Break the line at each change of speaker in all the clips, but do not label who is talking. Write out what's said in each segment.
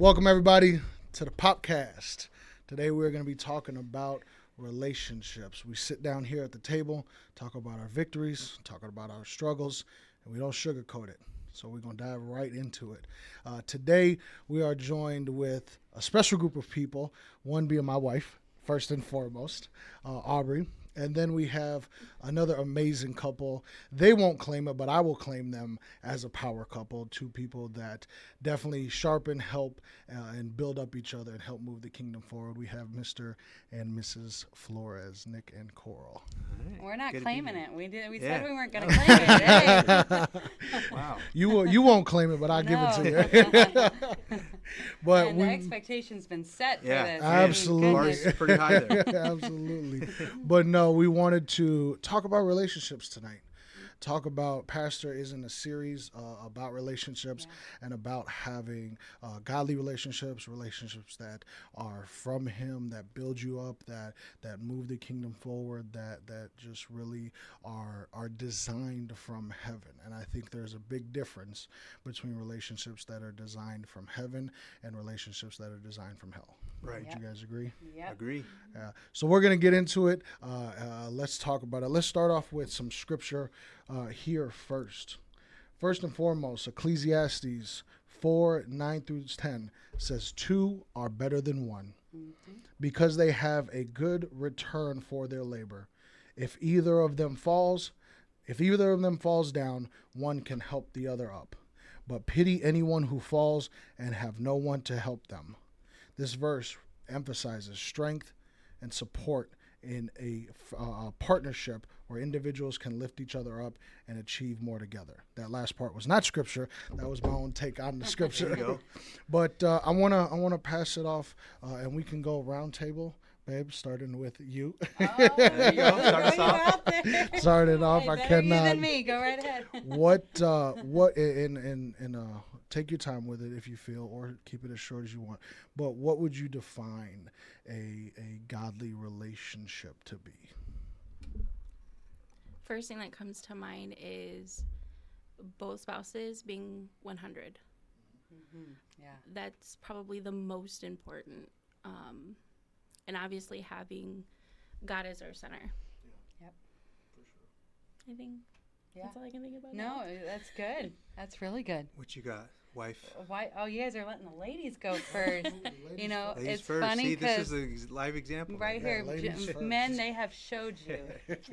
Welcome, everybody, to the Popcast. Today, we're going to be talking about relationships. We sit down here at the table, talk about our victories, talking about our struggles, and we don't sugarcoat it. So we're going to dive right into it. Today, we are joined with a special group of people, one being my wife, first and foremost, Aubrey. And then we have another amazing couple. They won't claim it, but I will claim them as a power couple. Two people that definitely sharpen, help, and build up each other and help move the kingdom forward. We have Mr. and Mrs. Flores, Nick and Coral.
Right.
We're not
Good
claiming it. We
Yeah.
said we weren't going to claim it. Hey.
Wow.
You won't claim it, but I'll give it to you. But
and the expectation's been set for this.
Absolutely.
Bar's pretty high there.
Absolutely. But no, we wanted to talk about relationships tonight. Talk about, Pastor is in a series about relationships and about having godly relationships that are from Him, that build you up, that move the kingdom forward, that just really are designed from heaven. And I think there's a big difference between relationships that are designed from heaven and relationships that are designed from hell.
Right.
Would you guys agree?
Yep.
Agree.
So we're going to get into it. Let's talk about it. Let's start off with some scripture here first. First and foremost, Ecclesiastes 4:9-10 says, "Two are better than one, because they have a good return for their labor. If either of them falls down, one can help the other up. But pity anyone who falls and have no one to help them." This verse emphasizes strength and support in a partnership where individuals can lift each other up and achieve more together. That last part was not scripture. That was my own take on the scripture.
There you go.
But I wanna pass it off, and we can go round table, babe, starting with you.
There you go. Start us off.
Started off.
Hey,
I
better you
cannot.
than me. Go right ahead.
What take your time with it if you feel, or keep it as short as you want. But what would you define a godly relationship to be?
First thing that comes to mind is both spouses being 100.
Yeah.
That's probably the most important. And obviously having God as our center.
Yep.
For sure.
I think that's all I can think about.
No, that's good. That's really good.
What you got, wife?
Why? Oh, you guys are letting the ladies go first. You know,
Ladies
it's
first.
funny
See, this
because
is a live example.
right
Yeah,
here,
ladies first.
men, they have showed you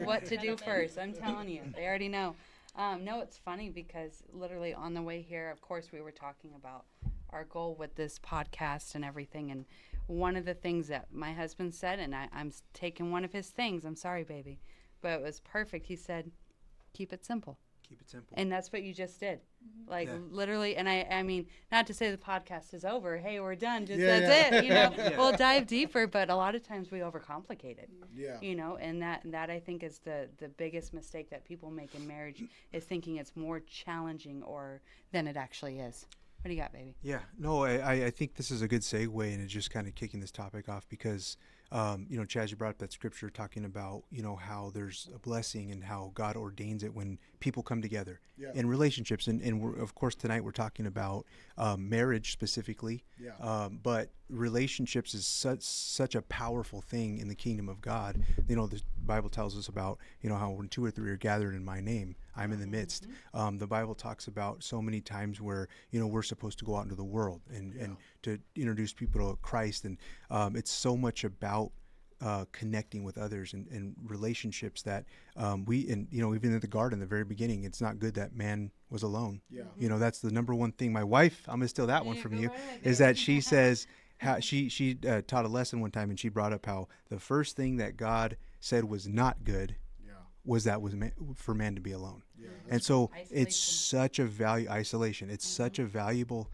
what to do first. I'm telling you, they already know. No, it's funny because literally on the way here, of course, we were talking about our goal with this podcast and everything. And one of the things that my husband said, and I'm taking one of his things. I'm sorry, baby, but it was perfect. He said, "Keep it simple."
Keep it simple.
And that's what you just did. Like
Yeah.
literally, and I mean, not to say the podcast is over. Hey, we're done. Just
Yeah,
that's
yeah.
it. You know,
Yeah.
we'll dive deeper, but a lot of times we overcomplicate it.
Yeah.
You know, and that I think is the biggest mistake that people make in marriage is thinking it's more challenging or than it actually is. What do you got, baby?
Yeah. No, I think this is a good segue into just kind of kicking this topic off because, Chaz, you brought up that scripture talking about, how there's a blessing and how God ordains it when people come together in relationships. And we're, of course, tonight we're talking about marriage specifically.
Yeah.
But relationships is such a powerful thing in the kingdom of God. The Bible tells us about, how when two or three are gathered in my name, I'm in the midst. The Bible talks about so many times where, we're supposed to go out into the world and to introduce people to Christ. And it's so much about connecting with others and relationships that even in the garden, the very beginning, it's not good that man was alone.
Yeah.
That's the number one thing. My wife, I'm going to steal that one from you, is that she says, how she taught a lesson one time, and she brought up how the first thing that God said was not good was for man to be alone.
Yeah.
And so
Isolation.
it's such a isolation. It's such a valuable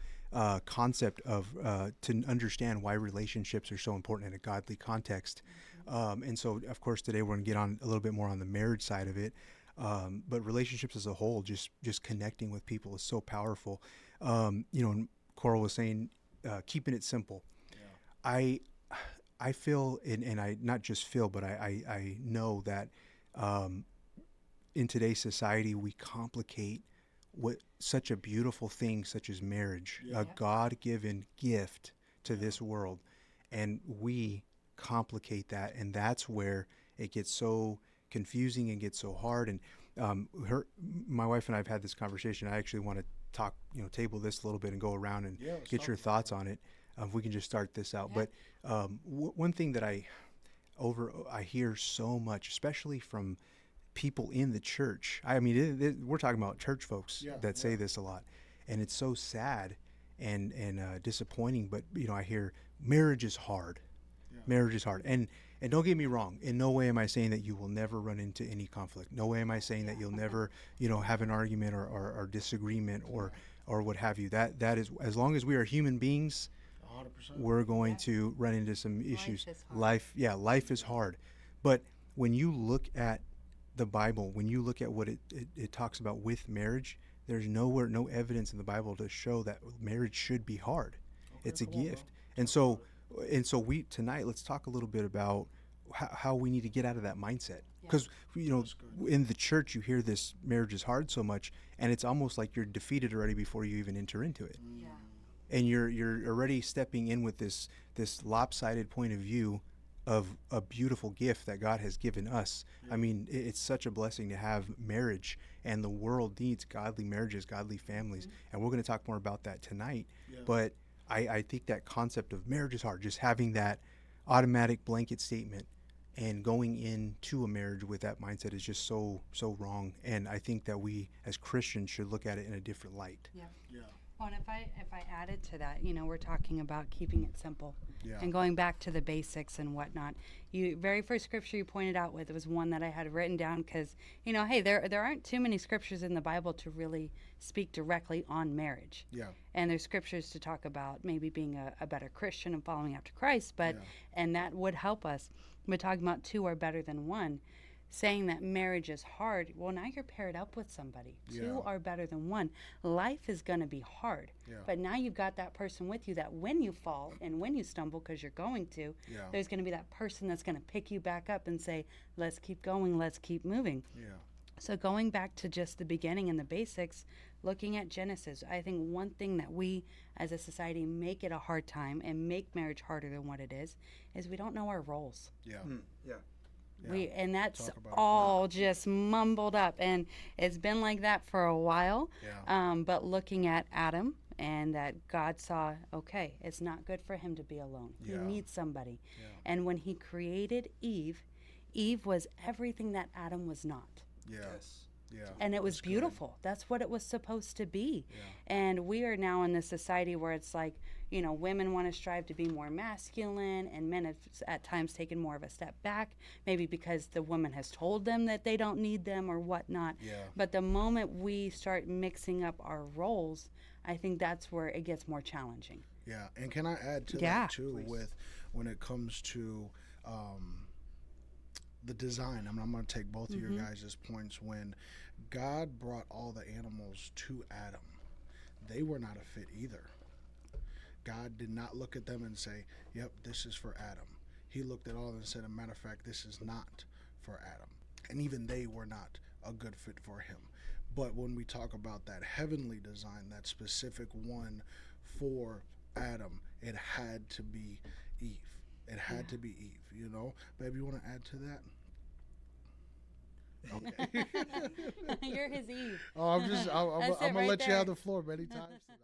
concept of to understand why relationships are so important in a godly context. And so, of course, today we're going to get on a little bit more on the marriage side of it. But relationships as a whole, just connecting with people is so powerful. And Coral was saying, keeping it simple. Yeah. I feel, and I not just feel, but I know that in today's society we complicate what such a beautiful thing such as marriage,
Yeah.
a God-given gift to this world, and we complicate that, and that's where it gets so confusing and gets so hard. And my wife and I have had this conversation. I actually want to talk, table this a little bit and go around and
Yeah, let's
get
talk
your
about
thoughts on it. If we can just start this out.
Yeah.
But one thing that I hear so much, especially from people in the church. I mean, we're talking about church folks that say this a lot, and it's so sad and disappointing. But I hear marriage is hard.
Yeah.
Marriage is hard, and don't get me wrong. In no way am I saying that you will never run into any conflict. No way am I saying that you'll never, have an argument or disagreement or what have you. That is, as long as we are human beings,
100%.
we're going to run into some issues.
is hard.
Life is hard. But when you look at the Bible, when you look at what it talks about with marriage, there's no evidence in the Bible to show that marriage should be hard. It's a
come on,
gift.
bro.
And so we tonight, let's talk a little bit about how we need to get out of that mindset. Because in the church you hear this marriage is hard so much, and it's almost like you're defeated already before you even enter into it.
Yeah.
And you're already stepping in with this lopsided point of view of a beautiful gift that God has given us. I mean, it's such a blessing to have marriage, and the world needs godly marriages, godly families, and we're going to talk more about that tonight.
Yeah.
But I think that concept of marriage is hard, just having that automatic blanket statement and going into a marriage with that mindset is just so wrong. And I think that we as Christians should look at it in a different light.
Yeah.
Yeah.
Well, and if I added to that, we're talking about keeping it simple
Yeah.
and going back to the basics and whatnot. Very first scripture you pointed out with was one that I had written down because, hey, there aren't too many scriptures in the Bible to really speak directly on marriage.
Yeah.
And there's scriptures to talk about maybe being a better Christian and following after Christ, but
Yeah.
and that would help us. We're talking about two are better than one. Saying that marriage is hard, well, now you're paired up with somebody.
Yeah.
Two are better than one. Life is going to be hard.
Yeah.
But now you've got that person with you that when you fall and when you stumble, because you're going to,
Yeah.
there's going to be that person that's going to pick you back up and say, let's keep going, let's keep moving.
Yeah.
So going back to just the beginning and the basics, looking at Genesis, I think one thing that we as a society make it a hard time and make marriage harder than what it is we don't know our roles.
Yeah.
Yeah.
Yeah.
And that's
Talk about it.
all just mumbled up, and it's been like that for a while.
Yeah.
But looking at Adam, and that God saw, okay, it's not good for him to be alone.
Yeah.
He needs somebody.
Yeah.
And when he created Eve, Eve was everything that Adam was not.
Yeah.
Yes.
Yeah.
And it was
That's good.
beautiful. That's what it was supposed to be.
Yeah.
And we are now in this society where it's like, women want to strive to be more masculine, and men have at times taken more of a step back, maybe because the woman has told them that they don't need them or whatnot.
Yeah.
But the moment we start mixing up our roles, I think that's where it gets more challenging.
Yeah, and can I add to
Yeah,
that too,
please.
with when it comes to the design? I'm going to take both of your guys' points. When God brought all the animals to Adam, they were not a fit either. God did not look at them and say, yep, this is for Adam. He looked at all of them and said, as a matter of fact, this is not for Adam. And even they were not a good fit for him. But when we talk about that heavenly design, that specific one for Adam, it had to be Eve. It had to be Eve, Babe, you want to add to that? Okay.
You're his Eve.
I'm
That's it
gonna
right
let you
there.
have the floor many times tonight.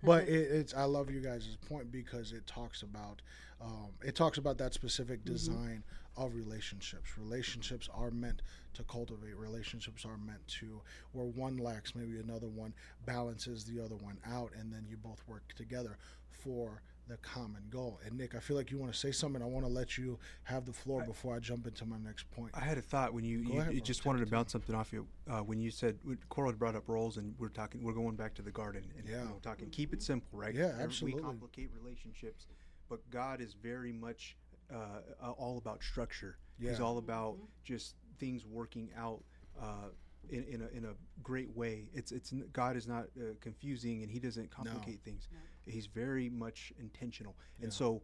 But it's I love you guys' point because it talks about that specific design of relationships. Relationships are meant to cultivate. Relationships are meant to, where one lacks, maybe another one balances the other one out, and then you both work together for the common goal. And Nick, I feel like you want to say something. I want to let you have the floor before I jump into my next point.
I had a thought when you
Go ahead, bro.
just
Take
wanted
your
to bounce something off you when you said Coral brought up roles, and we're going back to the garden and
Yeah.
talking keep it simple, right?
Yeah, absolutely.
We complicate relationships, but God is very much all about structure.
Yeah.
He's all about just things working out in a great way. God is not confusing, and He doesn't complicate things. He's very much intentional.
Yeah.
And so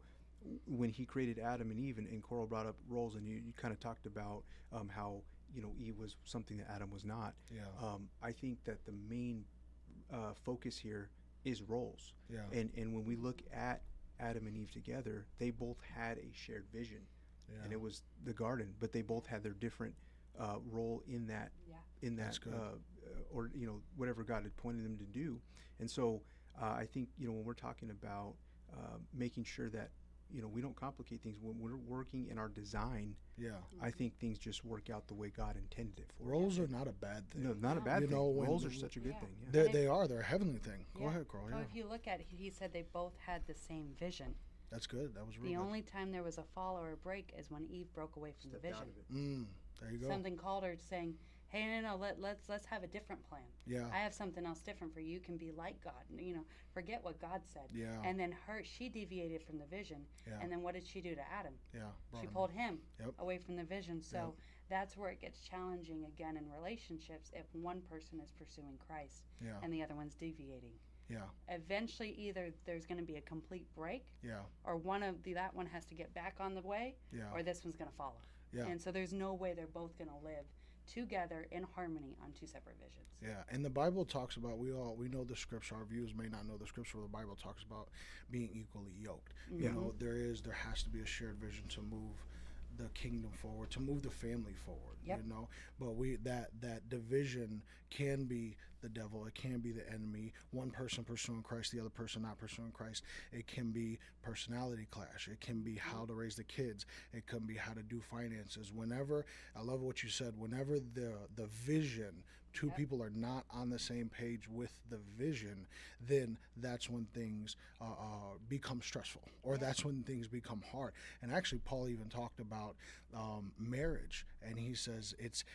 when He created Adam and Eve, and Coral brought up roles, and you kind of talked about how Eve was something that Adam was not.
Yeah.
I think that the main focus here is roles.
Yeah.
And when we look at Adam and Eve together, they both had a shared vision,
Yeah.
and it was the garden. But they both had their different role in that,
That's good.
or whatever God had pointed them to do. And so I think when we're talking about making sure that we don't complicate things when we're working in our design.
Yeah.
I think things just work out the way God intended it for.
Roles are not a bad thing.
No, not a bad
You
thing.
know, when
Roles
the-
are such a good
Yeah.
thing. Yeah.
They're a heavenly thing. Go ahead, Carl.
So
Yeah.
if you look at it, he said they both had the same vision.
That's good. That was real
The
good.
only time there was a fall or a break is when Eve broke away from the
Stepped out
vision.
of it.
There you go.
Something called her saying, "Hey, no, let's have a different plan.
Yeah.
I have something else different for you. You can be like God. Forget what God said."
Yeah.
And then she deviated from the vision.
Yeah.
And then what did she do to Adam?
Yeah. brought
She
him
pulled
in.
him
Yep.
away from the vision. So that's where it gets challenging again in relationships if one person is pursuing Christ
Yeah.
and the other one's deviating.
Yeah.
Eventually, either there's going to be a complete break,
Yeah.
or that one has to get back on the way,
Yeah.
or this one's going to follow.
Yeah.
And so there's no way they're both going to live together in harmony on two separate visions.
Yeah, and the Bible talks about we know the scripture. Our viewers may not know the scripture. The Bible talks about being equally yoked. You know, there has to be a shared vision to move the kingdom forward, to move the family forward.
Yep.
You know, but that division can be the devil. It can be the enemy. One person pursuing Christ, the other person not pursuing Christ. It can be personality clash. It can be how to raise the kids. It can be how to do finances. Whenever, I love what you said, whenever the vision, two people are not on the same page with the vision, then that's when things become stressful, or that's when things become hard. And actually, Paul even talked about marriage, and he says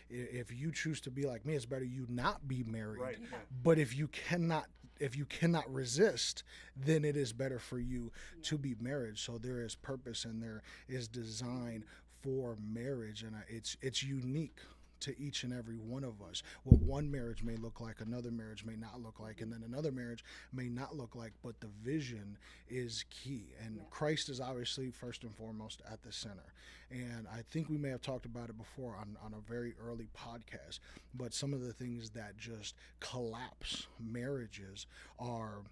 if you choose to be like me, it's better you not be married.
Right. Yeah.
But if you cannot resist, then it is better for you to be married. So there is purpose and there is design for marriage, and it's unique to each and every one of us. What one marriage may look like, another marriage may not look like, and then another marriage may not look like, but the vision is key. And Christ is obviously first and foremost at the center. And I think we may have talked about it before on a very early podcast, but some of the things that just collapse marriages are,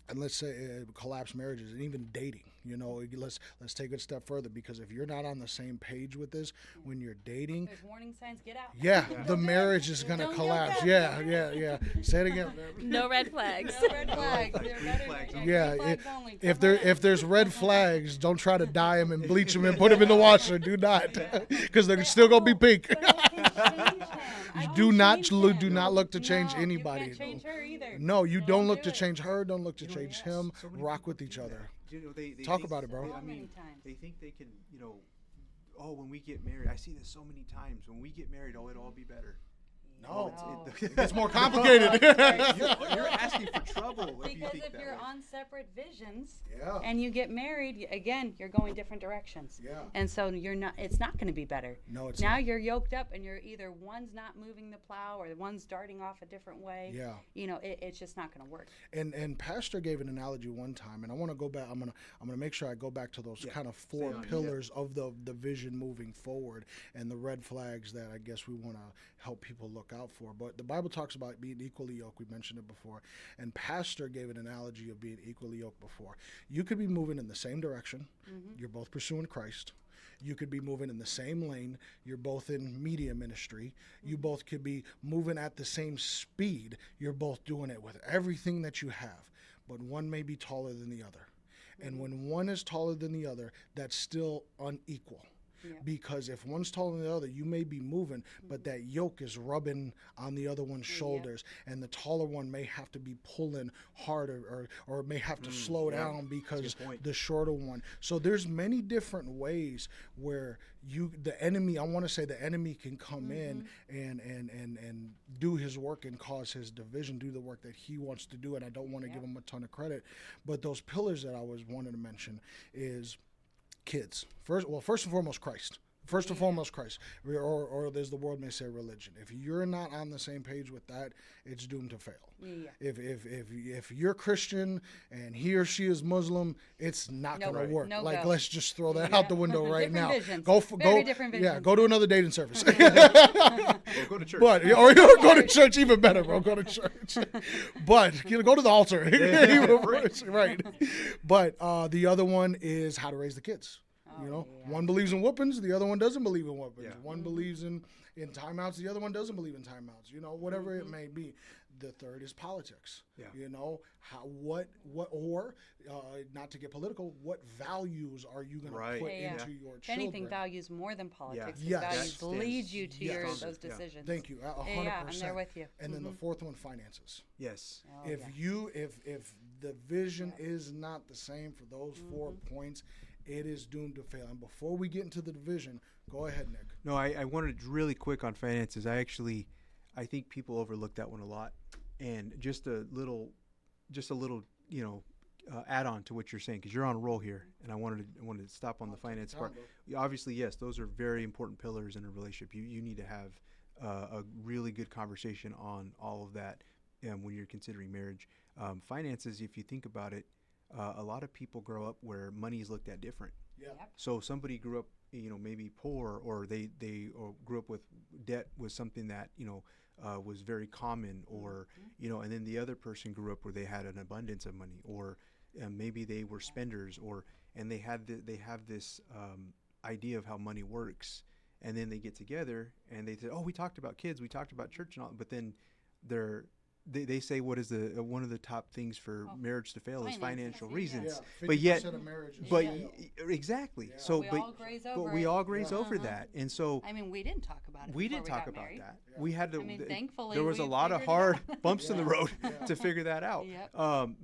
and let's say collapse marriages and even dating. Let's take it a step further, because if you're not on the same page with this when you're dating,
There's warning signs. Get out.
the marriage is gonna
Don't
collapse.
go
Yeah. Say it again.
No red flags.
No red flags. They're
Green
better
flags
than
only.
Yeah,
green flags only.
If
Come on.
there's red flags, don't try to dye them and bleach them and put them in the washer. Do not, because they're still gonna be pink.
But I can't change him. I
Do
can't
not
change
look.
him.
Do not look to change
No,
anybody.
You can't change her either.
No, you don't look
do
to
it.
change her. Don't look to change
Yes,
him.
so many
Rock
people
with each
do
other.
that. They
Talk
think-
about it, bro.
So
I
many
mean,
times.
they think they can, oh, when we get married, I see this so many times. When we get married, it'll all be better.
No,
It's
it's more complicated.
You're asking for trouble if you
Because
think
if
that
you're
way.
on separate visions
Yeah.
and you get married, again, you're going different directions.
Yeah.
And so it's not going to be better.
No, it's
now
not.
you're yoked up and you're either one's not moving the plow or one's darting off a different way.
Yeah.
It's just not going to work.
And Pastor gave an analogy one time, and I want to go back. I'm gonna make sure I go back to those kind of four
Stay on,
pillars of the vision moving forward, and the red flags that I guess we want to help people look out for. But the Bible talks about being equally yoked. We mentioned it before, and Pastor gave an analogy of being equally yoked before. You could be moving in the same direction. You're both pursuing Christ. You could be moving in the same lane. You're both in media ministry. You both could be moving at the same speed. You're both doing it with everything that you have. But one may be taller than the other. And when one is taller than the other, that's still unequal.
Yeah.
Because if one's taller than the other, you may be moving, but that yoke is rubbing on the other one's shoulders, and the taller one may have to be pulling harder, or may have to slow down because the shorter one. So there's many different ways where the enemy can come in and do his work and cause his division, do the work that he wants to do, and I don't want to give him a ton of credit. But those pillars that I was wanting to mention is kids. First and foremost, Christ. First and foremost, Christ, or as the world may say, religion. If you're not on the same page with that, it's doomed to fail.
Yeah.
If you're Christian and he or she is Muslim, it's not
Nope.
going to work.
No
like
go.
let's just throw that
Yeah.
out the window right
Different
now.
visions.
Go
different
yeah,
visions.
go to another dating service.
Or go to church.
But or go to church, even better, bro. Go to church. But go to the altar. Even worse, right. But the other one is how to raise the kids.
Oh,
One believes in whoopings, the other one doesn't believe in whoopings.
Yeah.
One believes in timeouts, the other one doesn't believe in timeouts. Whatever it may be. The third is politics.
Yeah.
Not to get political, what values are you going
Right.
to put
Yeah.
into your
If
children?
anything, values more than politics.
Yeah.
His
Yes.
values
That
lead
stands-
you to
Yes.
those
Yeah.
decisions.
Thank you. 100%.
Yeah, I'm there with you.
And then the fourth one, finances.
Yes.
Oh,
if
yeah.
if the vision is not the same for those 4 points, it is doomed to fail. And before we get into the division, go ahead, Nick.
No, I wanted really quick on finances. I think people overlook that one a lot. And just a little, add on to what you're saying, because you're on a roll here, and I wanted to stop on the finance part. Obviously, yes, those are very important pillars in a relationship. You need to have a really good conversation on all of that when you're considering marriage. Finances, if you think about it, a lot of people grow up where money is looked at different.
Yeah.
Yep.
So somebody grew up, maybe poor, or they grew up with debt was something that was very common, or and then the other person grew up where they had an abundance of money, or maybe they were spenders, and they have this idea of how money works, and then they get together and they say, oh, we talked about kids, we talked about church and all, but then they say what is one of the top things for marriage to fail is financial reasons.
Yeah,
But yet,
50% of marriages
but
fail.
exactly.
Yeah.
So,
We all graze
but
over
we
it.
all graze over that, and so
I mean, we didn't talk about it.
we
before
didn't talk
got
about
married.
that. We had to.
I mean, thankfully,
there was a
we
lot of
figured it
hard
out.
bumps in the
Yeah.
road
Yeah.
to figure that out.
Yep.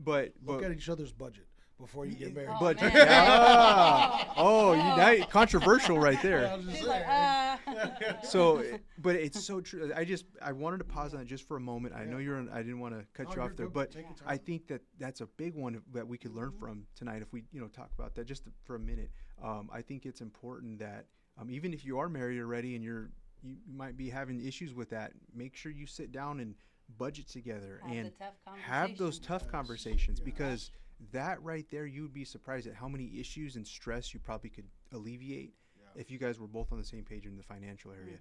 But
Look at each other's budget before you get married.
Oh,
but
man. Controversial
right
I
there.
was just
She's like,
saying.
So, but it's so true. I wanted to pause on it just for a moment. I know I didn't want to cut
No,
you
you're
off there,
good.
but
Take your time.
I think that's a big one that we could learn from tonight if we talk about that just for a minute. I think it's important that even if you are married already and you might be having issues with that, make sure you sit down and budget together
Have the
and
tough
have those
conversations.
tough conversations, because that right there, you'd be surprised at how many issues and stress you probably could alleviate if you guys were both on the same page in the financial area.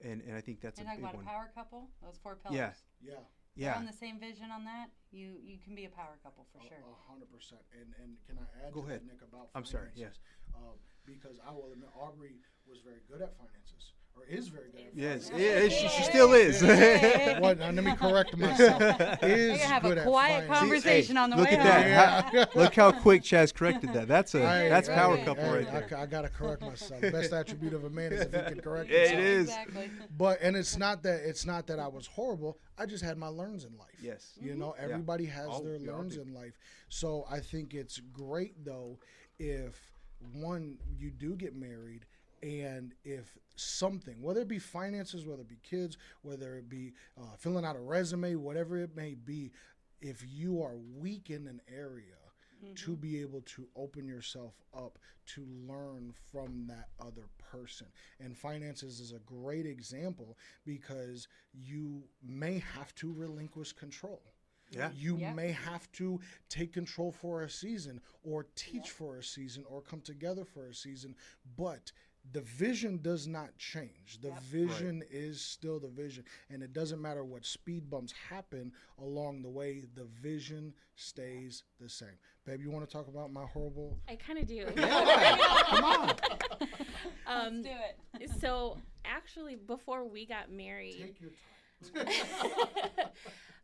And I think that's
And
a
talk
big
about
one.
a power couple, those 4 pillars.
Yeah.
Yeah.
If you're
Yeah.
on the same vision on that, you can be a power couple for sure.
100%. And can I add
Go
to
ahead.
that, Nick, about
I'm sorry,
finances? Because I will admit, Aubrey was very good at finances, or is very good at
Yes,
finances.
she still is.
What? Now, let me correct myself. Is
We're gonna have
good
a
at
quiet
finances.
conversation on the
look
way
at
home.
that.
Yeah.
Look how quick Chaz corrected that. That's
Hey,
power
hey,
couple
hey,
right there.
I gotta correct myself. Best attribute of a man is if he can correct
Yeah, it
himself.
is.
Exactly.
But it's not that I was horrible. I just had my learns in life.
Yes.
Everybody has
Oh,
their
we all
learns
do.
in life. So I think it's great though if you do get married, and if something, whether it be finances, whether it be kids, whether it be filling out a resume, whatever it may be, if you are weak in an area, to be able to open yourself up to learn from that other person. And finances is a great example because you may have to relinquish control.
Yeah.
You
Yeah.
may have to take control for a season, or teach for a season, or come together for a season, but the vision does not change. The vision is still the vision, and it doesn't matter what speed bumps happen along the way, the vision stays the same. Babe, you want to talk about my horrible?
I kind of do.
Come on.
Let's do it.
So actually, before we got married,
Take your time.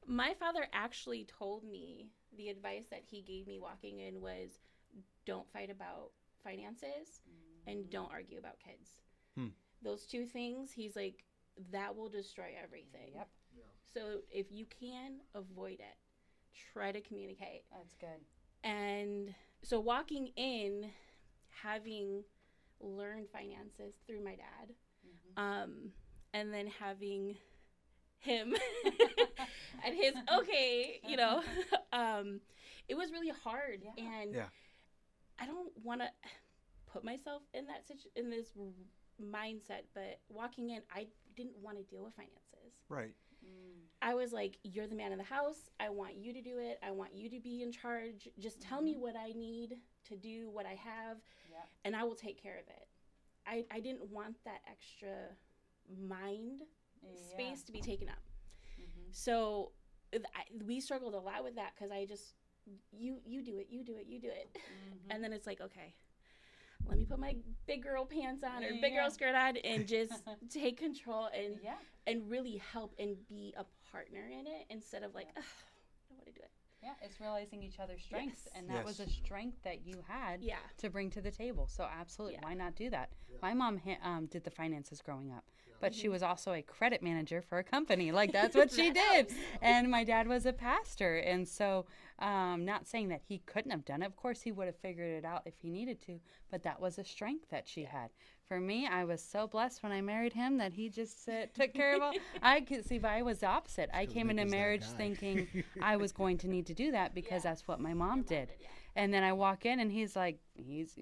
my father actually told me the advice that he gave me walking in was, don't fight about finances and don't argue about kids. Those 2 things, he's like, that will destroy everything.
Yep.
So if you can avoid it, try to communicate.
That's good.
And so walking in, having learned finances through my dad, and then having him and his it was really hard. And
Yeah.
I don't want to put myself in this mindset, but walking in, I didn't want to deal with finances.
Right.
I was like, you're the man of the house. I want you to do it. I want you to be in charge. Just tell me what I need to do, what I have, and I will take care of it. I didn't want that extra mind space to be taken up. So we struggled a lot with that because I just, you do it. And then it's like, okay, let me put my big girl pants on or big girl skirt on and just take control and really help and be a partner in it instead of like, I don't want to do it.
Yeah, it's realizing each other's strengths, and that was a
Yes.
strength that you had
Yeah.
to bring to the table. So absolutely,
Yeah.
why not do that? My mom did the finances growing up, but she was also a credit manager for a company. Like that's what she did. And my dad was a pastor, and so not saying that he couldn't have done it. Of course, he would have figured it out if he needed to, but that was a strength that she had. For me, I was so blessed when I married him that he just took care of all. I could see, but I was the opposite. I came into
Nick is that
marriage
guy.
thinking I was going to need to do that because that's what my mom did. And then I walk in and he's like, he's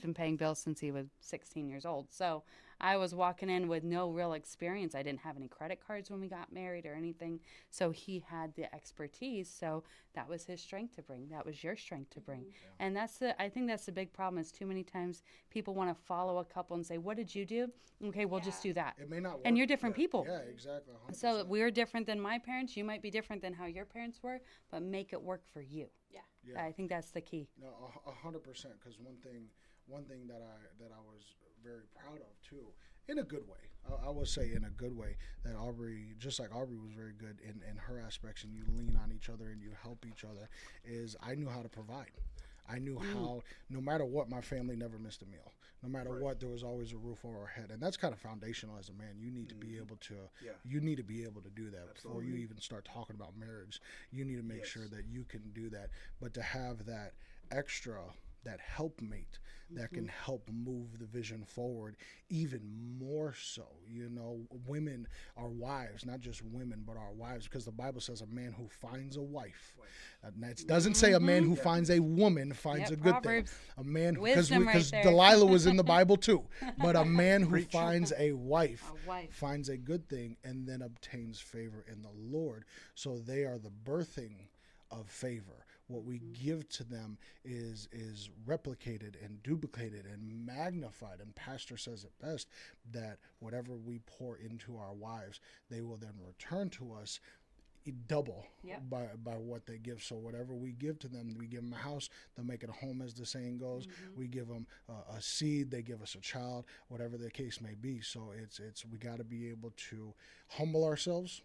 been paying bills since he was 16 years old. So I was walking in with no real experience. I didn't have any credit cards when we got married or anything. So he had the expertise. So that was his strength to bring. That was your strength to bring. And I think that's the big problem is too many times people want to follow a couple and say, what did you do? Okay, we'll just do that.
It may not work.
And you're different people.
Yeah, exactly. 100%.
So we're different than my parents. You might be different than how your parents were, but make it work for you.
Yeah.
I think that's the key.
No, 100%. Because one thing that I was very proud of too, in a good way. I would say in a good way that Aubrey, just like Aubrey was very good in her aspects, and you lean on each other and you help each other. Is I knew how to provide. I knew how, no matter what, my family never missed a meal. No matter what, there was always a roof over our head, and that's kind of foundational as a man. You need to be able to, you need to be able to do that before you even start talking about marriage. You need to make sure that you can do that, but to have that extra, that helpmate that can help move the vision forward even more so. You know, women, our wives, not just women, but our wives, because the Bible says a man who finds a wife. It doesn't say a man who finds a woman finds a good
Proverbs.
thing. A man,
Wisdom right there.
Delilah was in the Bible too. But a man who finds a wife,
A wife.
finds a good thing and then obtains favor in the Lord. So they are the birthing of favor. What we give to them is replicated and duplicated and magnified. And Pastor says it best that whatever we pour into our wives, they will then return to us double by what they give. So whatever we give to them, we give them a house, they'll make it a home, as the saying goes. We give them a seed, they give us a child, whatever the case may be. So it's we got to be able to humble ourselves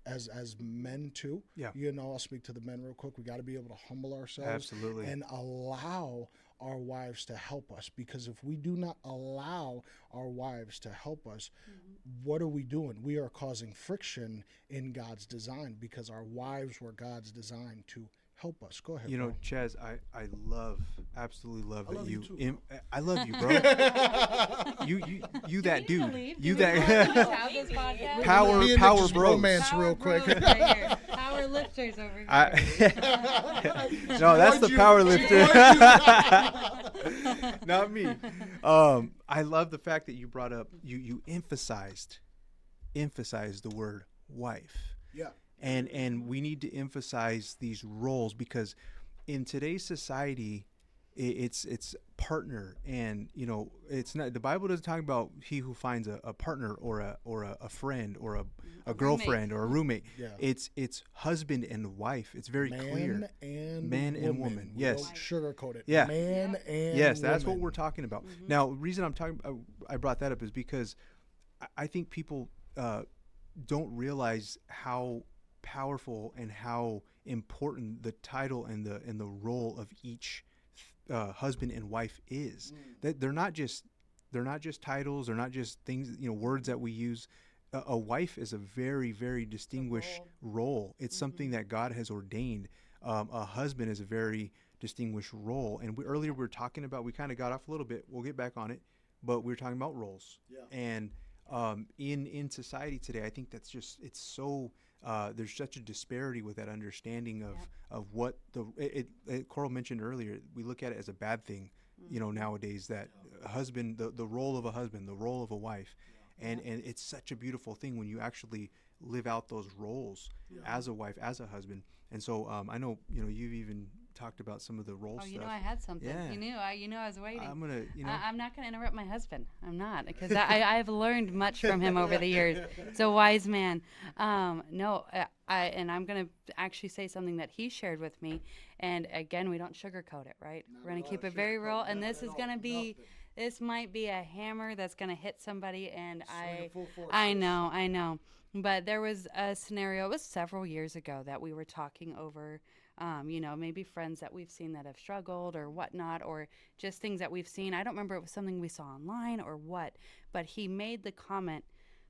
as men too. You know, I'll speak to the men real quick. We got to be able to humble ourselves.
Absolutely.
And allow our wives to help us, because if we do not allow our wives to help us, what are we doing? We are causing friction in God's design, because our wives were God's design to help us. Go ahead.
You know,
bro.
Chaz, I absolutely love that
love you too,
I love you, bro. you that
Do we need to
dude.
leave?
You
Do we
that
have this podcast?
Power
Me and Nick
power
just
bros.
romance real quick.
bros right here. Power lifters over here.
No, that's the
you.
power lifter. Not me. I love the fact that you brought up you emphasized the word wife.
Yeah.
And we need to emphasize these roles, because in today's society, it's partner, and you know, it's not, the Bible doesn't talk about he who finds a partner or a friend or a girlfriend or a roommate.
Yeah.
It's husband and wife. It's very clear.
Man and woman. We
Yes.
don't sugarcoat it.
Yeah.
Man and
Yes, that's what
woman.
we're talking about. Now, the reason I brought that up is because I think people don't realize how powerful and how important the title and the role of each husband and wife is. That they're not just titles, they're not just things, you know, words that we use. A wife is a very, very distinguished role. It's something that God has ordained. A husband is a very distinguished role. And earlier we were talking about, we kind of got off a little bit. We'll get back on it, but we were talking about roles.
Yeah.
And in society today, I think that's just, it's so, there's such a disparity with that understanding of what Coral mentioned earlier. We look at it as a bad thing, you know, nowadays, that husband, the role of a husband, the role of a wife. And it's such a beautiful thing when you actually live out those roles as a wife, as a husband. And so I know, you've even talked about some of the role stuff.
You know I had something.
Yeah.
You knew I was waiting.
I'm going to,
I'm not going to interrupt my husband. I'm not, because I've learned much from him over the years. He's a wise man. I'm going to actually say something that he shared with me. And again, we don't sugarcoat it, right? We're going to keep it very real. And this is going to be, this might be a hammer that's going to hit somebody. And I know. But there was a scenario, it was several years ago, that we were talking over, maybe friends that we've seen that have struggled or whatnot, or just things that we've seen. I don't remember if it was something we saw online or what, but he made the comment,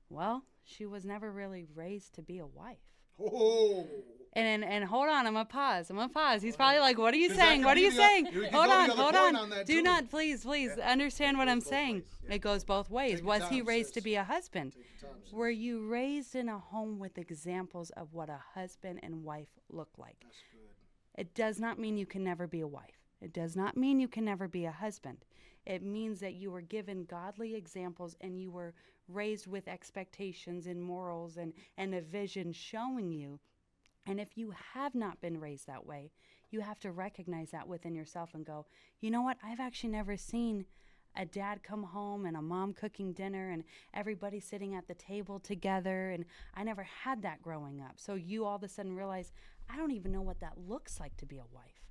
well, she was never really raised to be a wife.
Oh.
And hold on, I'm gonna pause. He's probably like, what are you saying? What are you saying? Hold on. Do not, please understand what I'm saying. It goes both ways. Was he raised to be a husband? Were you raised in a home with examples of what a husband and wife look like?
That's good.
It does not mean you can never be a wife. It does not mean you can never be a husband. It means that you were given godly examples and you were raised with expectations and morals and a vision showing you. And if you have not been raised that way, you have to recognize that within yourself and go, you know what? I've actually never seen a dad come home and a mom cooking dinner and everybody sitting at the table together. And I never had that growing up. So you all of a sudden realize, I don't even know what that looks like to be a wife.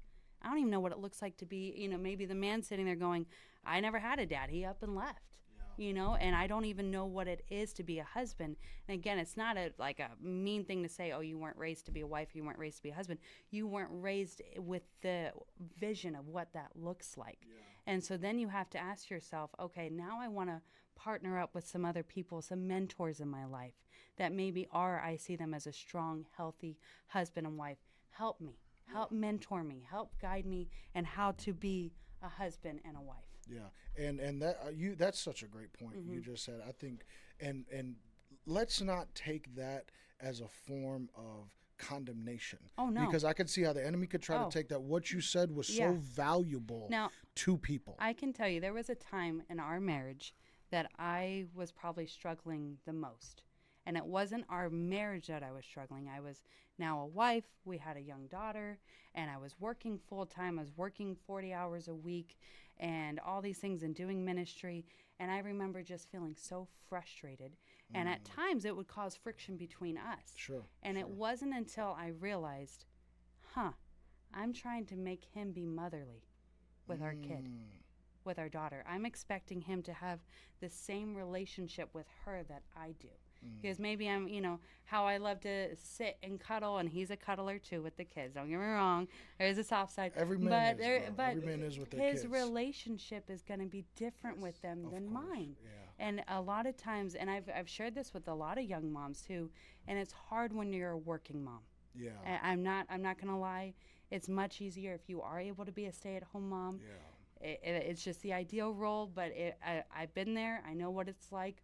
I don't even know what it looks like to be, maybe the man sitting there going, I never had a dad. He up and left. And I don't even know what it is to be a husband. And again, it's not a mean thing to say, oh, you weren't raised to be a wife, you weren't raised to be a husband. You weren't raised with the vision of what that looks like. Yeah. And so then you have to ask yourself, okay, now I want to partner up with some other people, some mentors in my life that maybe I see them as a strong, healthy husband and wife. Help me, help mentor me, help guide me in how to be a husband and a wife.
Yeah, and that's such a great point you just said. I think, and let's not take that as a form of condemnation.
Oh no,
because I could see how the enemy could try to take that. What you said was so valuable to people.
I can tell you, there was a time in our marriage that I was probably struggling the most. And it wasn't our marriage that I was struggling. I was now a wife. We had a young daughter, and I was working full time. I was working 40 hours a week and all these things and doing ministry. And I remember just feeling so frustrated. And at times it would cause friction between us.
Sure.
And it wasn't until I realized, I'm trying to make him be motherly with our kid, with our daughter. I'm expecting him to have the same relationship with her that I do. Because maybe I'm, how I love to sit and cuddle, and he's a cuddler too with the kids. Don't get me wrong. There's a soft side.
Every man is with their kids.
His relationship is going to be different with them than mine. Yeah. And a lot of times, and I've shared this with a lot of young moms too, and it's hard when you're a working mom.
Yeah.
I'm not going to lie. It's much easier if you are able to be a stay-at-home mom.
Yeah.
It's just the ideal role, but I've been there. I know what it's like.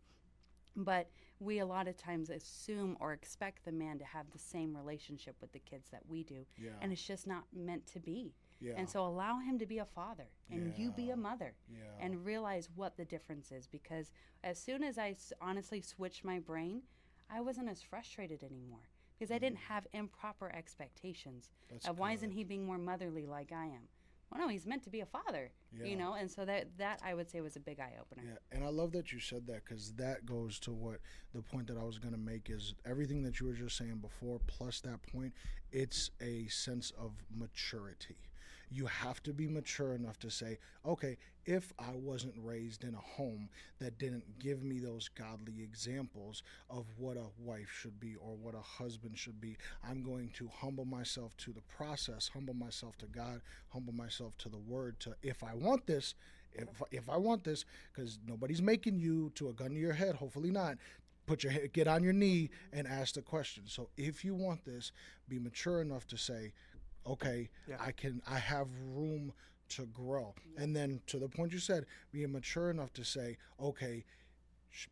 But we a lot of times assume or expect the man to have the same relationship with the kids that we do. Yeah. And it's just not meant to be. Yeah. And so allow him to be a father and you be a mother and realize what the difference is. Because as soon as I honestly switched my brain, I wasn't as frustrated anymore because I didn't have improper expectations of why isn't he being more motherly like I am? Well, no, he's meant to be a father, and so that I would say was a big eye-opener.
Yeah, and I love that you said that because that goes to what the point that I was going to make is everything that you were just saying before, plus that point, it's a sense of maturity. You have to be mature enough to say, okay, if I wasn't raised in a home that didn't give me those godly examples of what a wife should be or what a husband should be, I'm going to humble myself to the process, humble myself to God, humble myself to the word to, if I want this, because nobody's making you to a gun to your head, hopefully not, get on your knee and ask the question. So if you want this, be mature enough to say, okay, I have room to grow. And then to the point you said, being mature enough to say, okay,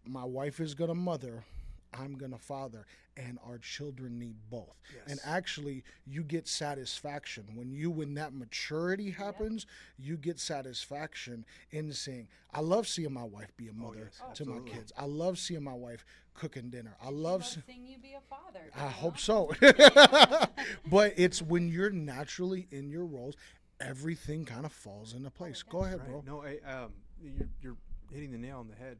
my wife is going to mother, I'm going to father, and our children need both.
Yes.
And actually, you get satisfaction when that maturity happens. You get satisfaction in saying, I love seeing my wife be a mother
yes,
to my
absolutely.
kids. I love seeing my wife cooking dinner. I
She
love
loves seeing you be a father.
I
you
hope
know?
so. But it's when you're naturally in your roles, everything kind of falls into place. Go ahead, bro.
Right. No, you're hitting the nail on the head.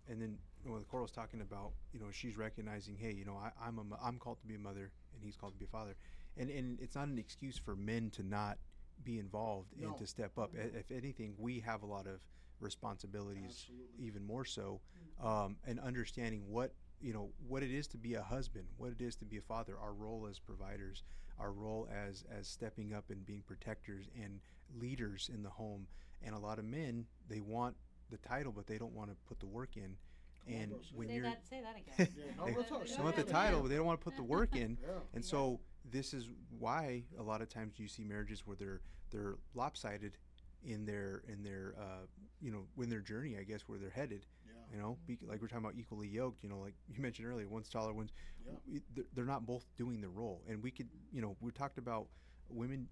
And then when Coral's talking about, she's recognizing, hey, I'm called to be a mother, and he's called to be a father, and it's not an excuse for men to not be involved
No.
and to step up. If anything, we have a lot of responsibilities,
Absolutely.
even more so, and understanding what it is to be a husband, what it is to be a father, our role as providers, our role as stepping up and being protectors and leaders in the home. And a lot of men, they want the title, but they don't want to put the work in. And
bro,
when
Say
you're
that again.
Yeah, no,
they,
let's talk.
they want the title, but they don't want to put the work in.
Yeah.
And so this is why a lot of times you see marriages where they're lopsided in their when their journey, I guess, where they're headed.
Yeah.
Like we're talking about equally yoked. Like you mentioned earlier, one's taller, one's they're not both doing the role. And we could we talked about women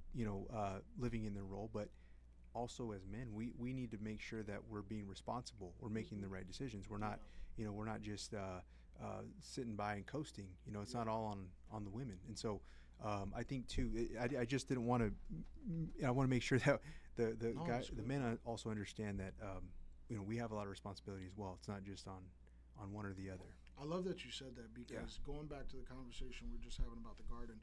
living in their role, but also as men, we need to make sure that we're being responsible. We're making the right decisions. We're not we're not just sitting by and coasting. It's not all on the women. And so I think too, I just didn't want to. I want to make sure that the men also understand that we have a lot of responsibility as well. It's not just on one or the other.
I love that you said that, because going back to the conversation we were just having about the garden,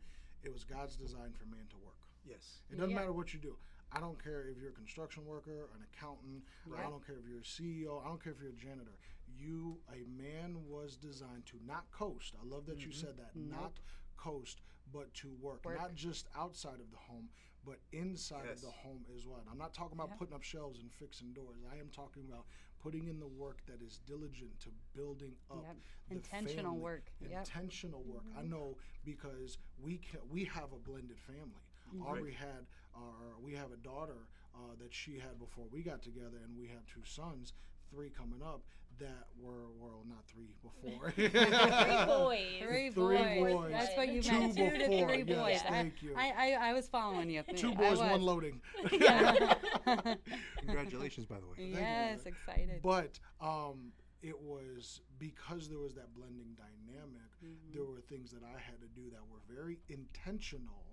it was God's design for man to work.
Yes.
It doesn't matter what you do. I don't care if you're a construction worker, an accountant.
Right.
I don't care if you're a CEO. I don't care if you're a janitor. A man was designed to not coast. I love that you said that. Not coast, but to work. Not just outside of the home, but inside of the home as well. And I'm not talking about putting up shelves and fixing doors. I am talking about putting in the work that is diligent to building up the
intentional
family.
work.
Intentional work. I know, because we have a blended family. Aubrey had we have a daughter that she had before we got together, and we have 2 sons, 3 coming up, that were, well, not 3 before.
3 boys.
Three
Three
boys.
boys.
That's what you
2
meant. 2 to
before.
3 boys.
Yes, thank you.
I was following you.
2 boys,
I
1
was.
loading.
Congratulations, by the way.
Yes, excited.
But it was because there was that blending dynamic. There were things that I had to do that were very intentional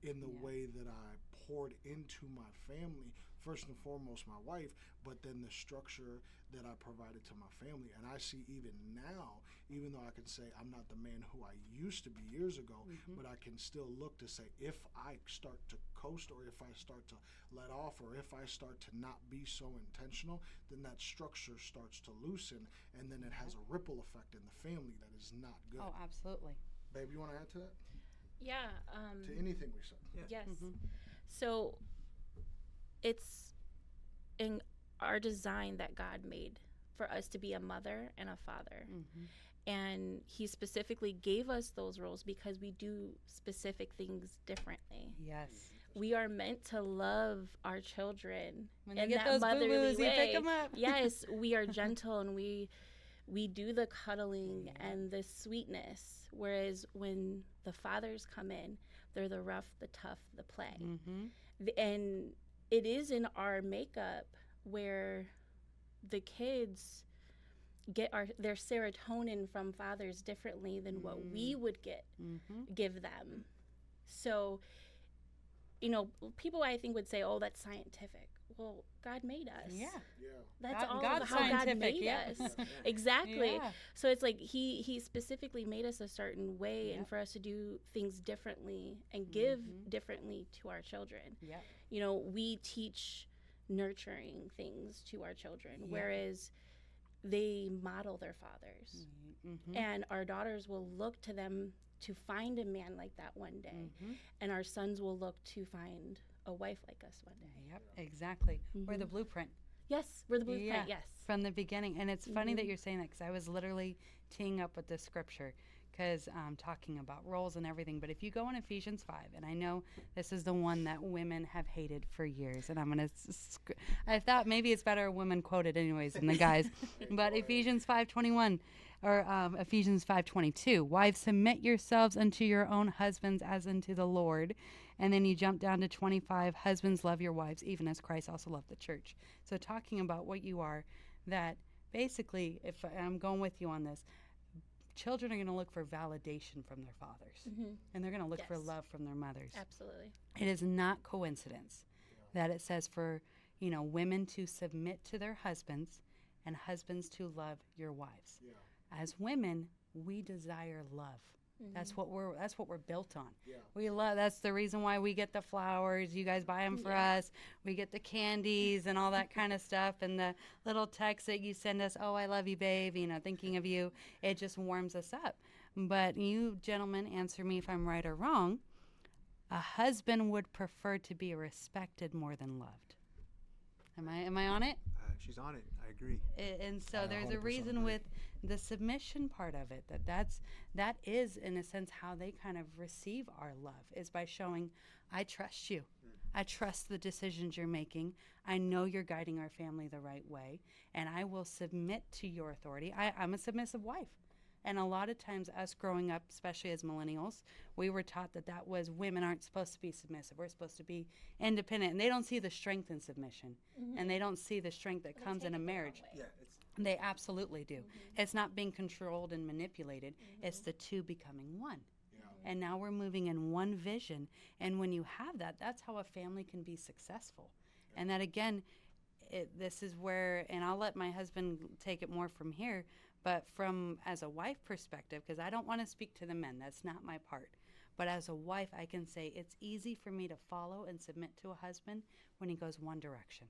in the way that I poured into my family. First and foremost, my wife, but then the structure that I provided to my family. And I see even now, even though I can say I'm not the man who I used to be years ago, but I can still look to say, if I start to coast, or if I start to let off, or if I start to not be so intentional, then that structure starts to loosen, and then it has a ripple effect in the family that is not good.
Oh, absolutely.
Babe, you want to add to that?
Yeah.
To anything we said?
Yes. So it's in our design that God made for us to be a mother and a father. And he specifically gave us those roles because we do specific things differently.
Yes.
We are meant to love our children
When
in
they get
that
those
motherly
boo-boos, you
way.
pick them up.
Yes, we are gentle, and we do the cuddling and the sweetness. Whereas when the fathers come in, they're the rough, the tough, the play. And it is in our makeup where the kids get their serotonin from fathers differently than what we would give them. So, people I think would say, "Oh, that's scientific." Well, God made us.
Yeah.
That's all
God's
of how God
scientific,
made us. Exactly.
Yeah.
So it's like he specifically made us a certain way, and for us to do things differently and give differently to our children. We teach nurturing things to our children, whereas they model their fathers. And our daughters will look to them to find a man like that one day. And our sons will look to find a wife like us one day.
Yep, exactly. We're the blueprint.
Yes, we're the blueprint, yes.
From the beginning. And it's funny that you're saying that, because I was literally teeing up with this scripture, because I'm talking about roles and everything. But if you go in Ephesians 5, and I know this is the one that women have hated for years, and I'm going to, I thought maybe it's better a woman quoted anyways than the guys. But Ephesians 5:21, or Ephesians 5:22, wives, submit yourselves unto your own husbands as unto the Lord. And then you jump down to 25, husbands, love your wives, even as Christ also loved the church. So talking about what you are, that basically, if I'm going with you on this, children are going to look for validation from their fathers, and they're going to look for love from their mothers.
Absolutely.
It is not coincidence that it says for, women to submit to their husbands and husbands to love your wives. As women, we desire love. That's what we're built on. We love. That's the reason why we get the flowers. You guys buy them for us. We get the candies and all that kind of stuff, and the little text that you send us. Oh, I love you, babe. Thinking of you. It just warms us up. But you gentlemen, answer me if I'm right or wrong. A husband would prefer to be respected more than loved. Am I on it?
She's on it. I agree.
And so
I
there's a
100%
reason
agree.
with the submission part of it, that is in a sense how they kind of receive our love, is by showing, I trust you. I trust the decisions you're making. I know you're guiding our family the right way, and I will submit to your authority. I'm a submissive wife. And a lot of times us growing up, especially as millennials, we were taught that was women aren't supposed to be submissive. We're supposed to be independent. And they don't see the strength in submission. And they don't see the strength that comes in a marriage. They absolutely do. It's not being controlled and manipulated. It's the two becoming one. And now we're moving in one vision. And when you have that, that's how a family can be successful. And that, again, this is where, and I'll let my husband take it more from here, but from as a wife perspective, because I don't want to speak to the men, that's not my part. But as a wife, I can say it's easy for me to follow and submit to a husband when he goes one direction.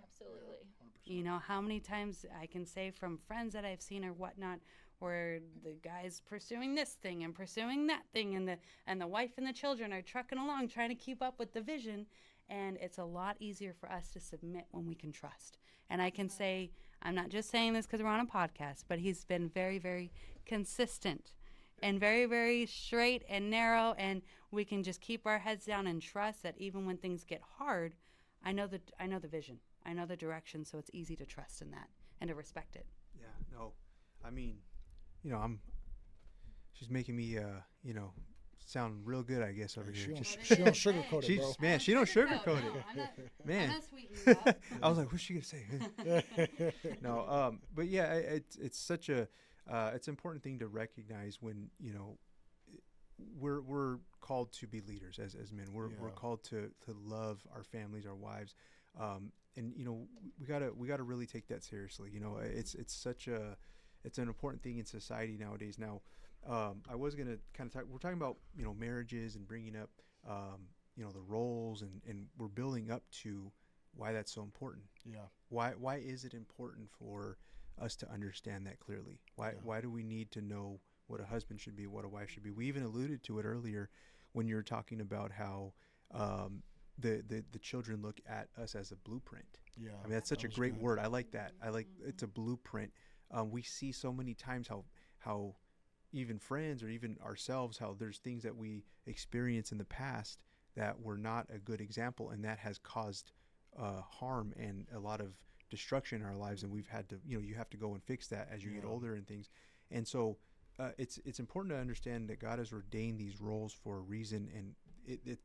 Absolutely.
You know, how many times I can say from friends that I've seen or whatnot, where the guy's pursuing this thing and pursuing that thing, and the wife and the children are trucking along trying to keep up with the vision. And it's a lot easier for us to submit when we can trust. And I can say, I'm not just saying this because we're on a podcast, but he's been very, very consistent and very, very straight and narrow. And we can just keep our heads down and trust that even when things get hard, I know the vision. I know the direction, so it's easy to trust in that and to respect it.
Yeah, no. I mean, she's making me, sound real good, I guess, over here.
She don't sugarcoat it, bro.
Man, she don't sugarcoat it. Man.
I'm not sweetening it up.
I was like, what's she gonna say? No, but yeah, it's such a it's an important thing to recognize when we're called to be leaders as men. We're called to love our families, our wives, and we gotta really take that seriously. It's an important thing in society nowadays. Now, I was gonna kind of talk. We're talking about marriages and bringing up the roles, and we're building up to why that's so important.
Yeah.
Why is it important for us to understand that clearly? Why do we need to know what a husband should be, what a wife should be? We even alluded to it earlier when you were talking about how the children look at us as a blueprint.
Yeah.
I mean, that's such a great
good.
word. I like that. It's a blueprint. We see so many times how even friends or even ourselves, how there's things that we experience in the past that were not a good example, and that has caused harm and a lot of destruction in our lives, and we've had to you have to go and fix that as you get older and things. And so it's important to understand that God has ordained these roles for a reason, and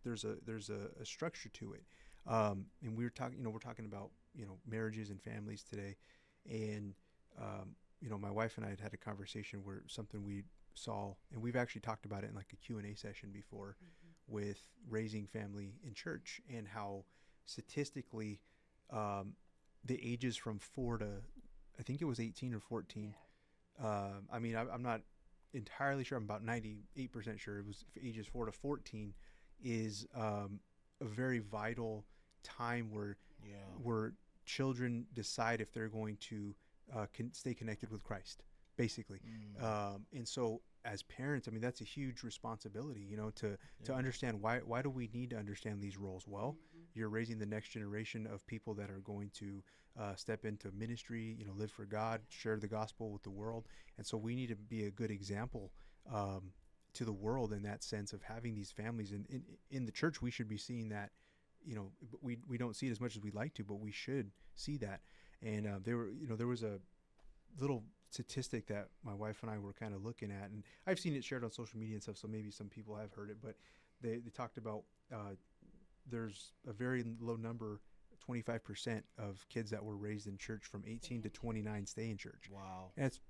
there's a structure to it. And we're talking about marriages and families today, and my wife and I had a conversation where something we saw, and we've actually talked about it in like a Q&A session before, with raising family in church, and how statistically the ages from 4 to, I think it was 18 or 14. I mean, I'm not entirely sure. I'm about 98% sure it was ages 4 to 14 is a very vital time where children decide if they're going to stay connected with Christ, basically. And so as parents, I mean, that's a huge responsibility, to understand why do we need to understand these roles? Well, you're raising the next generation of people that are going to step into ministry, live for God, share the gospel with the world. And so we need to be a good example to the world in that sense of having these families. And in the church, we should be seeing that, we don't see it as much as we'd like to, but we should see that. And there was a little statistic that my wife and I were kind of looking at, and I've seen it shared on social media and stuff, so maybe some people have heard it, but they talked about there's a very low number, 25% of kids that were raised in church from 18 to 29 stay in church.
Wow.
And it's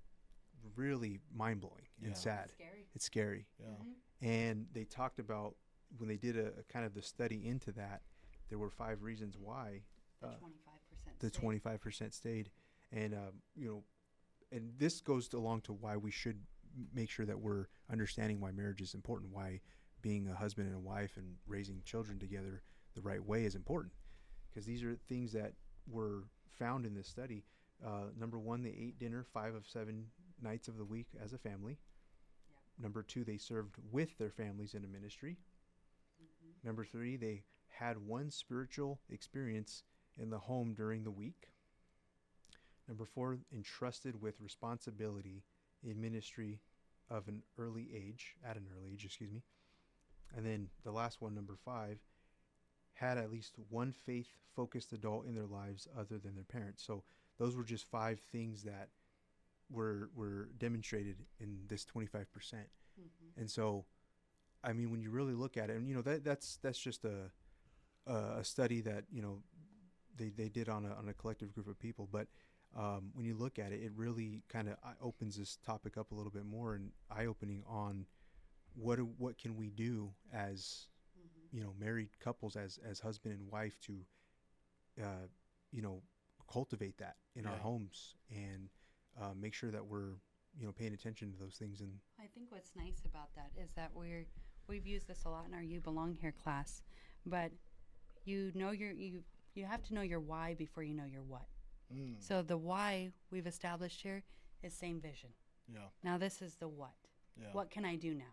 really mind-blowing and sad. It's scary.
Yeah.
Mm-hmm.
And they talked about, when they did a kind of the study into that, there were 5 reasons why
The 25%
the 25% stayed. And and this goes along to why we should make sure that we're understanding why marriage is important, why being a husband and a wife and raising children together the right way is important. Because these are things that were found in this study. Number 1, they ate dinner 5 of 7 nights of the week as a family.
Yep.
Number 2, they served with their families in a ministry.
Mm-hmm.
Number 3, they had one spiritual experience in the home during the week. Number 4, entrusted with responsibility in ministry at an early age, And then the last one, number 5, had at least one faith-focused adult in their lives other than their parents. So those were just 5 things that were demonstrated in this 25%.
Mm-hmm.
And so, I mean, when you really look at it, and that's just a study that they did on a collective group of people, but when you look at it, it really kind of opens this topic up a little bit more, and eye-opening on what can we do as married couples, as husband and wife, to cultivate that in our homes and make sure that we're paying attention to those things. And
I think what's nice about that is that we've used this a lot in our You Belong Here class, but you have to know your why before you know your what. So the why we've established here is same vision.
Yeah.
Now this is the what.
Yeah.
What can I do now?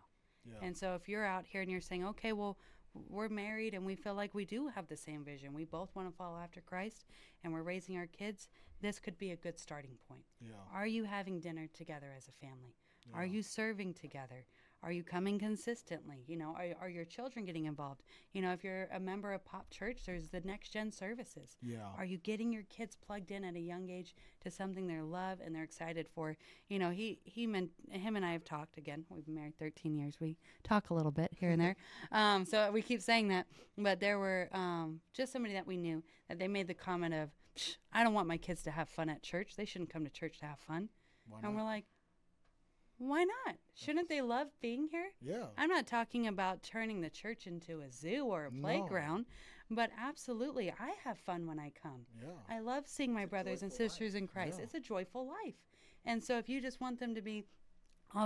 Yeah.
And so if you're out here and you're saying, okay, well, we're married and we feel like we do have the same vision. We both want to follow after Christ and we're raising our kids. This could be a good starting point.
Yeah.
Are you having dinner together as a family?
Yeah.
Are you serving together? Are you coming consistently? Are your children getting involved? If you're a member of Pop Church, there's the Next Gen services.
Yeah.
Are you getting your kids plugged in at a young age to something they love and they're excited for? Him and I have talked again. We've been married 13 years. We talk a little bit here and there. So we keep saying that. But there were just somebody that we knew that they made the comment of, I don't want my kids to have fun at church. They shouldn't come to church to have fun.
Why
And
not?
we're like, why not? Shouldn't they love being here?
Yeah.
I'm not talking about turning the church into a zoo or a
No.
playground, but absolutely, I have fun when I come.
Yeah.
I love seeing my brothers and sisters in Christ.
Yeah.
It's a joyful life. And so if you just want them to be,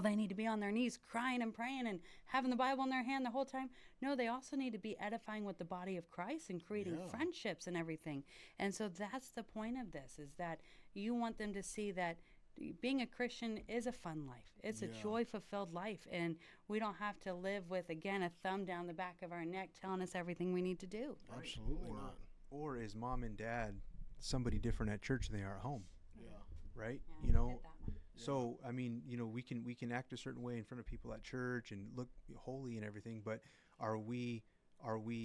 they need to be on their knees crying and praying and having the Bible in their hand the whole time. No, they also need to be edifying with the body of Christ and creating
Yeah.
friendships and everything. And so that's the point of this, is that you want them to see that being a Christian is a fun life. It's a
Yeah.
joy-fulfilled life, and we don't have to live with, again, a thumb down the back of our neck telling us everything we need to do.
Absolutely not.
or is mom and dad somebody different at church than they are at home,
Yeah.
right?
Yeah, I get that one.
So I mean, we can act a certain way in front of people at church and look holy and everything, but are we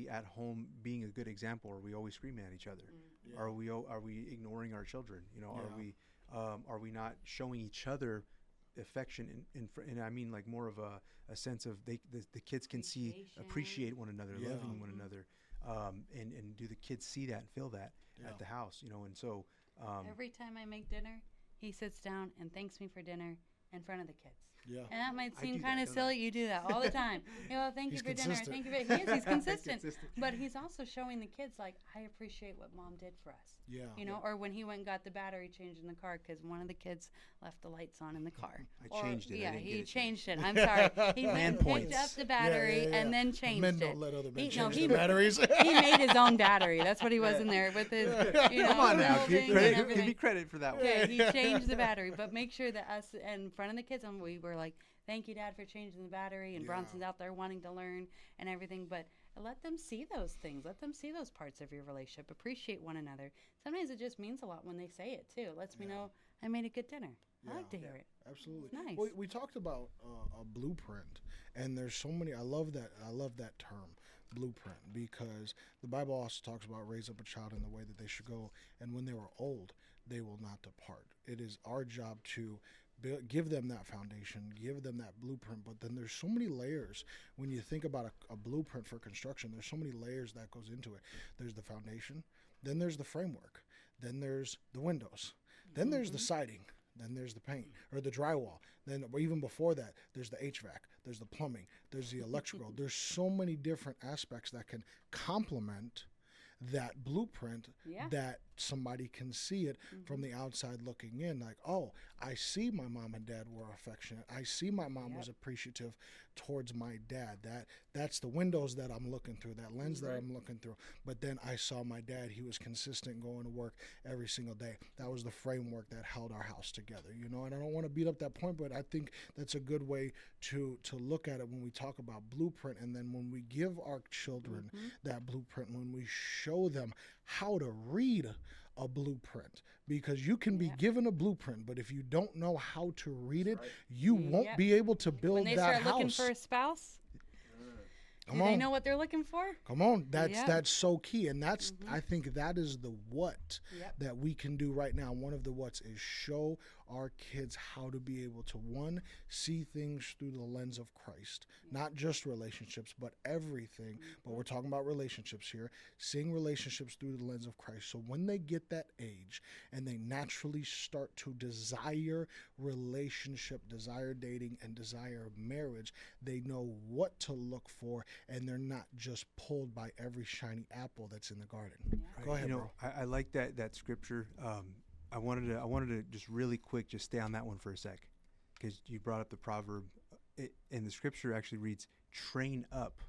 at home being a good example? Or are we always screaming at each other?
Yeah.
Are we ignoring our children?
Yeah.
Are we not showing each other affection and I mean like more of a sense of the kids can appreciate one another,
Yeah.
loving one another, and do the kids see that and feel that
Yeah.
at the house? And so
Every time I make dinner, he sits down and thanks me for dinner in front of the kids.
Yeah.
And that might
I
seem
do
kind
that,
of
don't
silly. You do that all the time. Thank
He's
you for dinner.
consistent.
Thank you for he's consistent.
Consistent.
But he's also showing the kids, like, I appreciate what mom did for us.
Yeah.
Or when he went and got the battery changed in the car because one of the kids left the lights on in the car.
I changed it. I
Yeah,
didn't get
he
it
changed it. I'm sorry. He went and picked
points.
up the battery
Yeah.
and then changed
Men
it.
don't let other men change
he
the batteries.
he made his own battery. That's what he was in there with his,
Come on now,
welding and
give me
everything.
credit for that one.
Yeah, he changed the battery, but make sure that us in front of the kids, and we were like, "Thank you, Dad, for changing the battery." And
Yeah.
Bronson's out there wanting to learn and everything. But And let them see those things. Let them see those parts of your relationship. Appreciate one another. Sometimes it just means a lot when they say it too. It lets me know I made a good dinner. I like to hear it.
Absolutely.
It's nice.
We talked about a blueprint, and there's so many. I love that term, blueprint, because the Bible also talks about raise up a child in the way that they should go, and when they were old, they will not depart. It is our job to give them that foundation, give them that blueprint. But then there's so many layers. When you think about a blueprint for construction, there's so many layers that goes into it. There's the foundation, then there's the framework, then there's the windows, then there's the siding, then there's the paint or the drywall. Then even before that, there's the HVAC, there's the plumbing, there's the electrical. There's so many different aspects that can complement that blueprint, that somebody can see it from the outside looking in, like, oh, I see my mom and dad were affectionate. I see my mom was appreciative towards my dad. That's the windows that I'm looking through, that lens that I'm looking through. But then I saw my dad. He was consistent, going to work every single day. That was the framework that held our house together, and I don't want to beat up that point, but I think that's a good way to look at it when we talk about blueprint. And then when we give our children that blueprint, when we show them how to read a blueprint, because you can be given a blueprint, but if you don't know how to read it, you won't be able to build
when they
that
start
house.
looking for a spouse,
Come
do
on.
they know what they're looking for?
Come on, that's so key, and that's I think that is the what that we can do right now. One of the whats is show our kids how to be able to, one, see things through the lens of Christ, not just relationships, but everything. But we're talking about relationships here, seeing relationships through the lens of Christ. So when they get that age and they naturally start to desire relationship, desire dating, and desire marriage, they know what to look for, and they're not just pulled by every shiny apple that's in the garden. Go ahead, bro.
I like that scripture. I wanted to just really quick just stay on that one for a sec, because you brought up the proverb, and the scripture actually reads, "Train up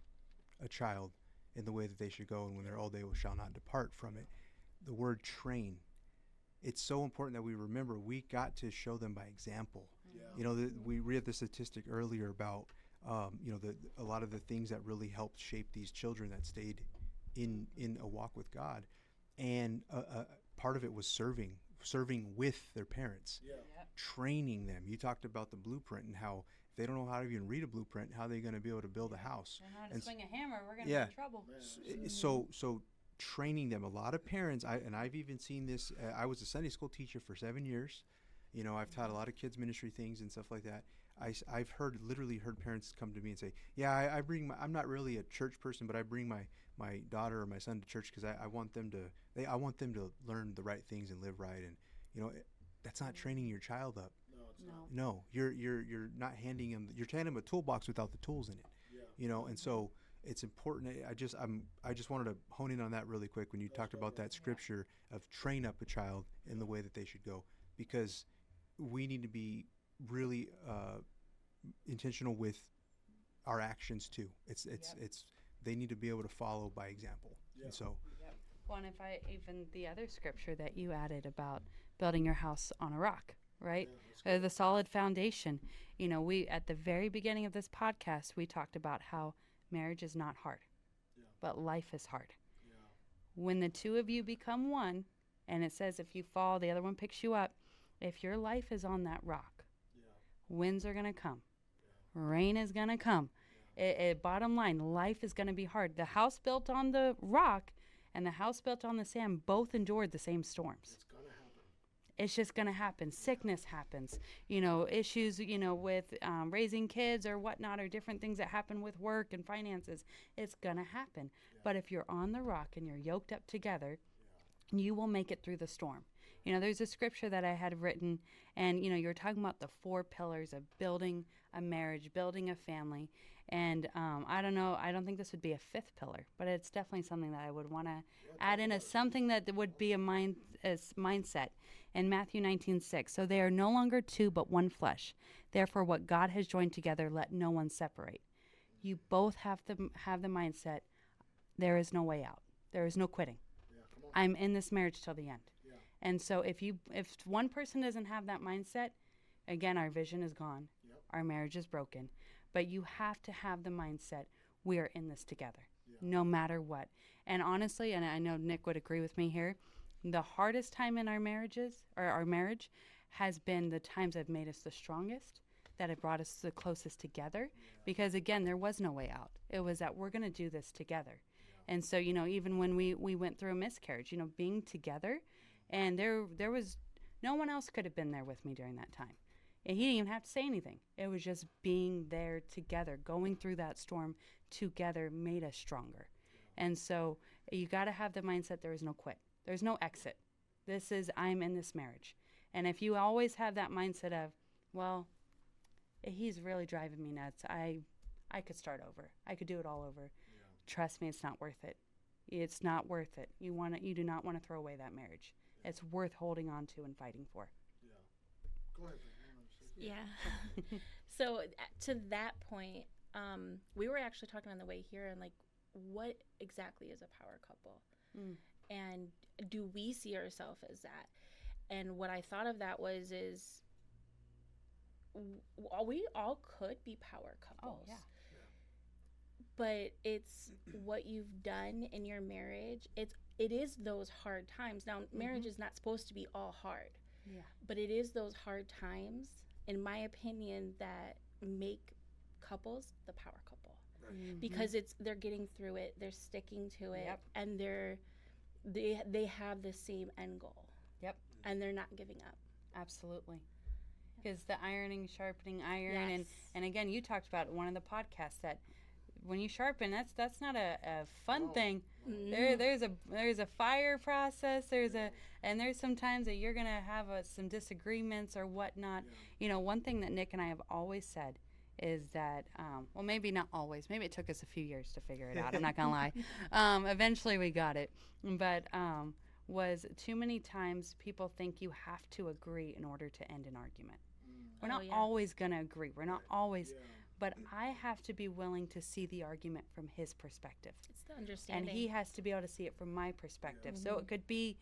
a child in the way that they should go, and when they're old, they shall not depart from it." The word train, it's so important that we remember we got to show them by example. We read the statistic earlier about a lot of the things that really helped shape these children that stayed in a walk with God, and part of it was serving with their parents, training them. You talked about the blueprint and how if they don't know how to even read a blueprint, how are they going to be able to build a house?
They know how to swing a hammer. We're going to be in trouble.
So training them. A lot of parents, I've even seen this. I was a Sunday school teacher for 7 years. I've taught a lot of kids ministry things and stuff like that. I've literally heard parents come to me and say, I bring I'm not really a church person, but I bring my daughter or my son to church because I want them to learn the right things and live right. And that's not training your child up.
No, it's
not.
No, you're not handing him. You're handing him a toolbox without the tools in it. And so it's important. I just wanted to hone in on that really quick when you talked about that scripture of train up a child in the way that they should go, because we need to be really intentional with our actions too. It's they need to be able to follow by example. And so
Well, and even the other scripture that you added about building your house on a rock, right? The solid foundation. We at the very beginning of this podcast, we talked about how marriage is not hard, but life is hard. When the two of you become one, and it says if you fall, the other one picks you up. If your life is on that rock, winds are going to come. Rain is going to come. Bottom line, life is going to be hard. The house built on the rock and the house built on the sand both endured the same storms.
It's going to happen.
It's just going to happen. Sickness happens. Issues, with raising kids or whatnot, or different things that happen with work and finances. It's going to happen. But if you're on the rock and you're yoked up together, you will make it through the storm. There's a scripture that I had written, and, you're talking about the 4 pillars of building a marriage, building a family. And I don't know, I don't think this would be a 5th pillar, but it's definitely something that I would want to add in as something that would be a mindset. In Matthew 19:6, so they are no longer 2, but one flesh. Therefore, what God has joined together, let no one separate. You both have to have the mindset, there is no way out. There is no quitting. I'm in this marriage till the end. And so if one person doesn't have that mindset, again, our vision is gone. Our marriage is broken. But you have to have the mindset, we are in this together. no matter what. And honestly, and I know Nick would agree with me here, the hardest time in our marriages, or our marriage, has been the times that have made us the strongest, that have brought us the closest together. Because again, there was no way out. It was that we're going to do this together. And so, even when we went through a miscarriage, being together, and there was no one else could have been there with me during that time. And he didn't even have to say anything. It was just being there together, going through that storm together made us stronger. And so you got to have the mindset there is no quit. There's no exit. This is, I'm in this marriage. And if you always have that mindset of, well, he's really driving me nuts. I could start over. I could do it all over. Yeah. Trust me, it's not worth it. It's not worth it. You do not want to throw away that marriage. Yeah. It's worth holding on to and fighting for. Yeah.
Go ahead.
Yeah. So to that point, we were actually talking on the way here, and like, what exactly is a power couple? And do we see ourselves as that? And what I thought of that is we all could be power couples.
Oh, yeah.
But it's what you've done in your marriage. It is those hard times. Now, marriage is not supposed to be all hard. Yeah. But it is those hard times, in my opinion, that make couples the power couple. Right. Because they're getting through it, they're sticking to it, and they have the same end goal. Yep. And they're not giving up.
Absolutely. Because the ironing, sharpening iron, yes. and again, you talked about one of the podcasts that when you sharpen, that's not a fun thing. There's a fire process. And there's some times that you're gonna have some disagreements or whatnot. Yeah. One thing that Nick and I have always said is that, well, maybe not always. Maybe it took us a few years to figure it out. I'm not gonna lie. Eventually we got it, but was too many times people think you have to agree in order to end an argument. We're not always gonna agree. We're not always. Yeah. But I have to be willing to see the argument from his perspective.
It's the understanding.
And he has to be able to see it from my perspective. So it could be,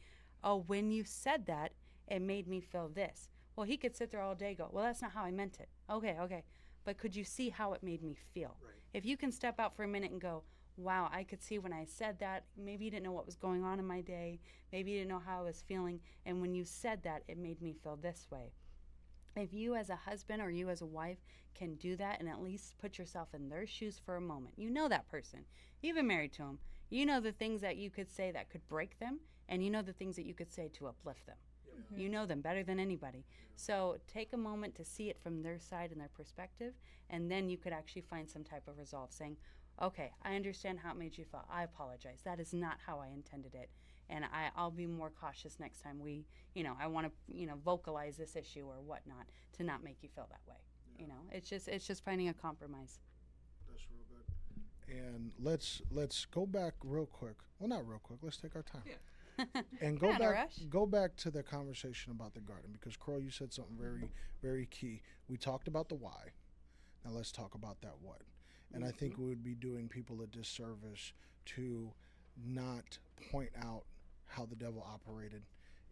when you said that, it made me feel this. Well, he could sit there all day and go, well, that's not how I meant it. Okay. But could you see how it made me feel? Right. If you can step out for a minute and go, wow, I could see when I said that, maybe you didn't know what was going on in my day. Maybe you didn't know how I was feeling. And when you said that, it made me feel this way. If you as a husband or you as a wife can do that and at least put yourself in their shoes for a moment, you know that person. You've been married to them. You know the things that you could say that could break them, and you know the things that you could say to uplift them. You know them better than anybody. So take a moment to see it from their side and their perspective, and then you could actually find some type of resolve saying, okay, I understand how it made you feel. I apologize. That is not how I intended it. And I'll be more cautious next time I want to, vocalize this issue or whatnot to not make you feel that way. Yeah. It's just finding a compromise.
That's real good. And let's go back real quick. Well, not real quick. Let's take our time. Yeah. And go back to the conversation about the garden, because Crow, you said something very, very key. We talked about the why. Now let's talk about that what. And I think we would be doing people a disservice to not point out how the devil operated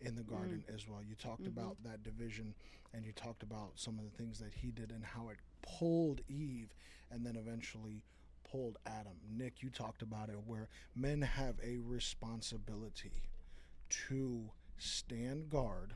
in the garden as well. You talked about that division, and you talked about some of the things that he did and how it pulled Eve and then eventually pulled Adam. Nick, you talked about it, where men have a responsibility to stand guard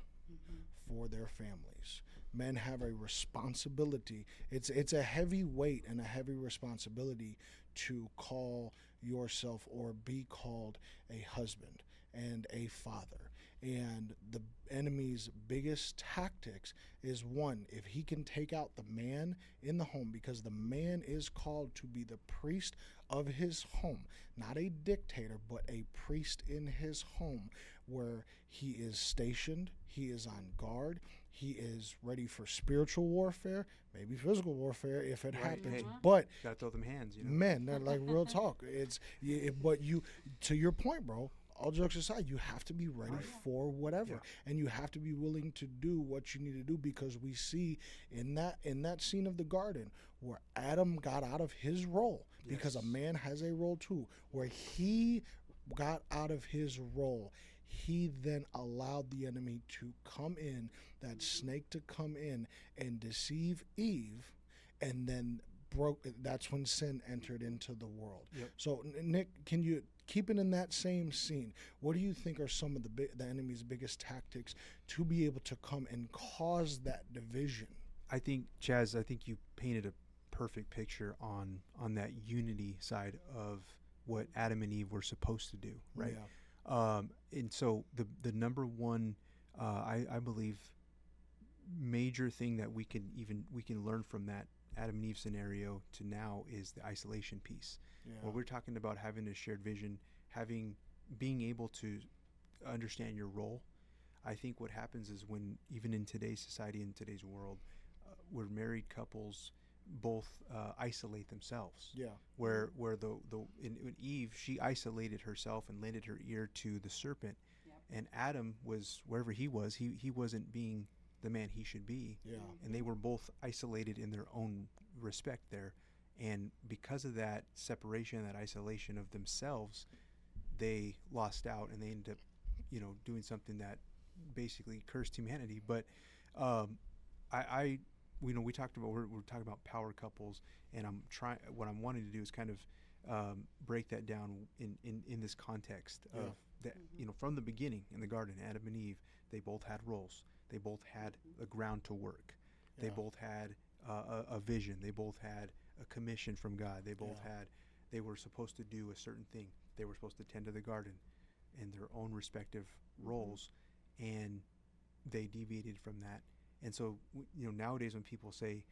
for their families. Men have a responsibility. It's a heavy weight and a heavy responsibility to call yourself or be called a husband and a father. And the enemy's biggest tactics is, one, if he can take out the man in the home, because the man is called to be the priest of his home, not a dictator, but a priest in his home, where he is stationed, he is on guard, he is ready for spiritual warfare, maybe physical warfare if it happens. Hey, but
gotta throw them hands,
Men, they're like real talk. But you, to your point, bro, all jokes aside, you have to be ready for whatever, and you have to be willing to do what you need to do, because we see in that scene of the garden where Adam got out of his role, because a man has a role too, where he got out of his role. He then allowed the enemy to come in, that snake to come in and deceive Eve, and then broke. That's when sin entered into the world.
Yep.
So, Nick, can you keep it in that same scene? What do you think are some of the enemy's biggest tactics to be able to come and cause that division?
I think, Chaz, you painted a perfect picture on that unity side of what Adam and Eve were supposed to do, right?
Yeah.
And so the number one, I believe, major thing that we can learn from that Adam and Eve scenario to now is the isolation piece.
Yeah.
Where we're talking about having a shared vision, being able to understand your role. I think what happens is when, even in today's society, in today's world, where married couples both isolate themselves.
Yeah.
Where in Eve, she isolated herself and lended her ear to the serpent, and Adam was wherever he was. He wasn't being the man he should be.
Yeah.
And they were both isolated in their own respect there, and because of that separation, that isolation of themselves, they lost out, and they ended up, doing something that basically cursed humanity. But we talked about we're talking about power couples, and what I'm wanting to do is kind of break that down in this context of that. From the beginning in the garden, Adam and Eve, they both had roles. They both had a ground to work. They both had a vision. They both had a commission from God. They were supposed to do a certain thing. They were supposed to tend to the garden in their own respective roles, and they deviated from that. And so, nowadays when people say,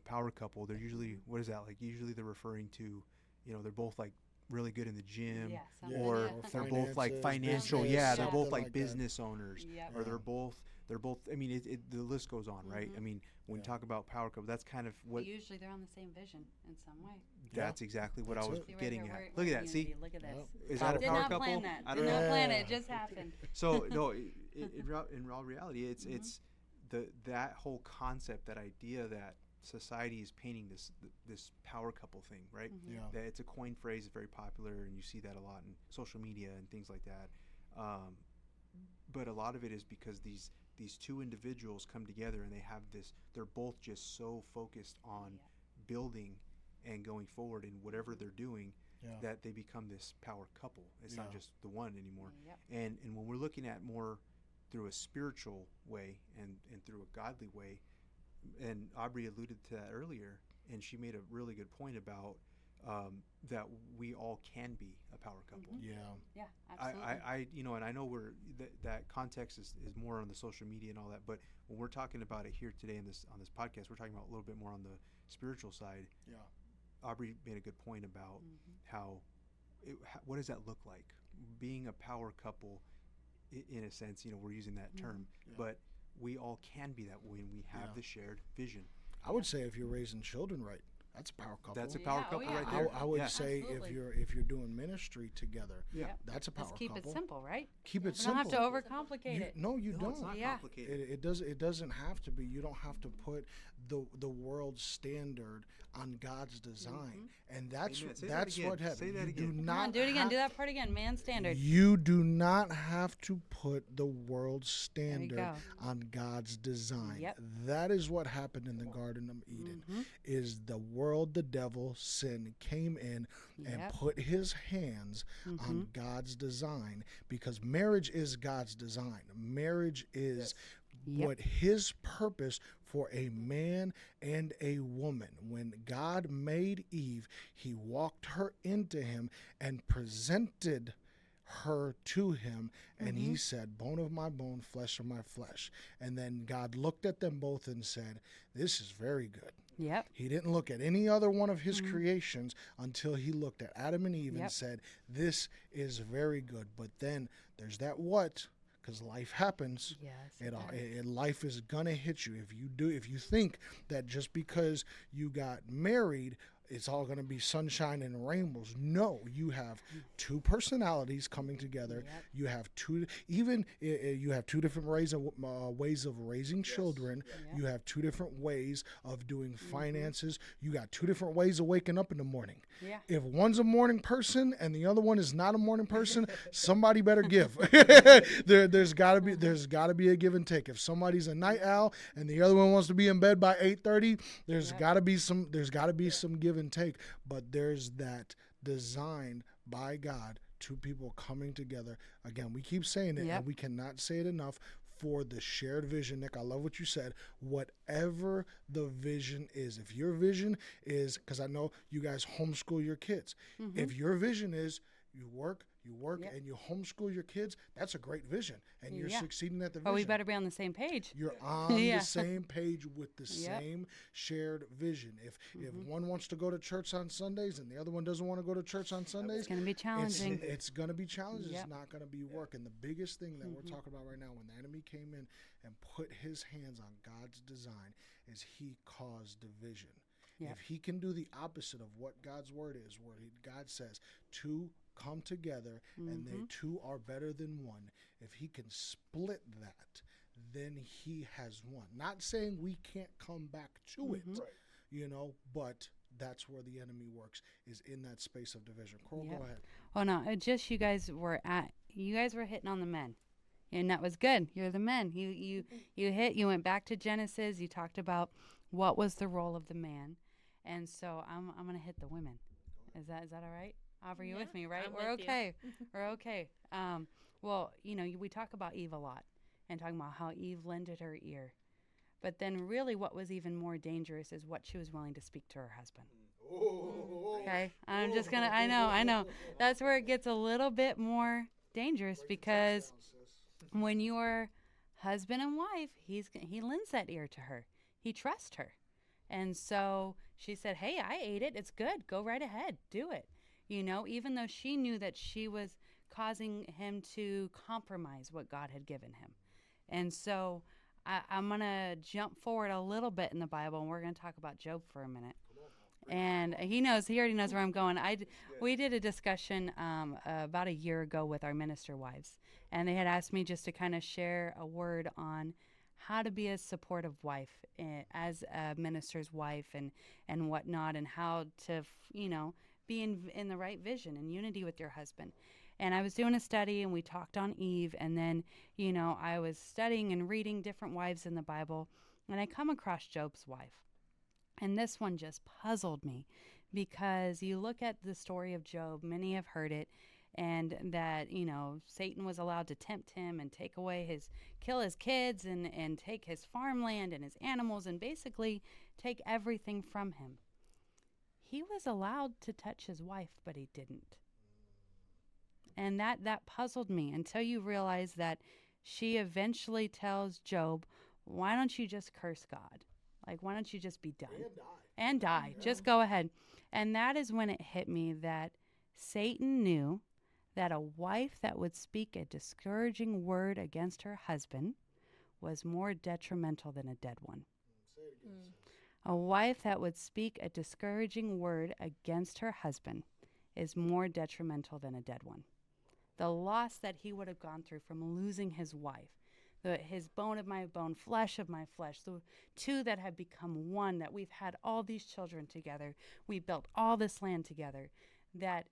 power couple, they're usually, what is that like? Usually they're referring to, they're both like really good in the gym, or they're both like financial.
business,
They're both like
that.
business owners, or they're both. I mean, the list goes on, right? I mean, when we talk about power couple, that's kind of what.
But usually they're on the same vision in some way.
That's exactly what I was
See right
getting
here,
at.
we're
Look at that.
unity.
See,
Look at this.
is that a
Did
power
not
couple?
plan that.
I
Did
don't
not
know.
plan it. It just happened.
So no, in all reality, it's that whole concept, that idea that society is painting this power couple thing, right?
Yeah.
That it's a coin phrase, very popular, and you see that a lot in social media and things like that. But a lot of it is because these two individuals come together and they have this. They're both just so focused on building and going forward in whatever they're doing that they become this power couple. It's not just the one anymore. And when we're looking at more through a spiritual way and through a godly way, and Aubrey alluded to that earlier, and she made a really good point about that we all can be a power couple.
Yeah.
Yeah, absolutely.
I and I know that context is more on the social media and all that, but when we're talking about it here today on this podcast, we're talking about a little bit more on the spiritual side.
Yeah.
Aubrey made a good point about how what does that look like, being a power couple. In a sense, we're using that term, but we all can be that when we have the shared vision.
I would say if you're raising children right, that's a power couple.
That's a power couple right
I,
there.
I would say
Absolutely.
if you're doing ministry together, that's a power
Let's keep
couple.
it simple, right?
Keep it
You don't
simple.
have to overcomplicate it.
No, you
No,
don't.
it's not
Yeah.
complicated.
It doesn't have to be. You don't have to put the world's standard on God's design, and that's
Amen. Say that
that's
again.
what happens.
Say that
You do
again.
Come
not
on, do it again.
have-
Do that part again. Man standard.
You do not have to put the world's standard
go.
on God's design.
Yep.
That is what happened in the Garden of Eden. Is the world, the devil, sin came in and
Yep.
put his hands on God's design, because marriage is God's design. Marriage is what his purpose for a man and a woman. When God made Eve, he walked her into him and presented her to him, and he said, bone of my bone, flesh of my flesh. And then God looked at them both and said, this is very good.
Yep.
He didn't look at any other one of his creations until he looked at Adam and Eve and said, this is very good. But then there's that what, because life happens.
Yes.
Life is gonna hit you. If you think that just because you got married it's all going to be sunshine and rainbows. No, you have two personalities coming together.
Yep.
You have you have two different ways of raising children.
Yep.
You have two different ways of doing finances. You got two different ways of waking up in the morning.
Yeah.
If one's a morning person and the other one is not a morning person, somebody better give. There's got to be a give and take. If somebody's a night owl and the other one wants to be in bed by 8:30, there's got to be some give and take. But there's that designed by God, two people coming together. Again, we keep saying it, and we cannot say it enough. For the shared vision, Nick, I love what you said. Whatever the vision is, if your vision is, because I know you guys homeschool your kids. If your vision is you work, and you homeschool your kids, that's a great vision, and you're succeeding at the vision.
But we better be on the same page.
You're on the same page with the same shared vision. If one wants to go to church on Sundays and the other one doesn't want to go to church on Sundays,
It's going to be challenging.
It's going to be challenging.
Yep.
It's not going to be work. And the biggest thing that we're talking about right now, when the enemy came in and put his hands on God's design, is he caused division.
Yep.
If he can do the opposite of what God's word is, where God says two come together and they two are better than one, if he can split that, then he has won. Not saying we can't come back to it, but that's where the enemy works, is in that space of division. Coral, go ahead.
Oh no, just you guys were hitting on the men. And that was good. You're the men. You went back to Genesis, you talked about what was the role of the man. And so I'm going to hit the women. Is that all right? Aubrey, you with me, right?
I'm
We're
with
okay. We're okay. Well, we talk about Eve a lot and talking about how Eve lended her ear. But then really what was even more dangerous is what she was willing to speak to her husband. Okay? I'm just going to, I know. That's where it gets a little bit more dangerous, because when you're husband and wife, he lends that ear to her. He trusts her. And so she said, hey, I ate it. It's good. Go right ahead. Do it. Even though she knew that she was causing him to compromise what God had given him. And so I'm going to jump forward a little bit in the Bible, and we're going to talk about Job for a minute. And he already knows where I'm going. We did a discussion about a year ago with our minister wives, and they had asked me just to kind of share a word on how to be a supportive wife as a minister's wife and whatnot, and how to, be in the right vision and unity with your husband. And I was doing a study, and we talked on Eve, and then, I was studying and reading different wives in the Bible, and I come across Job's wife. And this one just puzzled me, because you look at the story of Job, many have heard it, and that, Satan was allowed to tempt him and kill his kids and take his farmland and his animals and basically take everything from him. He was allowed to touch his wife, but he didn't. And that puzzled me, until you realize that she eventually tells Job, why don't you just curse God? Like, why don't you just be done? And die. Yeah. Just go ahead. And that is when it hit me that Satan knew that a wife that would speak a discouraging word against her husband was more detrimental than a dead one. A wife that would speak a discouraging word against her husband is more detrimental than a dead one. The loss that he would have gone through from losing his wife, his bone of my bone, flesh of my flesh, the two that have become one, that we've had all these children together, we built all this land together, that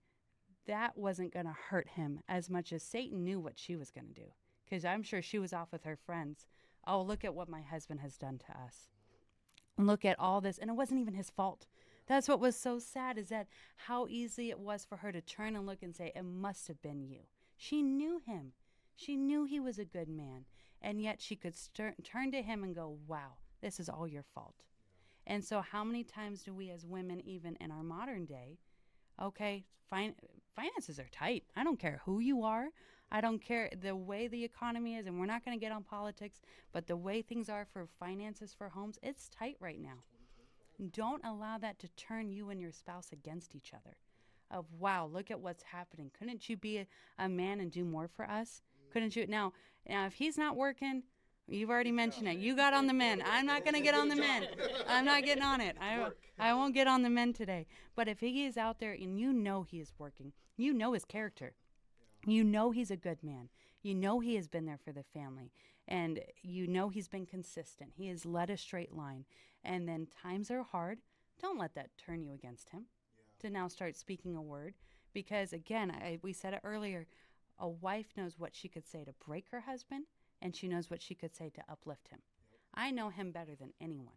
wasn't going to hurt him as much as Satan knew what she was going to do. Because I'm sure she was off with her friends. Oh, look at what my husband has done to us. Look at all this. And it wasn't even his fault. That's what was so sad, is that how easy it was for her to turn and look and say, it must have been you. She knew him. She knew he was a good man. And yet she could turn to him and go, wow, this is all your fault. And so how many times do we as women, even in our modern day, okay, finances are tight. I don't care who you are. I don't care the way the economy is, and we're not going to get on politics, but the way things are for finances for homes, it's tight right now. Don't allow that to turn you and your spouse against each other. Of, wow, look at what's happening. Couldn't you be a man and do more for us? Couldn't you? Now, if he's not working, You've already mentioned it. You got on the men. I'm not going to get on the men. I'm not getting on it. I won't get on the men today. But if he is out there and you know he is working, you know his character. You know he's a good man. You know he has been there for the family. And you know he's been consistent. He has led a straight line. And then times are hard. Don't let that turn you against him to now start speaking a word. Because, again, we said it earlier, a wife knows what she could say to break her husband, and she knows what she could say to uplift him. I know him better than anyone.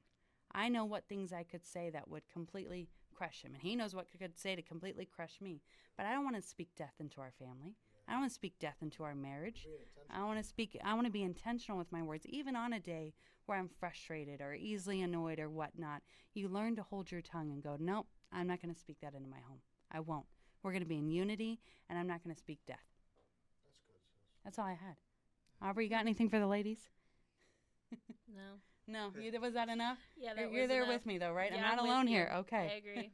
I know what things I could say that would completely crush him, and he knows what I could say to completely crush me. But I don't want to speak death into our family. I don't want to speak death into our marriage. I want to be intentional with my words, even on a day where I'm frustrated or easily annoyed or whatnot. You learn to hold your tongue and go, nope, I'm not going to speak that into my home. I won't. We're going to be in unity, and I'm not going to speak death.
That's good, sis.
That's all I had. Aubrey, you got anything for the ladies?
No.
No. Was that enough?
Yeah, that
You're
was
there
enough.
with me, though, right?
Yeah,
I'm not
with
alone
you.
here.
I
Okay.
agree.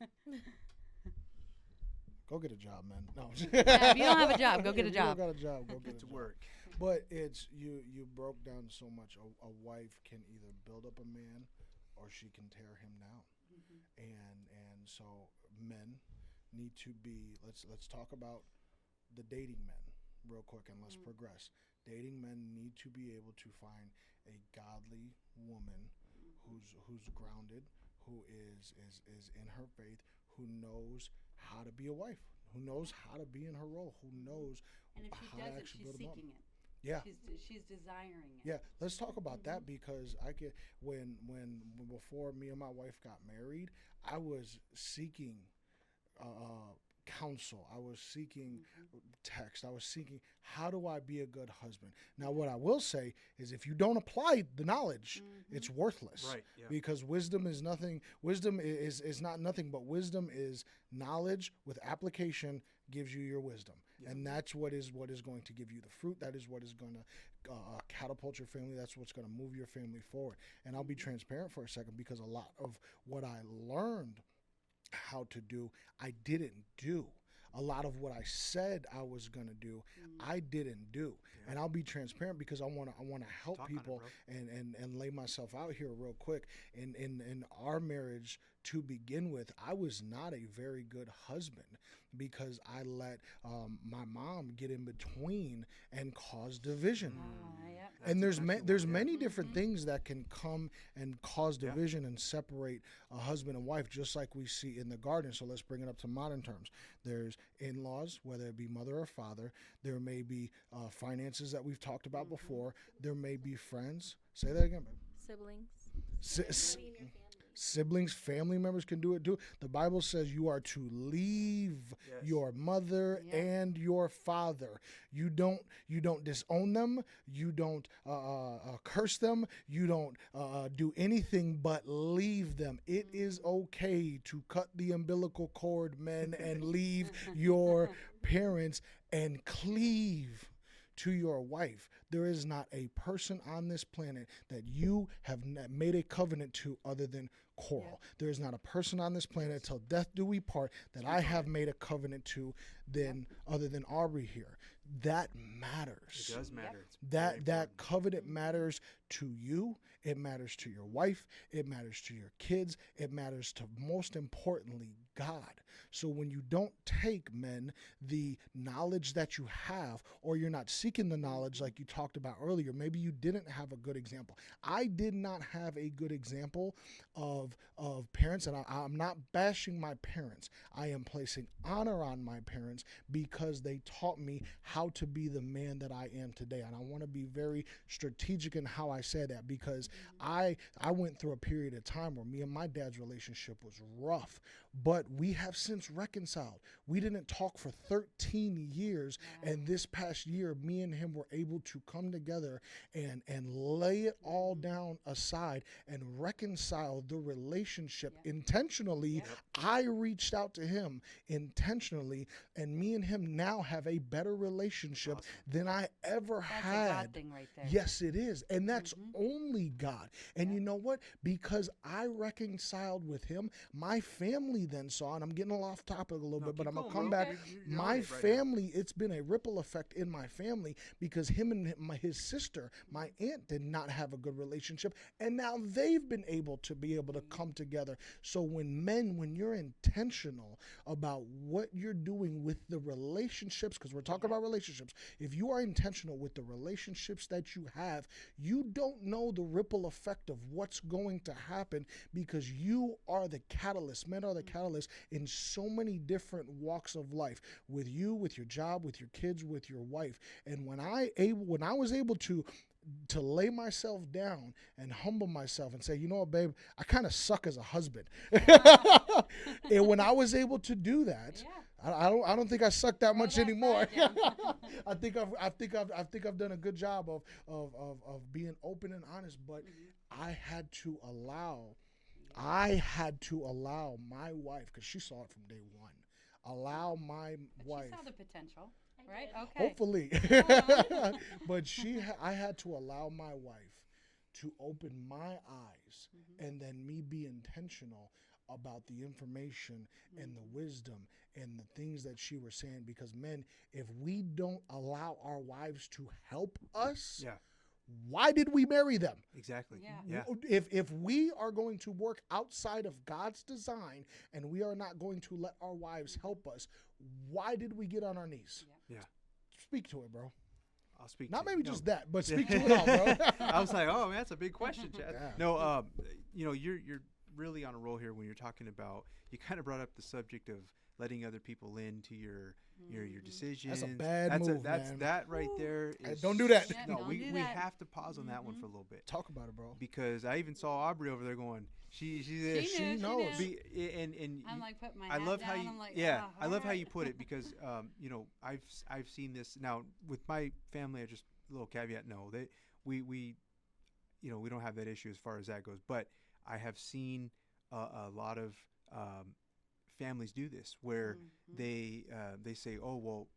Go get a job, man. No.
Yeah, if you don't have a job, go get a
If
job.
You don't got a job, go get
to
a job.
work.
But it's you broke down so much. A wife can either build up a man or she can tear him down. And so men need to be let's talk about the dating men real quick and let's progress. Dating men need to be able to find a godly woman who's grounded, who is in her faith, who knows how to be a wife, who knows how to be in her role, who knows
And if she
how to
does it,
actually
she's
build them up.
seeking it.
Yeah.
She's desiring it.
Yeah, let's talk about that because I get when before me and my wife got married, I was seeking counsel. I was seeking text. I was seeking how do I be a good husband. Now, what I will say is, if you don't apply the knowledge, it's worthless.
Right. Yeah.
Because wisdom is nothing. Wisdom is not nothing, but wisdom is knowledge with application gives you your wisdom. And that's what is going to give you the fruit. That is what is going to catapult your family. That's what's going to move your family forward. And I'll be transparent for a second because a lot of what I learned how to do, I didn't do. A lot of what I said I was going to do, I didn't do. And I'll be transparent because I want to help
Talk
people
on it,
and lay myself out here real quick. In our marriage to begin with, I was not a very good husband because I let my mom get in between and cause division.
Yep.
And there's many
Mm-hmm.
different things that can come and cause division and separate a husband and wife, just like we see in the garden. So let's bring it up to modern terms. There's in-laws, whether it be mother or father. There may be finances that we've talked about before. There may be friends. Say that again, babe.
Siblings.
Si-
Anybody in your family.
Siblings, family members can do it too. The Bible says you are to leave your mother and your father. You don't disown them. You don't curse them. You don't do anything but leave them. It is okay to cut the umbilical cord, men, and leave your parents and cleave to your wife. There is not a person on this planet that you have made a covenant to other than Coral. There is not a person on this planet till death do we part that I have made a covenant to other than Aubrey here. That matters.
It does matter. It's
That
very
that
important.
covenant matters to you. It matters to your wife. It matters to your kids. It matters to, most importantly, God. So when you don't take, men, the knowledge that you have, or you're not seeking the knowledge like you talked about earlier, maybe you didn't have a good example. I did not have a good example of parents, and I'm not bashing my parents. I am placing honor on my parents because they taught me how to be the man that I am today. And I want to be very strategic in how I say that because I went through a period of time where me and my dad's relationship was rough, but we have since reconciled. We didn't talk for 13 years, and this past year, me and him were able to come together and lay it all down aside and reconcile the relationship intentionally. I reached out to him intentionally, and me and him now have a better relationship than I ever
That's
had.
a God thing right there.
Yes, it is. And that's It's only God. And you know what? Because I reconciled with him, my family then saw, and I'm getting off topic a little bit, but I'm going to come back. My family, it's been a ripple effect in my family because him and his sister, my aunt, did not have a good relationship. And now they've been able to come together. So when you're intentional about what you're doing with the relationships, because we're talking about relationships, if you are intentional with the relationships that you have, you don't know the ripple effect of what's going to happen because you are the catalyst. Men are the catalyst in so many different walks of life, with you, with your job, with your kids, with your wife. And when I was able to lay myself down and humble myself and say, you know what, babe, I kind of suck as a husband. And when I was able to do that, I don't think I suck that much anymore. I think I've done a good job of being open and honest, but I had to allow my wife, because she saw it from day one. Allow my wife.
She saw the potential,
I
right?
did.
Okay.
Hopefully. But I had to allow my wife to open my eyes and then me be intentional about the information and the wisdom and the things that she was saying. Because men, if we don't allow our wives to help us, why did we marry them?
Exactly.
Yeah.
If we are going to work outside of God's design and we are not going to let our wives help us, why did we get on our knees?
Yeah.
Speak to it, bro.
I'll speak
Not
to
maybe
no.
just that, but speak to it all, bro.
I was like, oh man, that's a big question, Chad.
Yeah.
No, you're really on a roll here when you're talking about. You kind of brought up the subject of letting other people into your decisions.
That's a bad move, man.
That right there is.
Don't do that.
Yeah,
No,
don't
we
do
we
that.
have to pause on that one for a little bit.
Talk about it, bro.
Because I even saw Aubrey over there going, she
She
knows.
knew.
And
I'm like putting my
I
hat
love
down.
how you
I'm like,
I love how
alright.
you put it because I've seen this now with my family. I just a little caveat. No, we don't have that issue as far as that goes. But I have seen a lot of families do this where they say, oh well,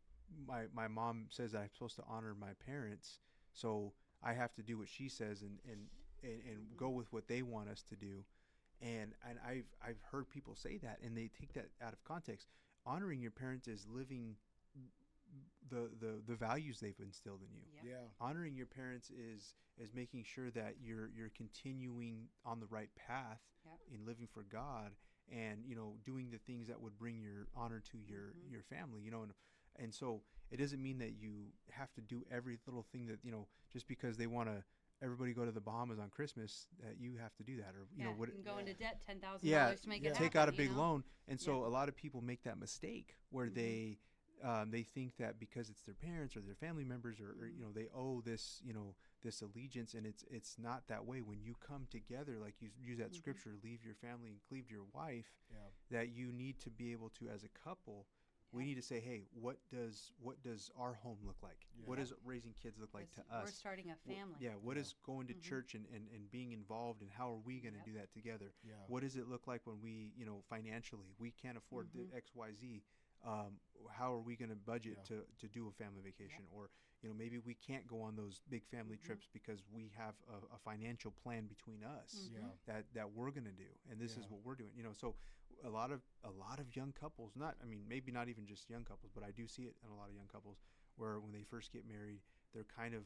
my mom says that I'm supposed to honor my parents, so I have to do what she says and go with what they want us to do. And I've heard people say that, and they take that out of context. Honoring your parents is living the values they've instilled in you.
Yep.
Yeah.
Honoring your parents is making sure that you're continuing on the right path in living for God, and doing the things that would bring your honor to your family. And so it doesn't mean that you have to do every little thing that just because they want to. Everybody go to the Bahamas on Christmas. That you have to do that, or
You can go into debt $10,000 to make it
take
happen,
out a big loan. And so
Yeah.
a lot of people make that mistake where they think that because it's their parents or their family members or they owe this this allegiance, and it's not that way. When you come together, like you use that scripture, leave your family and cleave to your wife, that you need to be able to, as a couple. We need to say, hey, what does our home look like?
Yeah.
What does raising kids look like to us?
We're starting a family.
What is going to church and being involved, and how are we going to do that together?
Yeah.
What does it look like when we, financially, we can't afford the XYZ? How are we going to budget to do a family vacation? Or, maybe we can't go on those big family trips because we have a financial plan between us that we're going to do. And this is what we're doing. So a lot of young couples, maybe not even just young couples, but I do see it in a lot of young couples where when they first get married, they're kind of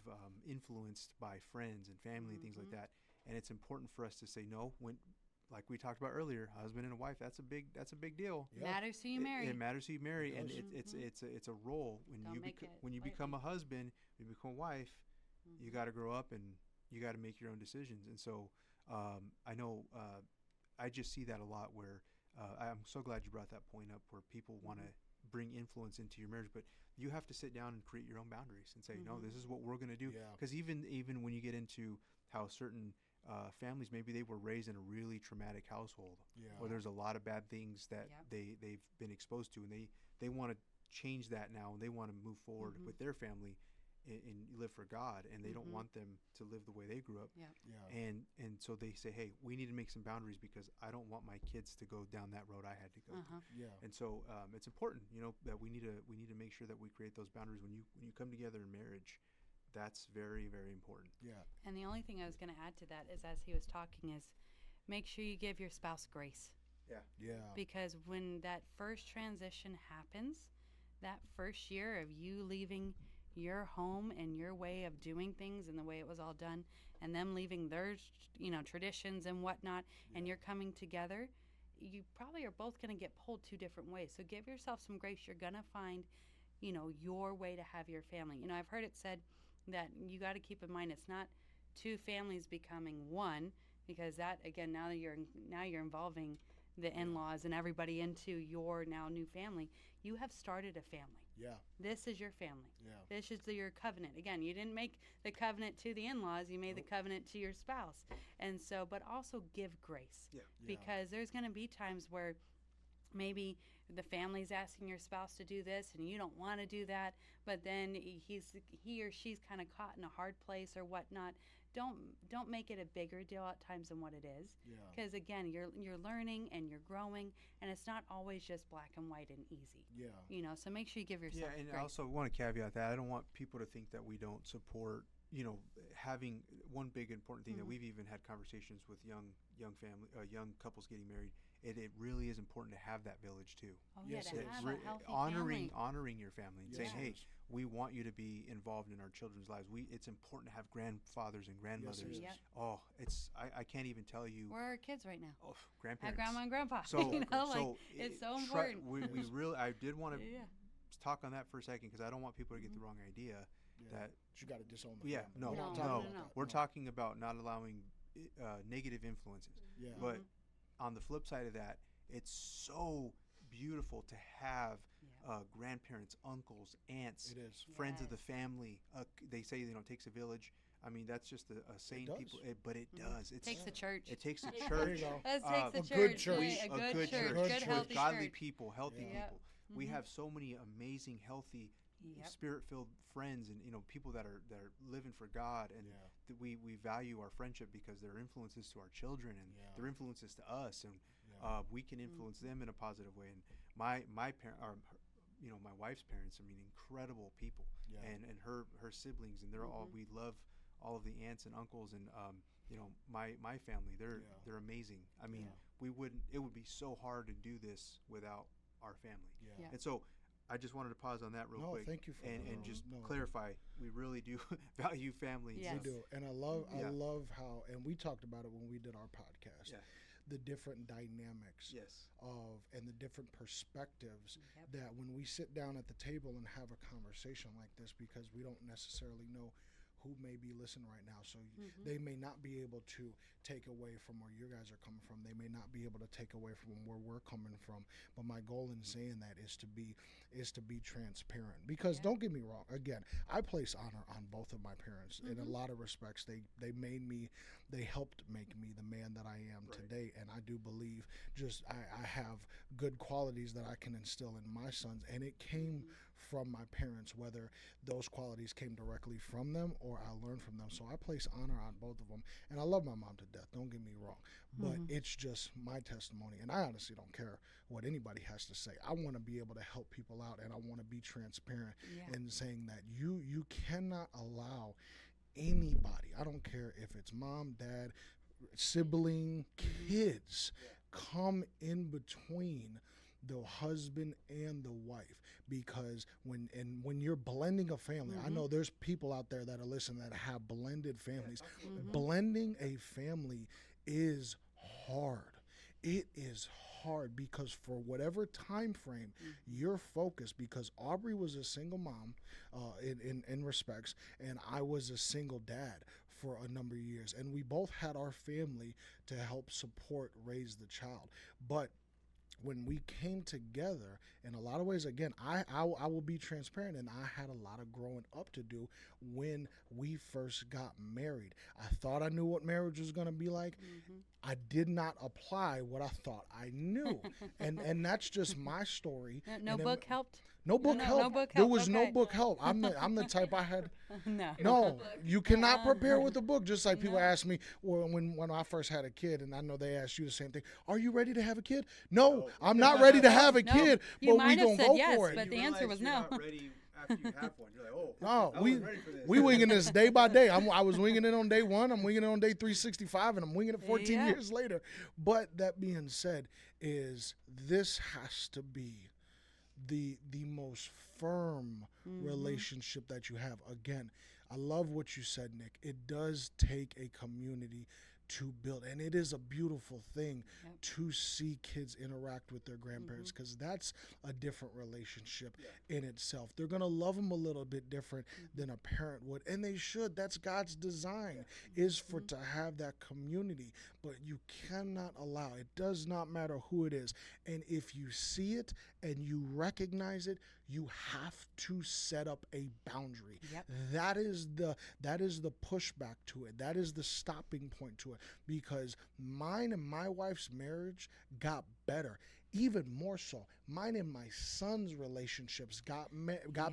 influenced by friends and family and things like that. And it's important for us to say no when, like we talked about earlier, husband and a wife, that's a big deal.
Yeah.
Matters who you marry.
It matters who you marry,
It
and
does.
it's a role when you become a husband, you become a wife, you got to grow up and you got to make your own decisions. And so I know I just see that a lot where I'm so glad you brought that point up where people want to bring influence into your marriage, but you have to sit down and create your own boundaries and say, no, this is what we're going to do. Because even when you get into how certain families, maybe they were raised in a really traumatic household where there's a lot of bad things that they've been exposed to, and they want to change that now, and they want to move forward with their family and live for God, and they don't want them to live the way they grew up. And so they say, hey, we need to make some boundaries because I don't want my kids to go down that road I had to go. And so it's important, that we need to make sure that we create those boundaries when you come together in marriage, that's very, very important.
Yeah.
And the only thing I was going to add to that is, as he was talking, is make sure you give your spouse grace.
Yeah.
Because when that first transition happens, that first year of you leaving your home and your way of doing things and the way it was all done, and them leaving their, traditions and whatnot, and you're coming together, you probably are both going to get pulled two different ways. So give yourself some grace. You're going to find, your way to have your family. I've heard it said that you got to keep in mind it's not two families becoming one, because that, again, now you're involving the in-laws and everybody into your now new family. You have started a family.
Yeah.
This is your family.
Yeah.
This is your covenant. Again, you didn't make the covenant to the in-laws, you made the covenant to your spouse. And so, but also give grace.
Yeah.
Because there's going to be times where maybe the family's asking your spouse to do this and you don't want to do that, but then he or she's kind of caught in a hard place or whatnot. Don't make it a bigger deal at times than what it is.
Yeah.
Because again, you're learning and you're growing, and it's not always just black and white and easy.
Yeah.
So make sure you give yourself
Yeah, and
grace.
I also want to caveat that I don't want people to think that we don't support, having one big important thing that we've even had conversations with young couples getting married. It really is important to have that village too.
Oh
Yes,
yeah,
it
to
is.
have a healthy
honoring
family.
your family and
Yes,
saying,
it
hey,
is.
we want you to be involved in our children's lives. It's important to have grandfathers and grandmothers.
Yes, it is.
Yep.
Oh, I can't even tell you.
Where are our kids right now?
Oh,
At
grandparents.
grandma and grandpa.
So,
It's so important.
We really, I did want to
Yeah.
talk on that for a second because I don't want people to get the wrong idea that.
You got to disown the
Yeah,
family.
no,
We're not
No,
talking
no.
about that.
We're
No.
talking about not allowing negative influences.
Yeah.
But on the flip side of that, it's so beautiful to have grandparents, uncles, aunts,
It is.
friends of the
Yes.
family. They say it takes a village. I mean, that's just a saying
does.
people, but it does. It
Takes a church.
It takes a
There you
church.
go.
That
Uh,
takes a
a good
church.
church.
A good church.
Good
Good
church.
healthy
godly
church.
people, healthy
Yeah.
people. We have so many amazing, healthy,
Yep.
spirit-filled friends, and people that are living for God, and
Yeah.
that we value our friendship because they're influences to our children, and
Yeah.
they're influences to us, and
Yeah.
we can influence them in a positive way. And my parent, or my wife's parents, I mean, incredible people,
Yeah.
and her siblings, and they're all, we love all of the aunts and uncles, and my family, they're amazing. I mean,
Yeah.
it would be so hard to do this without our family.
Yeah.
Yeah.
And so I just wanted to pause on that real
No,
quick.
thank you for
and
that.
just
No.
clarify, we really do value family.
Yes.
We do, and I love
Yeah.
how, and we talked about it when we did our podcast.
Yeah.
The different dynamics
Yes.
and the different perspectives
Yep.
that when we sit down at the table and have a conversation like this, because we don't necessarily know who may be listening right now, so they may not be able to take away from where you guys are coming from. They may not be able to take away from where we're coming from. But my goal in saying that is to be transparent. Because don't get me wrong, again, I place honor on both of my parents in a lot of respects. They helped make me the man that I am today, and I do believe I have good qualities that I can instill in my sons, and it came from my parents, whether those qualities came directly from them or I learned from them. So I place honor on both of them, and I love my mom to death, don't get me wrong, but it's just my testimony, and I honestly don't care what anybody has to say. I want to be able to help people out, and I want to be transparent in saying that you cannot allow anybody, I don't care if it's mom, dad, sibling, kids, come in between the husband and the wife, because when you're blending a family, I know there's people out there that are listening that have blended families. Blending a family is hard. It is hard because for whatever time frame you're focused, because Aubrey was a single mom in respects, and I was a single dad for a number of years, and we both had our family to help support raise the child. But when we came together, in a lot of ways, again, I will be transparent, and I had a lot of growing up to do when we first got married. I thought I knew what marriage was going to be like. I did not apply what I thought I knew, and that's just my story.
No
And
book helped?
No book
No
help.
book
There
help,
was no
okay.
book help. I'm the type I had.
No.
No, you cannot prepare with a book. Just like people ask me when I first had a kid, and I know they asked you the same thing. Are you ready to have a kid? No, I'm not ready to have a kid.
You
but
might
we
have
gonna
said
go
yes,
for it.
but the answer was no.
Not ready after you have one, you're like, oh,
No,
I wasn't ready for this.
we winging this day by day. I was winging it on day 1. I'm winging it on day 365, and I'm winging it 14
Yeah.
years later. But that being said, this has to be the most firm relationship that you have. Again, I love what you said, Nick. It does take a community to build, and it is a beautiful thing to see kids interact with their grandparents, because that's a different relationship in itself. They're going to love them a little bit different than a parent would, and they should. That's God's design, is for to have that community. But you cannot allow, it does not matter who it is, and if you see it and you recognize it, you have to set up a boundary.
Yep.
That is the pushback to it. That is the stopping point to it, because mine and my wife's marriage got better. Even more so, mine and my son's relationships got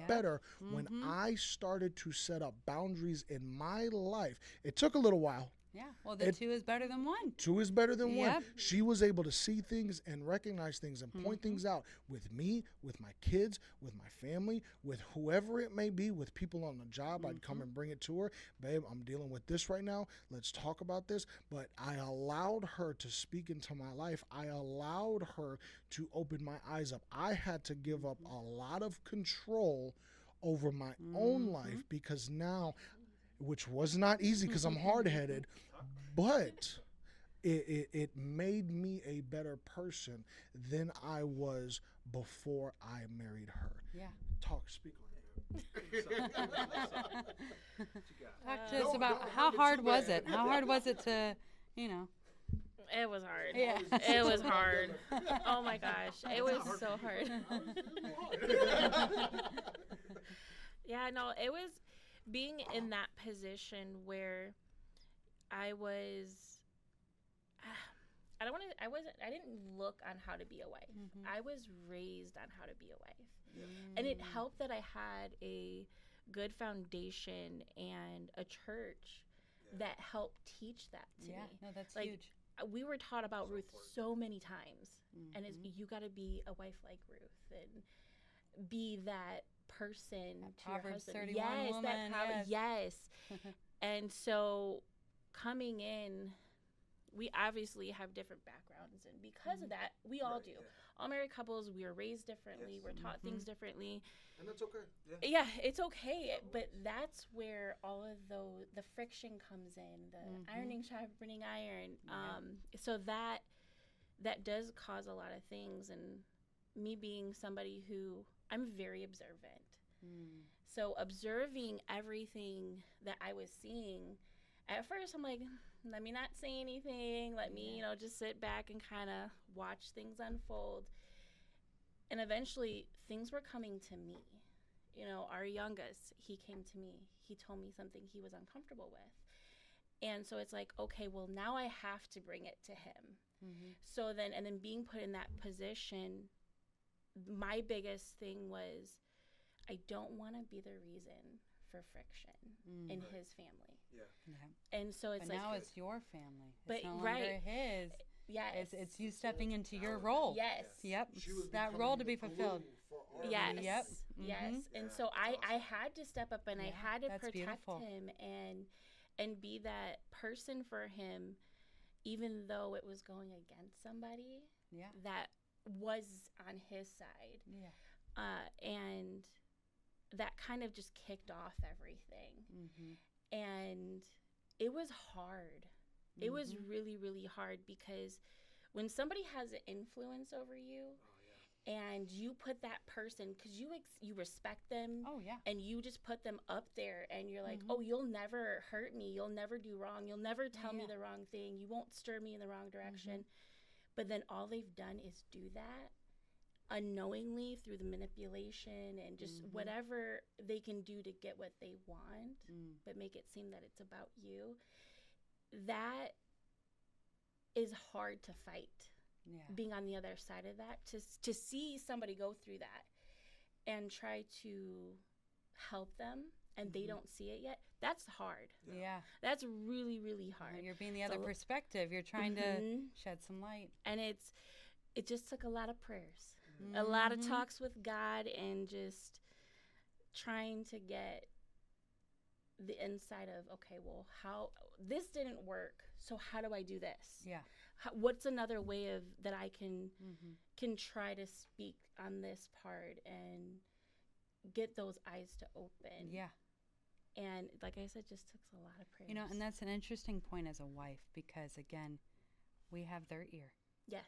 better when I started to set up boundaries in my life. It took a little while.
Yeah. Well, the 2 is better than 1.
2 is better than 1.
Yep.
She was able to see things and recognize things and point things out with me, with my kids, with my family, with whoever it may be, with people on the job. I'd come and bring it to her. Babe, I'm dealing with this right now. Let's talk about this. But I allowed her to speak into my life. I allowed her to open my eyes up. I had to give up a lot of control over my own life, because now, which was not easy because I'm hard-headed, but it made me a better person than I was before I married her.
Yeah.
Speak on that.
Talk to us about how hard was it? How hard was it to,
It was hard.
Yeah.
It was hard. Oh my gosh. It was so hard. Yeah, no, it was being in that position where I didn't look on how to be a wife. I was raised on how to be a wife. And it helped that I had a good foundation and a church that helped teach that to me.
No, that's
like,
huge.
We were taught about Ruth so many times. And you got to be a wife like Ruth and be that person
That
to your
Proverbs
husband.
31
Yes,
woman,
that Proverbs. Yes. And so coming in, we obviously have different backgrounds, and because of that, we all do. All married couples, we are raised differently. We're taught things differently.
And that's okay.
Yeah, it's okay, but that's where all of the friction comes in, the ironing sharpening iron. So that does cause a lot of things, and me being somebody who I'm very observant. So observing everything that I was seeing, at first I'm like, let me not say anything. Let me, just sit back and kind of watch things unfold. And eventually things were coming to me. Our youngest, he came to me. He told me something he was uncomfortable with. And so it's like, okay, well, now I have to bring it to him. So then being put in that position, my biggest thing was, I don't want to be the reason for friction in his family. And so it's
but
like,
now it's your family.
But
It's no longer his.
Yes.
It's you stepping into your role.
Yes.
Yep. That role to be fulfilled.
Yes.
Yep.
Yes. And so I had to step up, and I had to
that's
protect
beautiful.
him and be that person for him, even though it was going against somebody that was on his side. And that kind of just kicked off everything. And it was hard. It was really, really hard, because when somebody has an influence over you, and you put that person, because you respect them, and you just put them up there, and you're like, oh, you'll never hurt me, you'll never do wrong, you'll never tell me the wrong thing, you won't stir me in the wrong direction. But then all they've done is do that unknowingly through the manipulation and just whatever they can do to get what they want, but make it seem that it's about you. That is hard to fight. Being on the other side of that, to see somebody go through that and try to help them, and they don't see it yet, that's hard. That's really, really hard.
You're being the other perspective. You're trying to shed some light.
And it just took a lot of prayers, a lot of talks with God, and just trying to get the inside of, okay, well, how this didn't work, so how do I do this?
Yeah.
What's another way of that I can
Mm-hmm.
can try to speak on this part and get those eyes to open?
Yeah.
And like I said, just took a lot of prayers.
You know, and that's an interesting point as a wife, because again, we have their ear.
yes.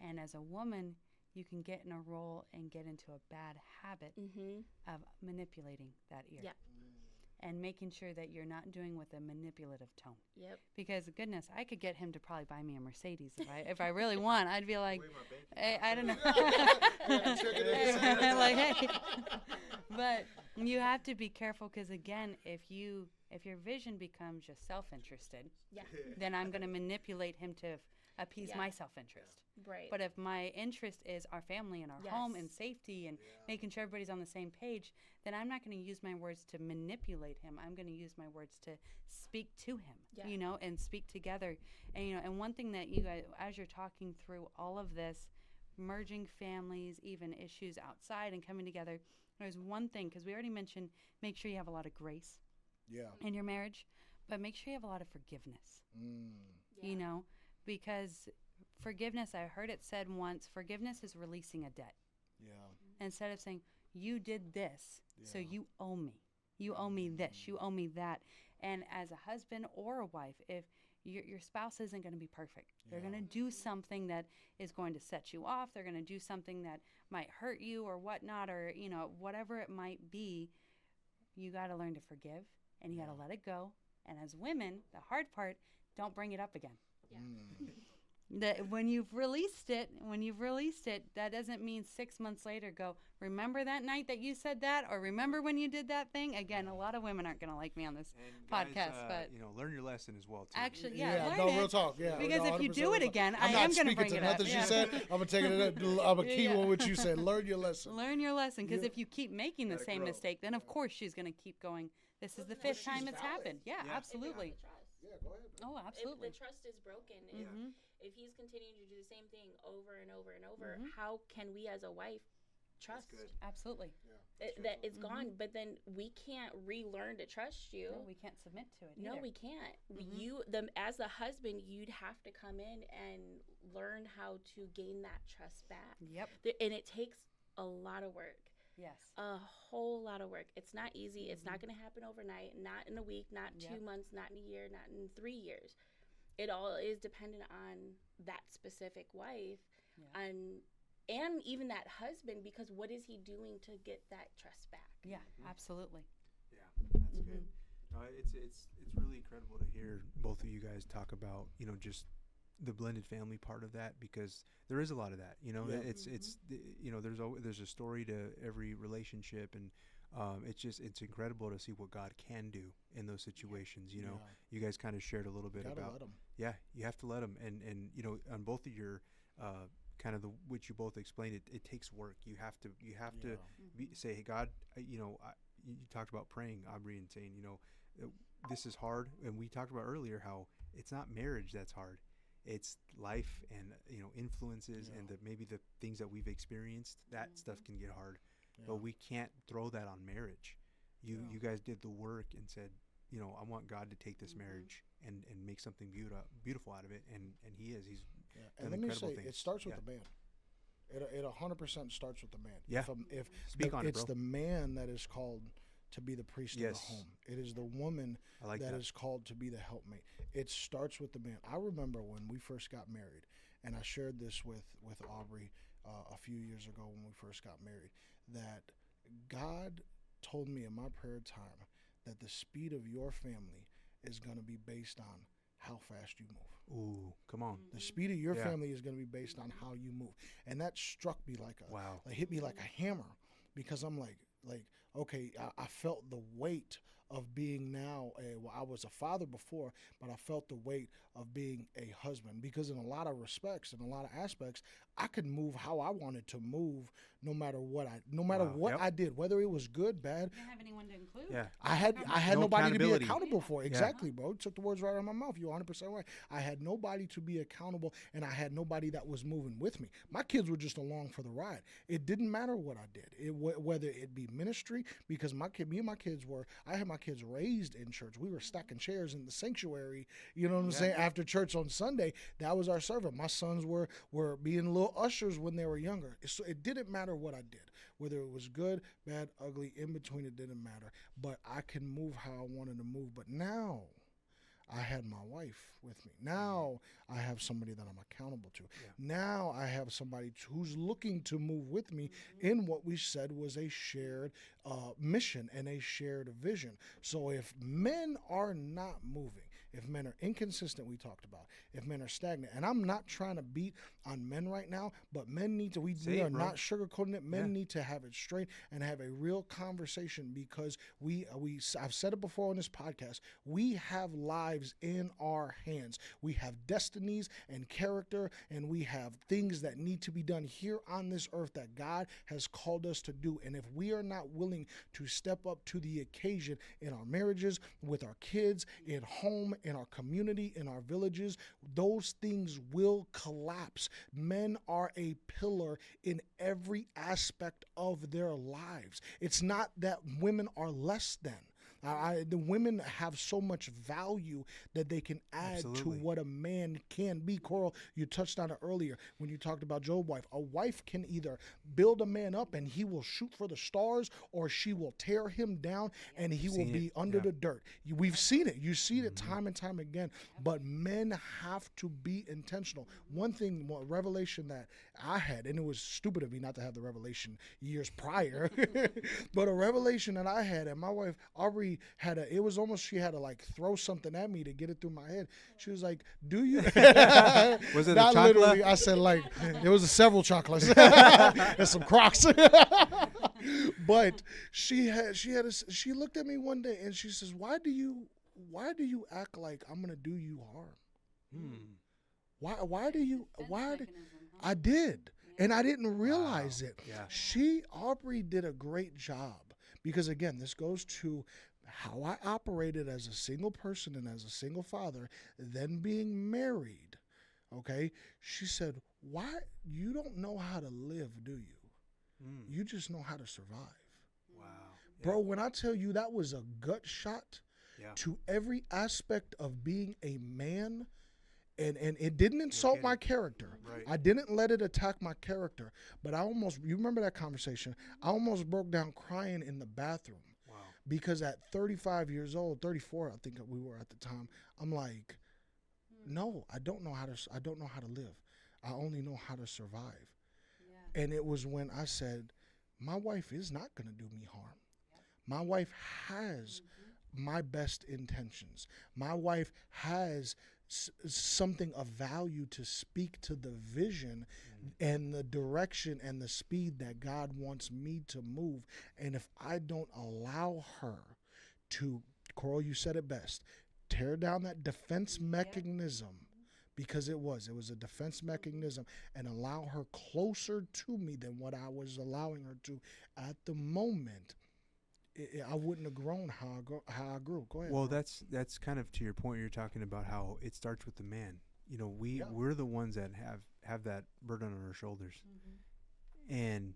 And as a woman, you can get in a role and get into a bad habit
Mm-hmm.
of manipulating that ear.
Yeah.
And making sure that you're not doing with a manipulative tone.
Yep.
Because goodness, I could get him to probably buy me a Mercedes if I really want. I'd be like, hey, I don't know. Like, hey. But you have to be careful, because again, if your vision becomes just self-interested,
Yeah.
then I'm going to manipulate him to appease
Yeah.
my self-interest.
Right.
But if my interest is our family and our home and
Yes.
safety and making sure everybody's on the same page, then I'm not going to use my words to manipulate him. I'm going to use my words to speak to him,
Yeah.
you know, and speak together. And, you know, and one thing that you guys, as you're talking through all of this, merging families, even issues outside and coming together, there's one thing, because we already mentioned, make sure you have a lot of grace
Yeah.
in your marriage, but make sure you have a lot of forgiveness,
Yeah.
you know, because forgiveness, I heard it said once, forgiveness is releasing a debt.
Yeah.
Instead of saying, you did this, so
Yeah.
you owe me. You owe me this, you owe me that. And as a husband or a wife, if your spouse isn't going to be perfect, they're going to do something that is going to set you off, they're going to do something that might hurt you or whatnot, or, you know, whatever it might be, you got to learn to forgive, and you got to let it go. And as women, the hard part, don't bring it up again.
Yeah.
That when you've released it, that doesn't mean 6 months later go, remember that night that you said that, or remember when you did that thing? Again, a lot of women aren't going to like me on this
And
podcast,
guys,
but
you know, learn your lesson as well too.
actually,
Yeah,
learn
no,
it.
real talk. Yeah,
Because
no,
if you
100%
do it
real talk.
again,
I'm
I
not
am going to
speaking
bring
to
it up.
nothing
Yeah.
she said. I'm gonna take it. I'm gonna key
Yeah.
on what you said. Learn your lesson.
Learn your lesson, because
Yeah.
if you keep making the
Let it
same
grow.
mistake, then of course she's going to keep going. This is the fifth
she's
time it's
valid.
happened. Yeah,
Yeah.
absolutely.
If the trust.
Yeah, go ahead.
Oh,
If
absolutely.
the trust is broken,
Mhm.
if he's continuing to do the same thing over and over and over,
Mhm.
how can we as a wife trust
good.
Absolutely.
that it's gone? But then we can't relearn to trust you.
No, we can't submit to it.
No,
either.
we can't.
Mhm.
As the husband, you'd have to come in and learn how to gain that trust back.
Yep.
And it takes a lot of work.
Yes.
A whole lot of work. It's not easy. It's not going to happen overnight, not in a week, not 2
Yep.
months, not in a year, not in 3 years. It all is dependent on that specific wife
Yeah.
and even that husband, because what is he doing to get that trust back?
Yeah, absolutely.
Yeah, that's good. No, it's really incredible to hear both of you guys talk about, you know, just the blended family part of that, because there is a lot of that, you know.
Yeah.
It's you know, there's a story to every relationship, and it's incredible to see what God can do in those situations. You know,
Yeah.
you guys kind of shared a little bit
Gotta
about
let 'em.
yeah, you have to let them, and you know, on both of your kind of the which you both explained, it takes work. You have to say, hey, God, you know, you talked about praying, Aubrey, and saying, you know, this is hard, and we talked about earlier how it's not marriage that's hard, it's life and, you know, influences and maybe the things that we've experienced, that stuff can get hard, but we can't throw that on marriage. You guys did the work and said, you know, I want God to take this marriage and make something beautiful out of it, and he's
Yeah.
done
And let me
incredible
say,
things.
it starts with
Yeah.
the man. It 100% starts with the man.
Yeah.
If
Speak on it,
it's
bro.
the man that is called to be the priest
Yes.
of the home. It is the woman
I like
that
that.
is called to be the helpmate. It starts with the man. I remember when we first got married, and I shared this with Aubrey a few years ago when we first got married, that God told me in my prayer time that the speed of your family is going to be based on how fast you move.
Ooh, come on.
The speed of your
Yeah.
family is going to be based on how you move, and that struck me like
Wow.
hit me like a hammer, because I'm like okay, I felt the weight of being now I was a father before, but I felt the weight of being a husband, because in a lot of respects, in a lot of aspects, I could move how I wanted to move, no matter what
Wow. Yep.
I did, whether it was good, bad.
You don't have anyone to include.
Yeah.
I had
No
nobody to be
accountability.
accountable for. Exactly, bro. Took the words right out of my mouth. You're 100% right. I had nobody to be accountable, and I had nobody that was moving with me. My kids were just along for the ride. It didn't matter what I did, whether it be ministry, sanctuary, because me and my kids I had my kids raised in church. We were stacking chairs in the sanctuary, you know what I'm saying, after church on Sunday. That was our service. My sons were being little ushers when they were younger. So it didn't matter what I did, whether it was good, bad, ugly, in between, it didn't matter. But I can move how I wanted to move. But now I had my wife with me. Now I have somebody that I'm accountable to. Yeah. Now I have somebody who's looking to move with me in what we said was a shared mission and a shared vision. So if men are not moving, if men are inconsistent, we talked about, if men are stagnant, and I'm not trying to beat on men right now, but men need to, we are not sugarcoating it. Men need to have it straight and have a real conversation, because I've said it before on this podcast, we have lives in our hands. We have destinies and character, and we have things that need to be done here on this earth that God has called us to do. And if we are not willing to step up to the occasion in our marriages, with our kids, in home, in our community, in our villages, those things will collapse. Men are a pillar in every aspect of their lives. It's not that women are less than. The women have so much value that they can add to what a man can be. Coral, you touched on it earlier when you talked about Job's wife. A wife can either build a man up and he will shoot for the stars, or she will tear him down and he will be under the dirt. We've seen it. You see it time and time again. But men have to be intentional. One revelation that I had, and it was stupid of me not to have the revelation years prior, but a revelation that I had, and my wife Aubrey it was almost, she had to like throw something at me to get it through my head. She was like, do you?
Was it
not
a chocolate?
Literally, I said like, it was several chocolates and some Crocs. But she looked at me one day and she says, why do you act like I'm going to do you harm? I did. And I didn't realize it. Yeah. Aubrey did a great job, because again, this goes to how I operated as a single person and as a single father, then being married. Okay. She said, why, you don't know how to live, do you? You just know how to survive.
Wow.
Bro, when I tell you that was a gut shot to every aspect of being a man. And it didn't insult my character. Right. I didn't let it attack my character. But you remember that conversation? I almost broke down crying in the bathroom. Wow. Because at 35 years old, 34, I think we were at the time, I'm like, no, I don't know how to live. I only know how to survive. Yeah. And it was when I said, my wife is not going to do me harm. Yep. My wife has my best intentions. My wife has something of value to speak to the vision and the direction and the speed that God wants me to move. And if I don't allow her to, Coral, you said it best, tear down that defense mechanism, because it was a defense mechanism, and allow her closer to me than what I was allowing her to at the moment, I wouldn't have grown how I grew. Go ahead.
Well, bro. That's kind of to your point. You're talking about how it starts with the man. You know, we're the ones that have that burden on our shoulders. And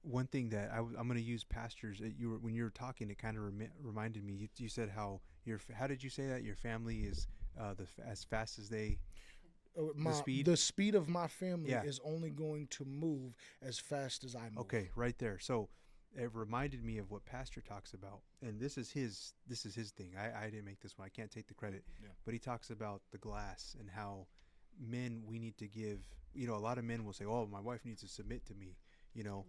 one thing that I'm going to use pastors. When you were talking, it kind of reminded me. You said how did you say that your family is as fast as they.
The speed of my family is only going to move as fast as I move.
Okay, right there. So it reminded me of what Pastor talks about, and this is his thing. I didn't make this one. I can't take the credit. Yeah. But he talks about the glass and how men, we need to give. You know, a lot of men will say, "Oh, my wife needs to submit to me." You know,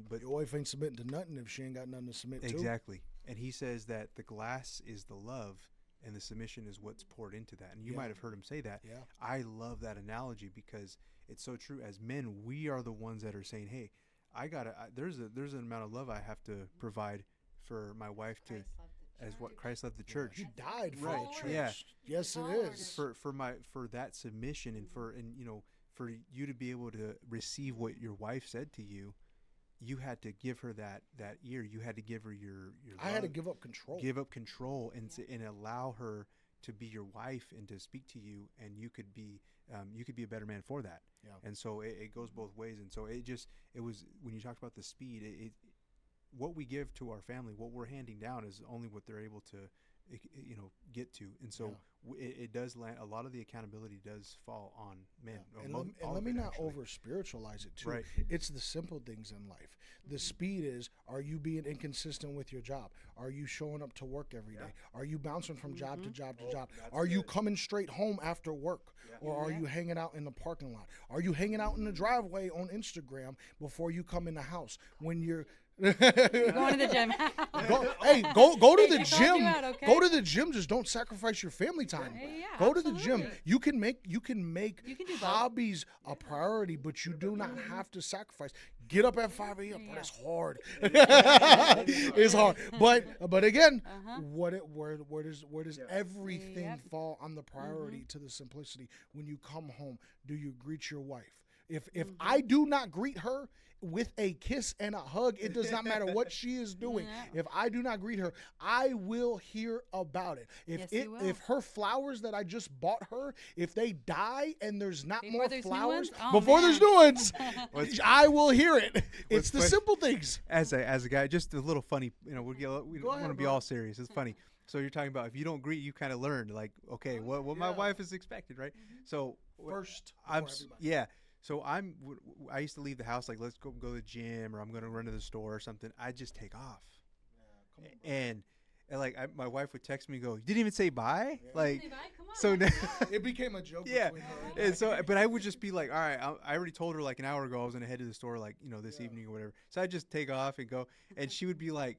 but
your wife ain't submitting to nothing if she ain't got nothing to submit to.
Exactly. And he says that the glass is the love, and the submission is what's poured into that. And you might have heard him say that. Yeah. I love that analogy because it's so true. As men, we are the ones that are saying, "Hey, there's an amount of love I have to provide for my wife as what Christ loved the church."
He died for the church.
Yeah.
Yes, it is.
For that submission and for you to be able to receive what your wife said to you, you had to give her that ear. You had to give her your love.
I had to give up control.
Give up control and allow her to be your wife and to speak to you, and you could be a better man for that. Yeah. And so it goes both ways. And so it was when you talked about the speed, what we give to our family, what we're handing down, is only what they're able to, get to. And so it does land. A lot of the accountability does fall on men.
And let me not over spiritualize it too.
Right.
It's the simple things in life. The speed is: are you being inconsistent with your job? Are you showing up to work every day? Are you bouncing from job to job to job? Are you coming straight home after work? Or are you hanging out in the parking lot? Are you hanging out in the driveway on Instagram before you come in the house? When you're
Going to the gym.
go to the
They called you
gym.
out, okay?
Go to the gym. Just don't sacrifice your family time.
Yeah,
Go to the gym.
absolutely.
You can make
You can do both.
hobbies a priority, but you do not have to sacrifice. Get up at 5 a.m. But it's hard. It's hard. But again, where does everything
Yep.
fall on the priority to the simplicity? When you come home, do you greet your wife? If I do not greet her with a kiss and a hug, it does not matter what she is doing.
Yeah.
If I do not greet her, I will hear about it.
Yes, you will.
If her flowers that I just bought her, if they die and there's not
Before
more
there's new
flowers,
ones? Oh,
before there's
man.
new ones, I will hear it. It's the
funny-
simple things.
As a guy, just a little funny. We
Go
want
ahead,
to be
bro.
all serious. It's funny. So you're talking about if you don't greet, you kind of learn like, okay, what my wife is expected, right? So
First,
I'm
before everybody.
yeah. So I used to leave the house like, let's go to the gym, or I'm going to run to the store or something. I just take off, and like my wife would text me and go, "You didn't even say bye." Like,
Say bye, come on,
so
let's
now,
go.
It became a joke
yeah.
between her and
And so, but I would just be like, all right, I already told her like an hour ago I was going to head to the store, like, this evening or whatever. So I just take off and go, and she would be like,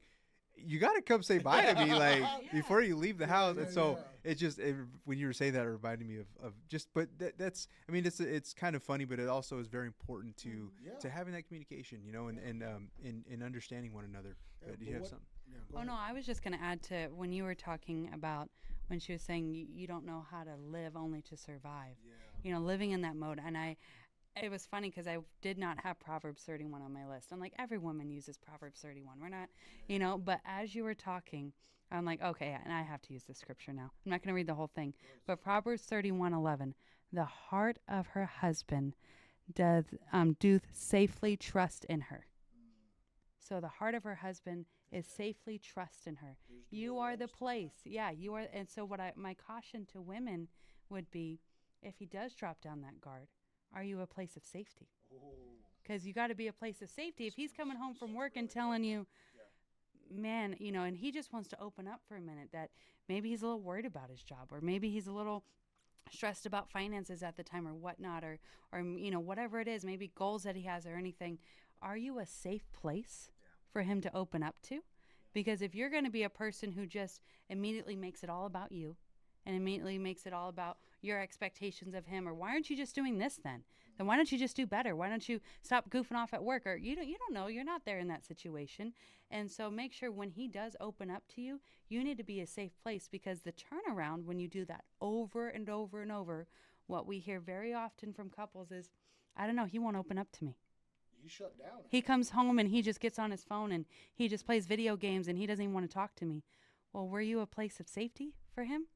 you got to come say bye to me, like, before you leave the house. And so it just, when you were saying that, it reminded me of just, but that's, I mean, it's kind of funny, but it also is very important to having that communication, and understanding one another. But do you have something?
Yeah, go
Oh
ahead.
no, I was just going to add to when you were talking about when she was saying you don't know how to live, only to survive. Living in that mode. And it was funny because I did not have Proverbs 31 on my list. I'm like, every woman uses Proverbs 31. We're not, but as you were talking, I'm like, okay, and I have to use the scripture now. I'm not going to read the whole thing, but Proverbs 31:11, the heart of her husband doth safely trust in her. So the heart of her husband is safely trust in her. You are the place. Yeah, you are. And so my caution to women would be, if he does drop down that guard, are you a place of safety? Because you got to be a place of safety. If he's coming home from work and telling you, man, and he just wants to open up for a minute, that maybe he's a little worried about his job, or maybe he's a little stressed about finances at the time or whatnot, or whatever it is, maybe goals that he has or anything. Are you a safe place for him to open up to? Because if you're going to be a person who just immediately makes it all about you and immediately makes it all about your expectations of him, or why aren't you just doing this then? Then why don't you just do better? Why don't you stop goofing off at work? Or you don't know, you're not there in that situation. And so make sure when he does open up to you, you need to be a safe place, because the turnaround when you do that over and over and over, what we hear very often from couples is, I don't know, he won't open up to me.
He shut down.
He comes home and he just gets on his phone and he just plays video games and he doesn't even want to talk to me. Well, were you a place of safety for him?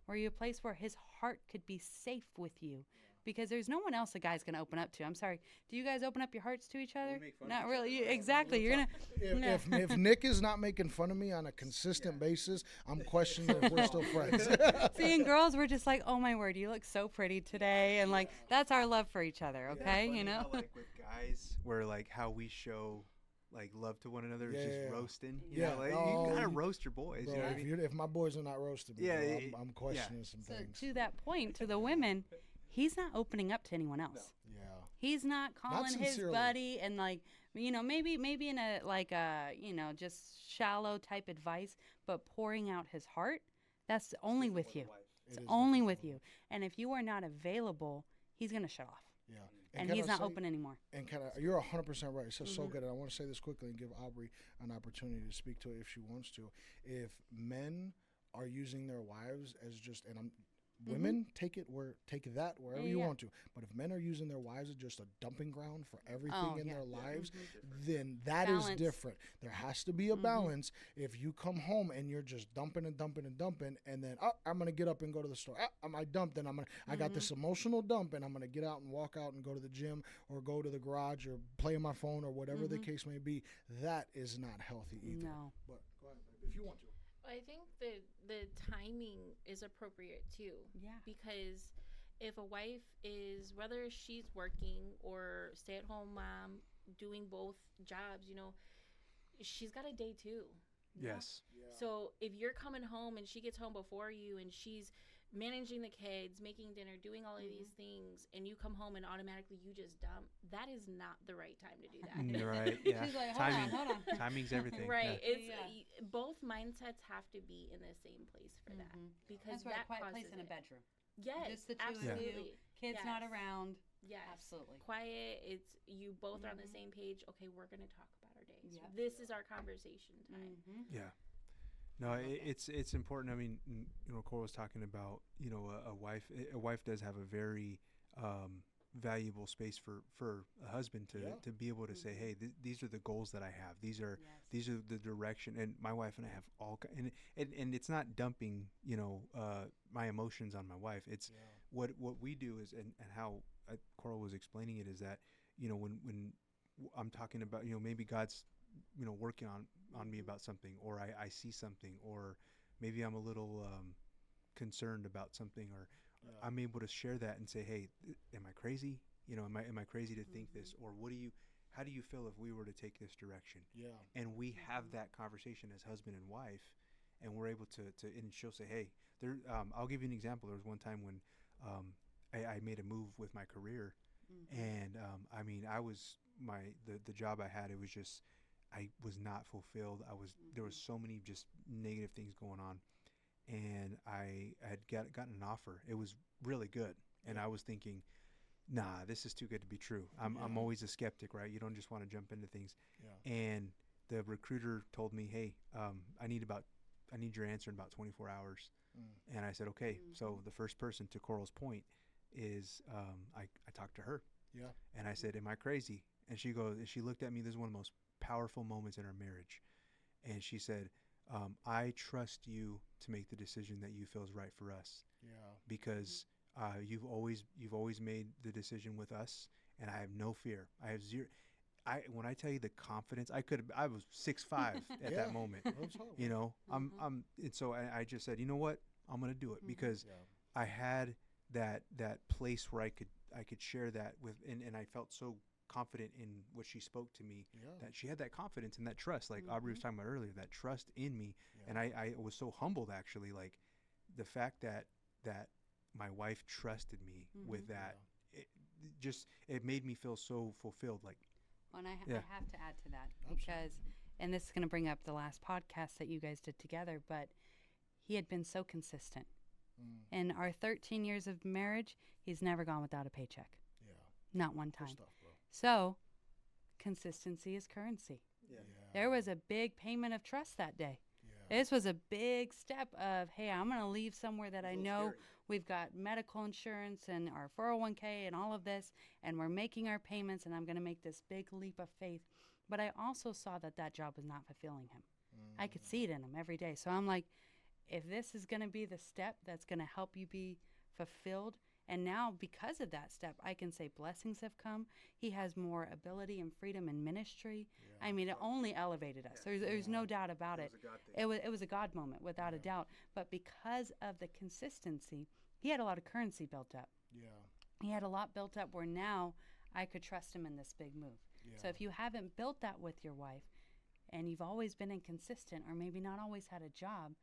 Were you a place where his heart could be safe with you? Because there's no one else a guy's going to open up to. I'm sorry. Do you guys open up your hearts to each other? Not really. Exactly. You're going to.
If Nick is not making fun of me on a consistent basis, I'm questioning if we're still friends.
Seeing girls, we're just like, oh my word, you look so pretty today. And like, that's our love for each other. Okay.
How, like with guys, where like how we show like love to one another is just roasting. You know, like, you gotta roast your boys.
Bro,
You know what I mean?
if my boys are not roasting me, bro, I'm questioning some
So
things.
to that point, to the women, he's not opening up to anyone else.
Yeah.
He's not calling his
sincerely.
buddy and like, maybe in a like a, just shallow type advice, but pouring out his heart. That's only with you. It's only with you. And if you are not available, he's going to shut off.
Yeah.
And
can
he's
I
not
say-
open anymore.
And you're 100% right. It's just so good. And I want to say this quickly and give Aubrey an opportunity to speak to it if she wants to. If men are using their wives as just, and Women, take that wherever you
Yeah.
want to. But if men are using their wives as just a dumping ground for everything in
yeah.
their lives, then that is
Balance.
different. There has to be a balance. If you come home and you're just dumping and dumping and dumping, and then I'm gonna get up and go to the store. I dumped, and I got this emotional dump, and I'm gonna get out and walk out and go to the gym or go to the garage or play on my phone or whatever the case may be. That is not healthy either.
No.
But go ahead, babe, if you want to.
I think the timing is appropriate too.
Yeah.
Because if a wife is, whether she's working or stay-at-home mom, doing both jobs, she's got a day too.
Yes.
Yeah.
So if you're coming home and she gets home before you and she's managing the kids, making dinner, doing all of these things, and you come home and automatically you just dump, that is not the right time to do that.
Right. Yeah.
She's like,
Timing.
hold on.
Timing's everything.
Right.
Yeah.
It's both mindsets have to be in the same place for that, because
That's why a
that
quiet
causes
place in a
it.
bedroom.
Yes,
Just the two of
absolutely.
you. Kids not
Yes.
around.
Yes.
Absolutely.
Quiet. It's you both are on the same page. Okay, we're gonna talk about our days.
Yep.
This is our conversation time.
Yeah. No, it's important. I mean, Cole was talking about, a wife does have a very valuable space for a husband to be able to say, hey, these are the goals that I have. These are the direction. And my wife and I have and it's not dumping, my emotions on my wife. It's what we do is, and how Coral was explaining it, is that, when I'm talking about, maybe God's working on me about something, or I see something, or maybe I'm a little concerned about something, or I'm able to share that and say, hey, am I crazy? Am I crazy to think this? Or how do you feel if we were to take this direction?
Yeah.
And we have that conversation as husband and wife, and we're able to and she'll say, hey, I'll give you an example. There was one time when I made a move with my career, and I was the job I had, it was just, I was not fulfilled. There was so many just negative things going on, and I had gotten an offer. It was really good, and I was thinking, nah, this is too good to be true. I'm always a skeptic, right? You don't just want to jump into things.
Yeah.
And the recruiter told me, hey, I need your answer in about 24 hours. And I said, okay. So the first person, to Coral's point, is I talked to her.
Yeah.
And I said, am I crazy? And she looked at me. This is one of the most powerful moments in our marriage. And she said, I trust you to make the decision that you feel is right for us.
Yeah.
Because you've always made the decision with us, and I have no fear. I have zero. When I tell you the confidence, I was 6'5" at that moment. And so I just said, you know what, I'm gonna do it, because I had that place where I could share that with, and I felt so confident in what she spoke to me, that she had that confidence and that trust, like Aubrey was talking about earlier, that trust in me. And I was so humbled, actually, like the fact that my wife trusted me with that. It made me feel so fulfilled. Like,
And I have to add to that, because, and this is going to bring up the last podcast that you guys did together, but he had been so consistent. In our 13 years of marriage, he's never gone without a paycheck.
Yeah.
Not one time.
Good stuff, bro.
So, consistency is currency.
Yeah.
There was a big payment of trust that day.
Yeah.
This was a big step of, hey, I'm going to leave somewhere that I know we've got medical insurance and our 401k and all of this, and we're making our payments, and I'm going to make this big leap of faith. But I also saw that job was not fulfilling him. I could see it in him every day. So I'm like, if this is going to be the step that's going to help you be fulfilled, and now because of that step, I can say blessings have come. He has more ability and freedom in ministry. Yeah. I mean, it only elevated us. There's no doubt about it. It was a God moment, without a doubt. But because of the consistency, he had a lot of currency built up.
Yeah.
He had a lot built up where now I could trust him in this big move. Yeah. So if you haven't built that with your wife, and you've always been inconsistent, or maybe not always had a job,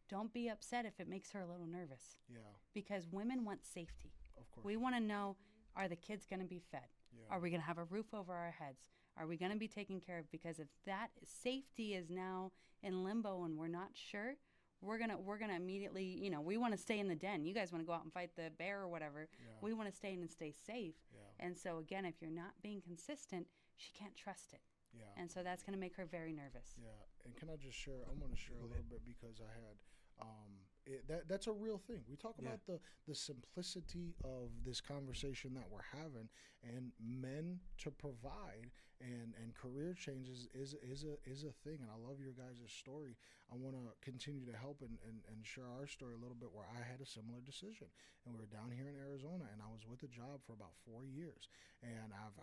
don't be upset if it makes her a little nervous.
Yeah.
Because women want safety.
Of course.
We want to know, are the kids going to be fed?
Yeah.
Are we going to have a roof over our heads? Are we going to be taken care of? Because if that safety is now in limbo and we're not sure, we're gonna immediately, we want to stay in the den. You guys want to go out and fight the bear or whatever. Yeah. We want to stay in and stay safe. Yeah. And so again, if you're not being consistent, she can't trust it. Yeah. And so that's going to make her very nervous.
Yeah. And can I just share? I want to share a little bit, because I had that's a real thing. We talk
Yeah.
about the simplicity of this conversation that we're having, and men to provide and career changes is a thing. And I love your guys' story. I want to continue to help and share our story a little bit, where I had a similar decision, and we were down here in Arizona, and I was with a job for about 4 years, and I've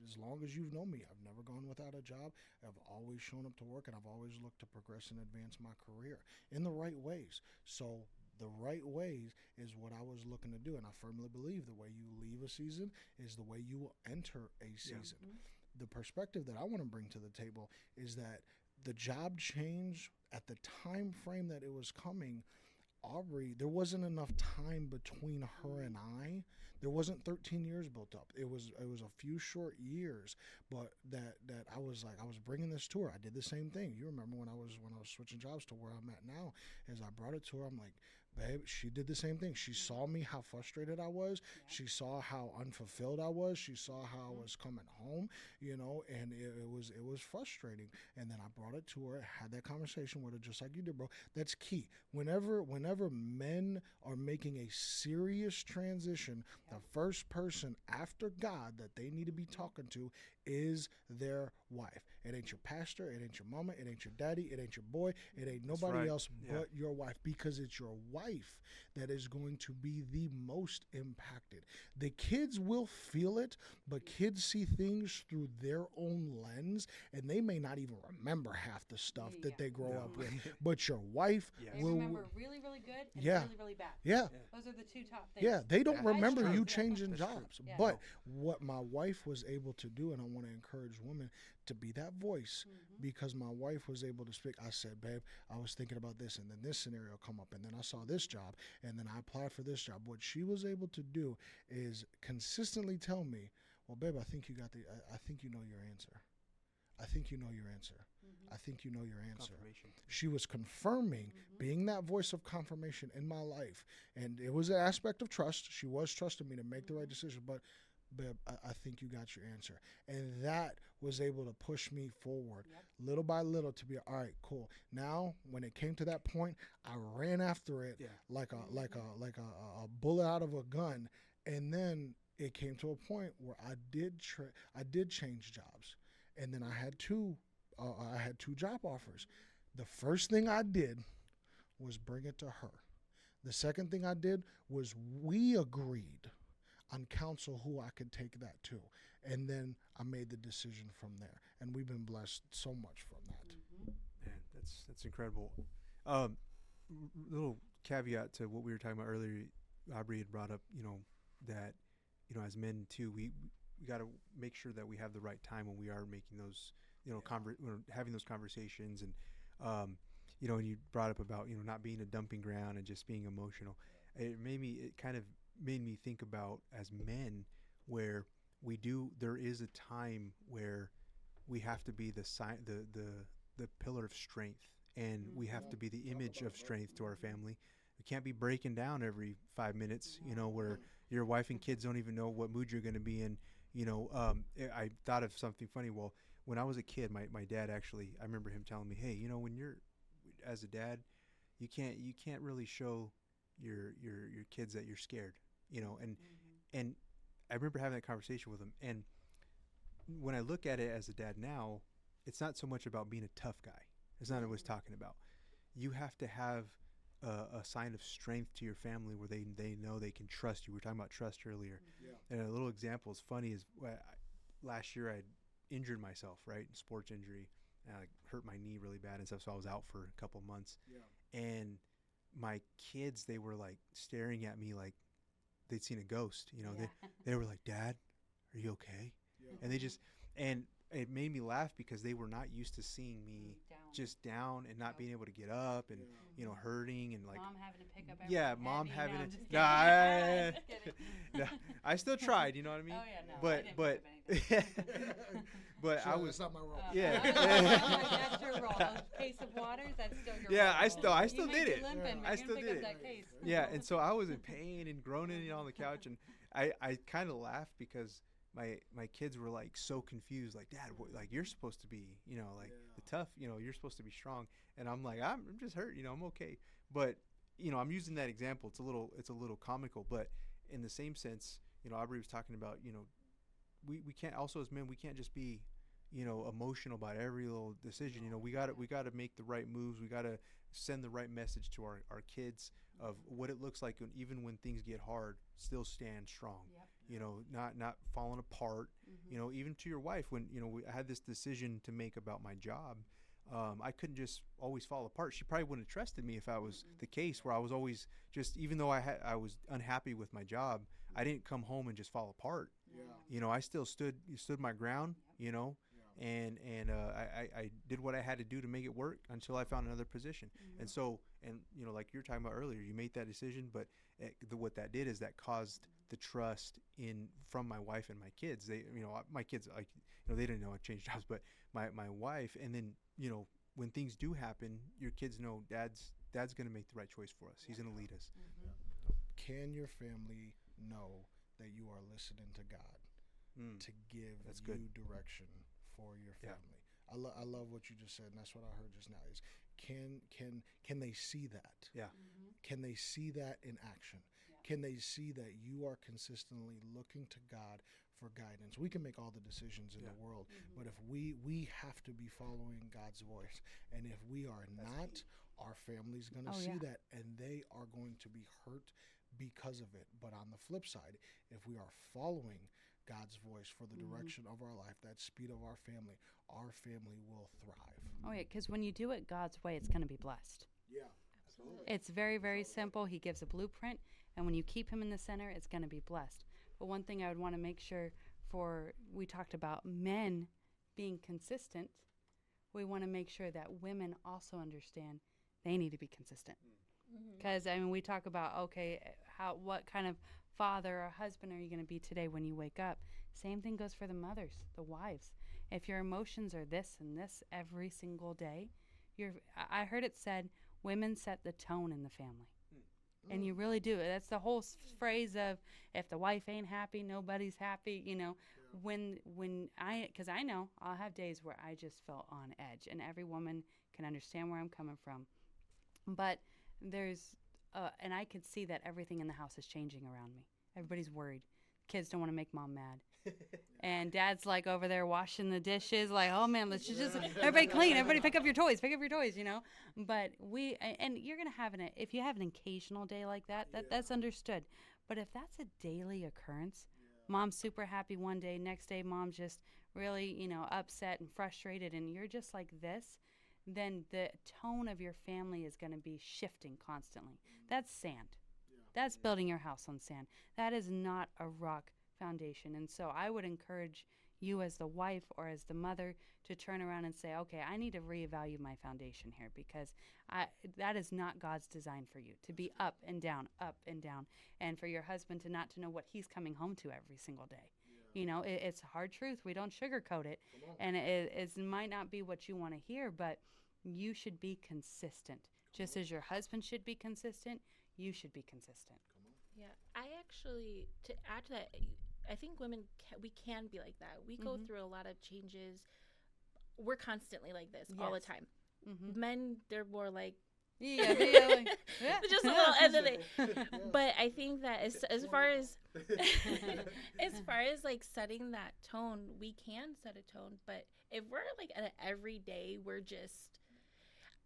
as long as you've known me, I've never gone without a job. I've always shown up to work, and I've always looked to progress and advance my career in the right ways. So the right ways is what I was looking to do, and I firmly believe the way you leave a season is the way you will enter a season.
Mm-hmm.
The perspective that I want to bring to the table is that the job change at the time frame that it was coming, Aubrey, there wasn't enough time between her and I. There wasn't 13 years built up. It was a few short years, but that I was bringing this to her. I did the same thing. You remember when I was switching jobs to where I'm at now, as I brought it to her, I'm like, babe, she did the same thing. She saw me, how frustrated I was.
Yeah.
She saw how unfulfilled I was. She saw how I was coming home, and it was frustrating. And then I brought it to her, had that conversation with her, just like you did, bro. That's key. Whenever men are making a serious transition, the first person after God that they need to be talking to is their wife. It ain't your pastor, it ain't your mama, it ain't your daddy, it ain't your boy, it ain't nobody
right.
else
Yeah.
but your wife, because it's your wife that is going to be the most impacted. The kids will feel it, but kids see things through their own lens, and they may not even remember half the stuff that
Yeah.
they grow
No.
up with. But your wife
Yes.
They
will.
remember really, really good and
Yeah.
really, really bad.
Yeah.
Those are the two top things.
Yeah, they don't
That's
remember
true.
you
Yeah.
changing
That's true.
jobs.
Yeah.
But what my wife was able to do, and I want to encourage women to be that voice, because my wife was able to speak. I said, babe, I was thinking about this, and then this scenario come up, and then I saw this job, and then I applied for this job. What she was able to do is consistently tell me, well, babe, I think you know your answer. I think you know your answer. I think you know your answer.
Confirmation.
She was confirming, being that voice of confirmation in my life. And it was an aspect of trust. She was trusting me to make the right decision, but babe, I think you got your answer. And that was able to push me forward little by little to be, all right, cool. Now, when it came to that point, I ran after it like a bullet out of a gun. And then it came to a point where I did change jobs. And then I had two job offers. The first thing I did was bring it to her. The second thing I did was we agreed on counsel who I could take that to. And then I made the decision from there. And we've been blessed so much from that.
Man, that's incredible. Little caveat to what we were talking about earlier. Aubrey had brought up, that, as men too, we got to make sure that we have the right time when we are making those, having those conversations. And, and you brought up about, not being a dumping ground and just being emotional. It kind of made me think about, as men, where there is a time where we have to be the pillar of strength, and we have to be the image of strength to our family. We can't be breaking down every 5 minutes, where your wife and kids don't even know what mood you're going to be in. I thought of something funny. Well, when I was a kid, my dad actually, I remember him telling me, hey, when you're, as a dad, you can't really show your kids that you're scared, and I remember having that conversation with him. And when I look at it as a dad now, it's not so much about being a tough guy. It's not what I was talking about. You have to have a sign of strength to your family where they know they can trust you. We were talking about trust earlier.
Yeah.
And a little example is funny is last year I injured myself, right? Sports injury. And I hurt my knee really bad and stuff. So I was out for a couple months.
Yeah.
And my kids, they were like staring at me like they'd seen a ghost. They were like, Dad, are you okay?
Yeah.
And it made me laugh because they were not used to seeing me just down and not being able to get up and, hurting and like.
Mom having to pick up everything.
Yeah, mom
heavy.
having
No, I'm
to.
just
Nah,
kidding. Just kidding.
no, I still tried, you know what I mean?
Oh, yeah, no. I
But
didn't
but
pick up anything.
but
Sure,
I was.
that's not my role.
Yeah.
That's your role. Those case of waters, that's still your
Yeah,
role.
I still
You
did
may be
it.
limping, but
I
you're
still
gonna pick
did
up
it.
that case.
Yeah, and so I was in pain and groaning on the couch, and I kind of laughed because my kids were like so confused, like, Dad, like you're supposed to be, the tough, you're supposed to be strong, and I'm like, I'm just hurt, I'm okay. But I'm using that example. It's a little comical, but in the same sense, Aubrey was talking about, we can't, also as men, we can't just be, emotional about every little decision. We got to make the right moves. We got to send the right message to our kids of what it looks like, even when things get hard, still stand strong.
Yep.
Not falling apart. Even to your wife, when I had this decision to make about my job. I couldn't just always fall apart. She probably wouldn't have trusted me if I was the case, where I was always just, even though I was unhappy with my job, I didn't come home and just fall apart.
Yeah.
I still stood my ground. And I did what I had to do to make it work until I found another position. And so, like you were talking about earlier, you made that decision, but what that did is that caused the trust from my wife and my kids. They, my kids, like, they didn't know I changed jobs, but my wife, and then, when things do happen, your kids know dad's going to make the right choice for us. He's going to lead us.
Can your family know that you are listening to God to give
That's
you
good.
direction for your
Yeah.
family? I love what you just said, and that's what I heard just now. Is can they see that?
Yeah.
Can they see that in action?
Yeah.
Can they see that you are consistently looking to God for guidance? We can make all the decisions in
Yeah.
the world, but if we have to be following God's voice, and if we are not, our family's going to
Oh,
see
yeah.
that, and they are going to be hurt because of it. But on the flip side, if we are following God's voice for the direction of our life, that speed of our family will thrive.
Oh, yeah, because when you do it God's way, it's going to be blessed.
Yeah.
Absolutely.
It's very, very simple. He gives a blueprint, and when you keep him in the center, it's going to be blessed. But one thing I would want to make sure we talked about men being consistent. We want to make sure that women also understand they need to be consistent. Because, we talk about, okay, what kind of father or husband are you going to be today when you wake up? Same thing goes for the mothers, the wives. If your emotions are this and this every single day, I heard it said, women set the tone in the family. And you really do. That's the whole phrase of, if the wife ain't happy, nobody's happy. Because I know I'll have days where I just feel on edge, and every woman can understand where I'm coming from. But there's, and I could see that everything in the house is changing around me. Everybody's worried. Kids don't want to make mom mad. And dad's like over there washing the dishes, like, oh man, let's just everybody clean, everybody pick up your toys, But and you're gonna have if you have an occasional day like that's understood. But if that's a daily occurrence, mom's super happy one day, next day mom's just really, upset and frustrated, and you're just like this, then the tone of your family is gonna be shifting constantly. That's sand. That's building your house on sand. That is not a rock foundation. And so I would encourage you as the wife or as the mother to turn around and say, okay, I need to reevaluate my foundation here, because that is not God's design for you, to be up and down, and for your husband to not to know what he's coming home to every single day. It's a hard truth. We don't sugarcoat it. And it might not be what you want to hear, but you should be consistent. Just as your husband should be consistent, you should be consistent.
Yeah, I actually, to add to that, I think women, we can be like that. We go through a lot of changes. We're constantly like this all the
Yes.
time. Men, they're more like,
Yeah,
just a little end of it. But I think that as far as as far as like setting that tone, we can set a tone. But if we're like at an everyday, we're just,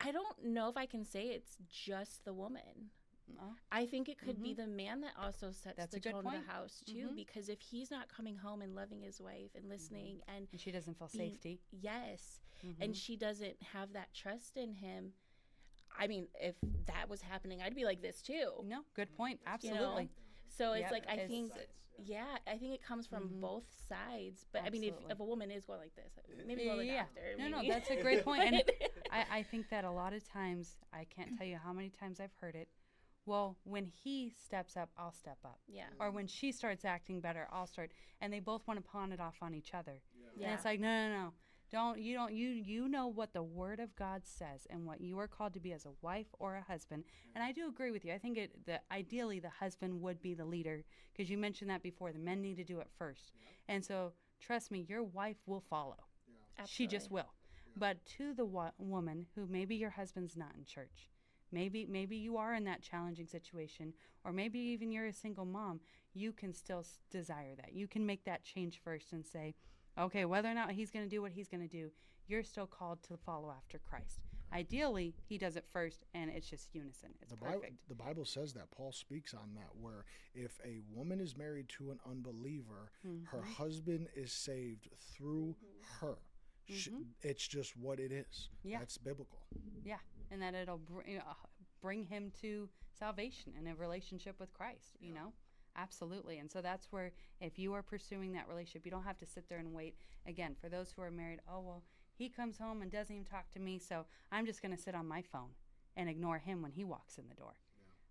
I don't know if I can say it's just the woman.
Oh.
I think it could be the man that also sets
That's
the
a good
tone of
point.
the house too, because if he's not coming home and loving his wife and listening and
And she doesn't feel
being-
safety.
yes, and she doesn't have that trust in him. I mean, if that was happening, I'd be like this too.
No, good point.
you know?
Absolutely.
So it's
Yep,
like I
it's-
think, I think it comes from both sides. But I mean,
Absolutely.
if a woman is going like this, maybe go to the doctor.
No,
maybe.
that's a great point. And I think that a lot of times, I can't tell you how many times I've heard it. Well, when he steps up, I'll step up.
Yeah.
Or when she starts acting better, I'll start. And they both want to pawn it off on each other. And
Yeah.
it's like, no. You know what the Word of God says and what you are called to be as a wife or a husband. And I do agree with you. I think ideally the husband would be the leader, because you mentioned that before. The men need to do it first. And so trust me, your wife will follow. She just will. But to the woman who maybe your husband's not in church, Maybe you are in that challenging situation, or maybe even you're a single mom. You can still desire that. You can make that change first and say, okay, whether or not he's going to do what he's going to do, you're still called to follow after Christ. Ideally, he does it first, and it's just unison. It's perfect.
The Bible says that. Paul speaks on that, where if a woman is married to an unbeliever, her husband is saved through her. It's just what it is.
Yeah.
That's biblical.
Yeah, and that it'll bring him to salvation and a relationship with Christ, you know? Absolutely. And so that's where, if you are pursuing that relationship, you don't have to sit there and wait. Again, for those who are married, oh, well, he comes home and doesn't even talk to me, so I'm just going to sit on my phone and ignore him when he walks in the door.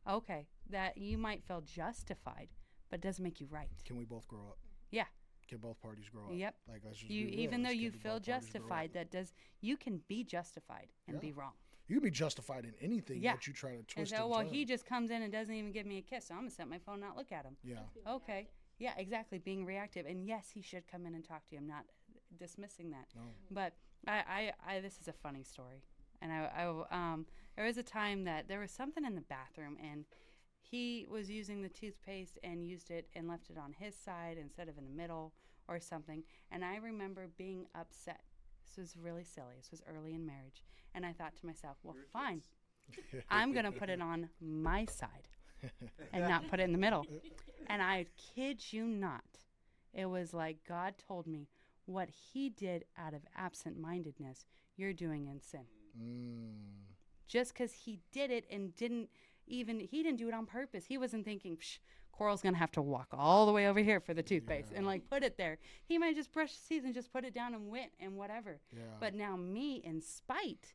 Yeah. Okay, that you might feel justified, but it doesn't make you right.
Can we both grow up?
Yeah.
Can both parties grow up?
Yep.
Like, let's just
You,
be real.
even though
Can
you
both
feel
parties grow up?
justified, you can be justified and be wrong.
You can be justified in anything that you try to twist
and so,
and
well,
turn.
he just comes in and doesn't even give me a kiss, so I'm going to set my phone and not look at him.
Yeah.
Okay. Yeah, exactly. Being reactive. And yes, he should come in and talk to you. I'm not dismissing that.
No.
But I this is a funny story. And there was a time that there was something in the bathroom, and he was using the toothpaste and used it and left it on his side instead of in the middle or something. And I remember being upset. This was really silly. This was early in marriage. And I thought to myself, well, fine. I'm going to put it on my side and not put it in the middle. And I kid you not, it was like God told me, what he did out of absent-mindedness, you're doing in sin. Just because he did it and he didn't do it on purpose. He wasn't thinking, Coral's going to have to walk all the way over here for the toothpaste and like put it there. He might just brush his teeth and just put it down and went and whatever.
Yeah.
But now me, in spite,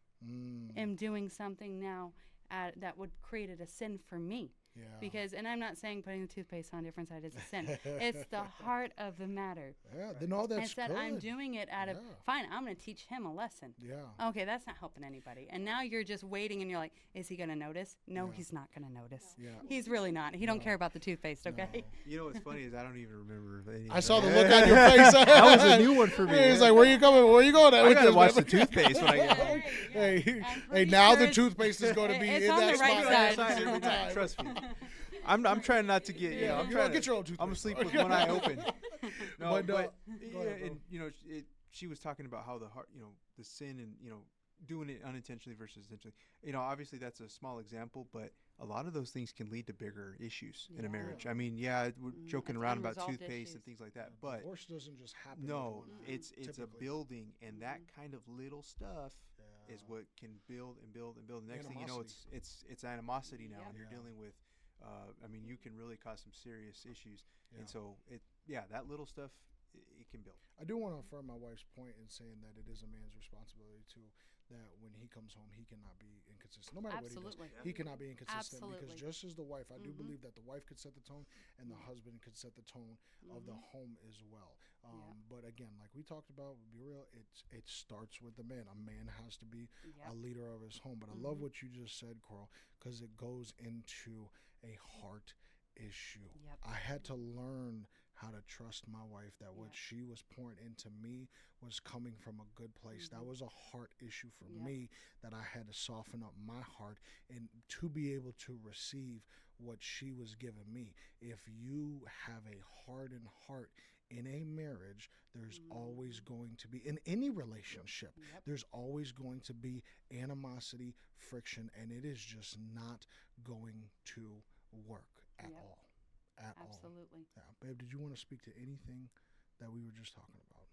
am doing something now that would create a sin for me.
Yeah.
Because, and I'm not saying putting the toothpaste on a different side is a sin. It's the heart of the matter.
Yeah, then all that's
Instead,
good.
I'm doing it out of, fine, I'm going to teach him a lesson.
Yeah.
Okay, that's not helping anybody. And now you're just waiting and you're like, is he going to notice? No, he's not going to notice.
Yeah.
He's really not. He don't care about the toothpaste, okay?
No.
You know what's funny is I don't even remember any of
I saw the
that.
look on your face.
That was a new one for me.
He's like, where you coming? Where you going at?
I
with
gotta
this,
watch
man?
the toothpaste when I get home.
Hey,
I'm
hey,
pretty
now
sure
the
it's-
toothpaste is going to be
it's
in
on
that
the right
spot
side.
every time.
Trust me. I'm trying not to get.
Yeah,
I'm
you
trying
don't get
to,
your own toothpaste.
I'm gonna sleep with one eye open. No,
But,
but,
go
yeah,
ahead, bro.
and she was talking about how the heart, the sin, and doing it unintentionally versus intentionally. Obviously that's a small example, but a lot of those things can lead to bigger issues in a marriage. I mean, we're joking
It's
around about
unresolved
toothpaste
issues.
and things like that, but
Divorce doesn't just happen.
no,
overnight,
it's a
typically.
building, and that kind of little stuff is what can build and build and build. The next thing you know, it's animosity now, and you're dealing with. You can really cause some serious issues, and so that little stuff it can build.
I do want to affirm my wife's point in saying that it is a man's responsibility too. That when he comes home, he cannot be inconsistent. No matter
Absolutely.
what he does, he cannot be inconsistent. Because
Absolutely.
just as the wife, I do believe that the wife could set the tone, and the husband could set the tone of the home as well. But again, like we talked about, be real. It starts with the man. A man has to be a leader of his home. But I love what you just said, Coral, because it goes into a heart issue.
Yep.
I had to learn how to trust my wife, that what she was pouring into me was coming from a good place. That was a heart issue for me, that I had to soften up my heart and to be able to receive what she was giving me. If you have a hardened heart in a marriage, there's always going to be, in any relationship, there's always going to be animosity, friction, and it is just not going to work at all. At
Absolutely.
all. Yeah. Babe, did you want to speak to anything that we were just talking about?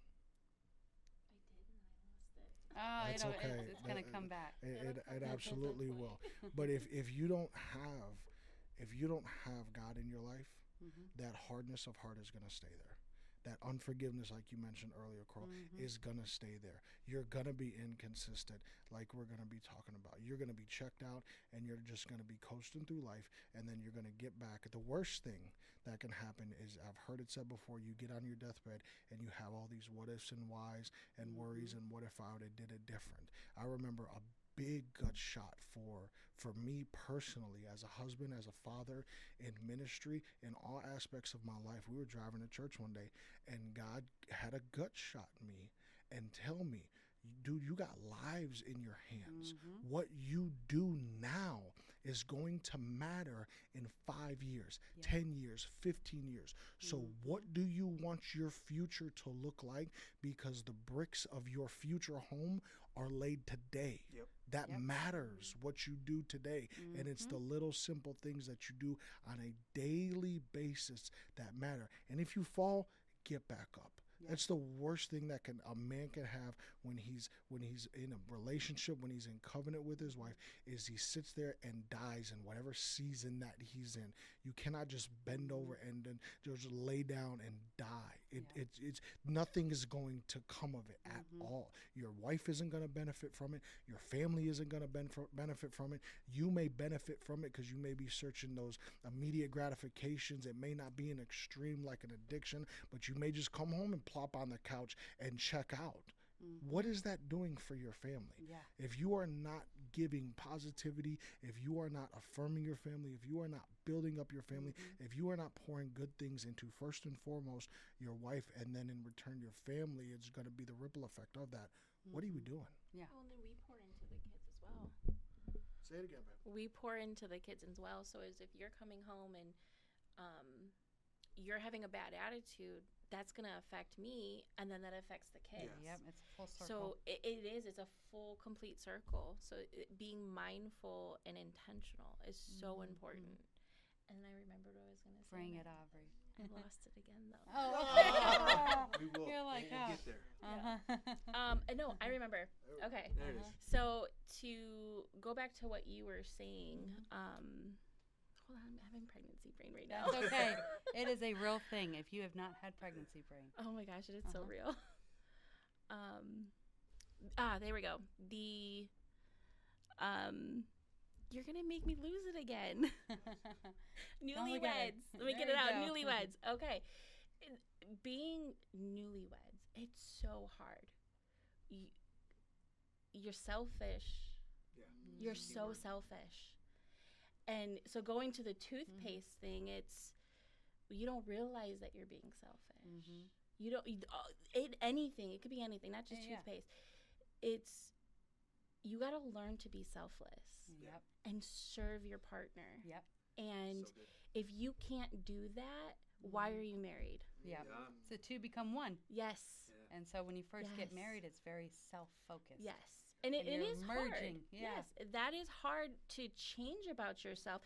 Oh,
That's okay.
it's going to come back.
It absolutely will. But if you don't have God in your life, that hardness of heart is going to stay there. That unforgiveness, like you mentioned earlier, Coral, is going to stay there. You're going to be inconsistent, like we're going to be talking about. You're going to be checked out, and you're just going to be coasting through life, and then you're going to get back. The worst thing that can happen is, I've heard it said before, you get on your deathbed, and you have all these what ifs and whys and worries, and what if I would have did it different. I remember a big gut shot for me personally, as a husband, as a father, in ministry, in all aspects of my life. We were driving to church one day, and God had a gut shot me and tell me, dude, you got lives in your hands. What you do now is going to matter in 5 years, 10 years, 15 years. So what do you want your future to look like? Because the bricks of your future home are laid today. That matters, what you do today. And it's the little simple things that you do on a daily basis that matter. And if you fall, get back up. That's the worst thing that a man can have when he's in a relationship, when he's in covenant with his wife, is he sits there and dies in whatever season that he's in. You cannot just bend over and then just lay down and die. It's nothing is going to come of it at all. Your wife isn't going to benefit from it. Your family isn't going to benefit from it. You may benefit from it because you may be searching those immediate gratifications. It may not be an extreme like an addiction, but you may just come home and plop on the couch and check out. What is that doing for your family? If you are not giving positivity, if you are not affirming your family, if you are not building up your family, if you are not pouring good things into first and foremost your wife, and then in return your family, it's going to be the ripple effect of that. What are you doing?
Well, and then we pour into the kids as well.
Say it again, babe.
We pour into the kids as well. So as if you're coming home and you're having a bad attitude, that's going to affect me, and then that affects the kids.
It's a full circle.
So it's a full, complete circle. So being mindful and intentional is so important. And I remembered what I was going to say.
Bring it,
now.
Aubrey.
I lost it again, though.
We will.
You're like,
we'll get there.
No, I remember. Okay.
There it is.
So to go back to what you were saying, hold on, I'm having pregnancy brain right now.
That's okay. It is a real thing if you have not had pregnancy brain.
Oh my gosh, it is so real. There we go. You're gonna make me lose it again. Newlyweds. Let me get it out. Newlyweds. Okay. Being newlyweds, it's so hard. You're selfish. You're so selfish. And so going to the toothpaste thing, you don't realize that you're being selfish. You don't, anything, it could be anything, not just toothpaste. You got to learn to be selfless and serve your partner. And so if you can't do that, why are you married?
So two become one.
Yes.
And so when you first get married, it's very self-focused.
Yes. And it is
merging.
Hard. Yes, that is hard to change about yourself,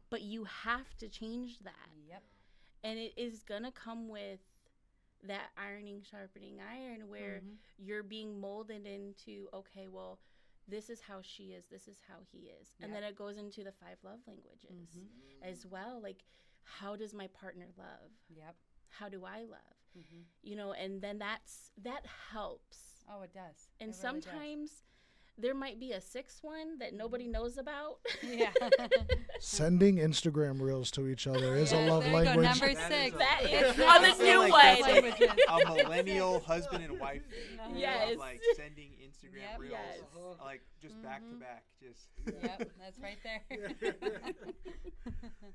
but you have to change that. And it is going to come with that ironing, sharpening iron, where you're being molded into, okay, well, this is how she is, this is how he is. And then it goes into the 5 love languages as well. Like, how does my partner love? How do I love? You know, and then that helps.
Oh, it does.
And
it really
sometimes
does.
There might be a 6th one that nobody knows about.
Sending Instagram reels to each other is a love
there you
language.
Go, number 6.
That is on the new one.
A millennial husband and wife thing.
Yes.
Of, like sending Instagram reels, like just back to back, just.
That's right there.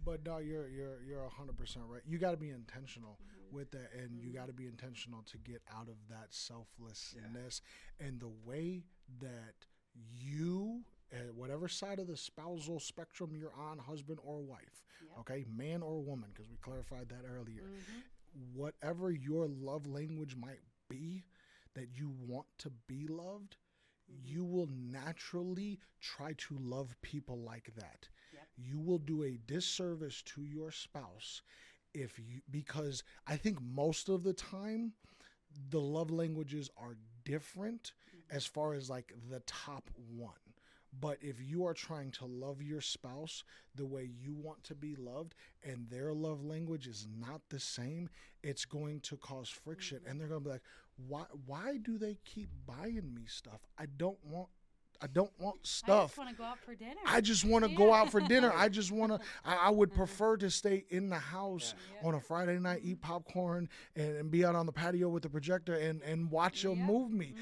But no, you're 100% right. You got to be intentional with that, and you got to be intentional to get out of that selflessness. And the way that you, at whatever side of the spousal spectrum you're on, husband or wife, okay, man or woman, because we clarified that earlier, whatever your love language might be, that you want to be loved, you will naturally try to love people like that. You will do a disservice to your spouse because I think most of the time the love languages are different as far as like the top one. But if you are trying to love your spouse the way you want to be loved and their love language is not the same, it's going to cause friction. And they're going to be like, why do they keep buying me stuff? I don't want stuff.
I just want to go out for dinner.
I just want to go out for dinner. I just want to, I would prefer to stay in the house on a Friday night, eat popcorn and be out on the patio with the projector and watch a movie.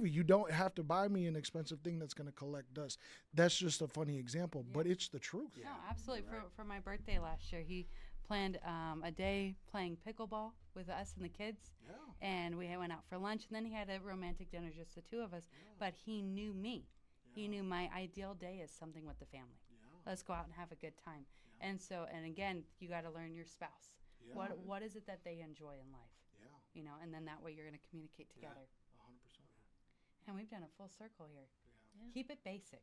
You don't have to buy me an expensive thing that's going to collect dust. That's just a funny example, but it's the truth.
No, absolutely. For my birthday last year, he planned a day playing pickleball with us and the kids.
Yeah.
And we went out for lunch, and then he had a romantic dinner, just the two of us.
Yeah.
But he knew me.
Yeah.
He knew my ideal day is something with the family.
Yeah.
Let's go out and have a good time.
Yeah.
And so, and again, you got to learn your spouse.
Yeah.
What is it that they enjoy in life?
Yeah.
You know, and then that way you're going to communicate together.
100%.
And we've done a full circle here.
Yeah.
Yeah.
Keep it basic.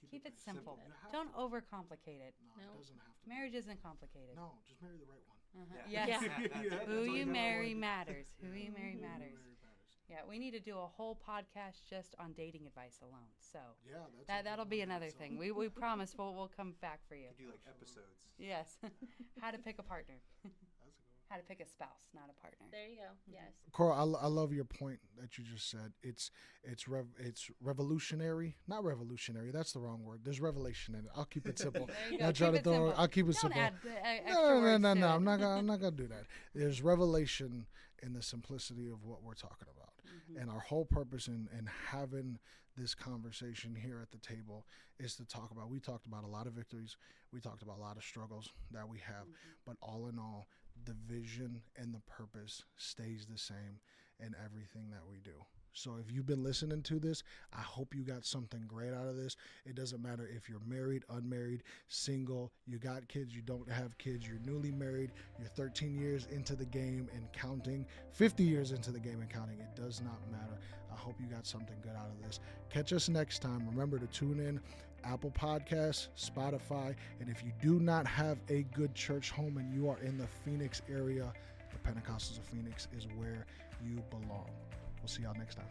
Keep it
basic.
simple.
You have
Don't
to.
overcomplicate it.
No,
No.
it doesn't have to.
Marriage isn't complicated.
No, just marry the right one.
Uh-huh.
Yeah.
Yes.
Yeah.
That's
Who
all
you
gotta
marry
avoid.
matters. Who you marry
Who you
matters.
marry matters.
Yeah, we need to do a whole podcast just on dating advice alone. So
Yeah, that's
that'll be another thing. We promise we'll come back for you.
You do like episodes.
Yes. How to pick a partner.
That's a good one.
How to pick a spouse, not a partner.
There you go. Yes.
Coral, I love your point that you just said. It's revolutionary, not revolutionary. That's the wrong word. There's revelation in it. I'll keep it simple.
There you go.
Not try
Keep
to
it
throw.
simple.
I'll keep it
Don't
simple.
add extra
No.
words to
I'm
it.
not gonna do that. There's revelation in the simplicity of what we're talking about, and our whole purpose in having this conversation here at the table is to talk about. We talked about a lot of victories. We talked about a lot of struggles that we have, but all in all, the vision and the purpose stays the same in everything that we do. So if you've been listening to this, I hope you got something great out of this. It doesn't matter if you're married, unmarried, single, you got kids, you don't have kids, you're newly married, you're 13 years into the game and counting, 50 years into the game and counting. It does not matter. I hope you got something good out of this. Catch us next time. Remember to tune in Apple Podcasts, Spotify, and if you do not have a good church home and you are in the Phoenix area, the Pentecostals of Phoenix is where you belong. We'll see y'all next time.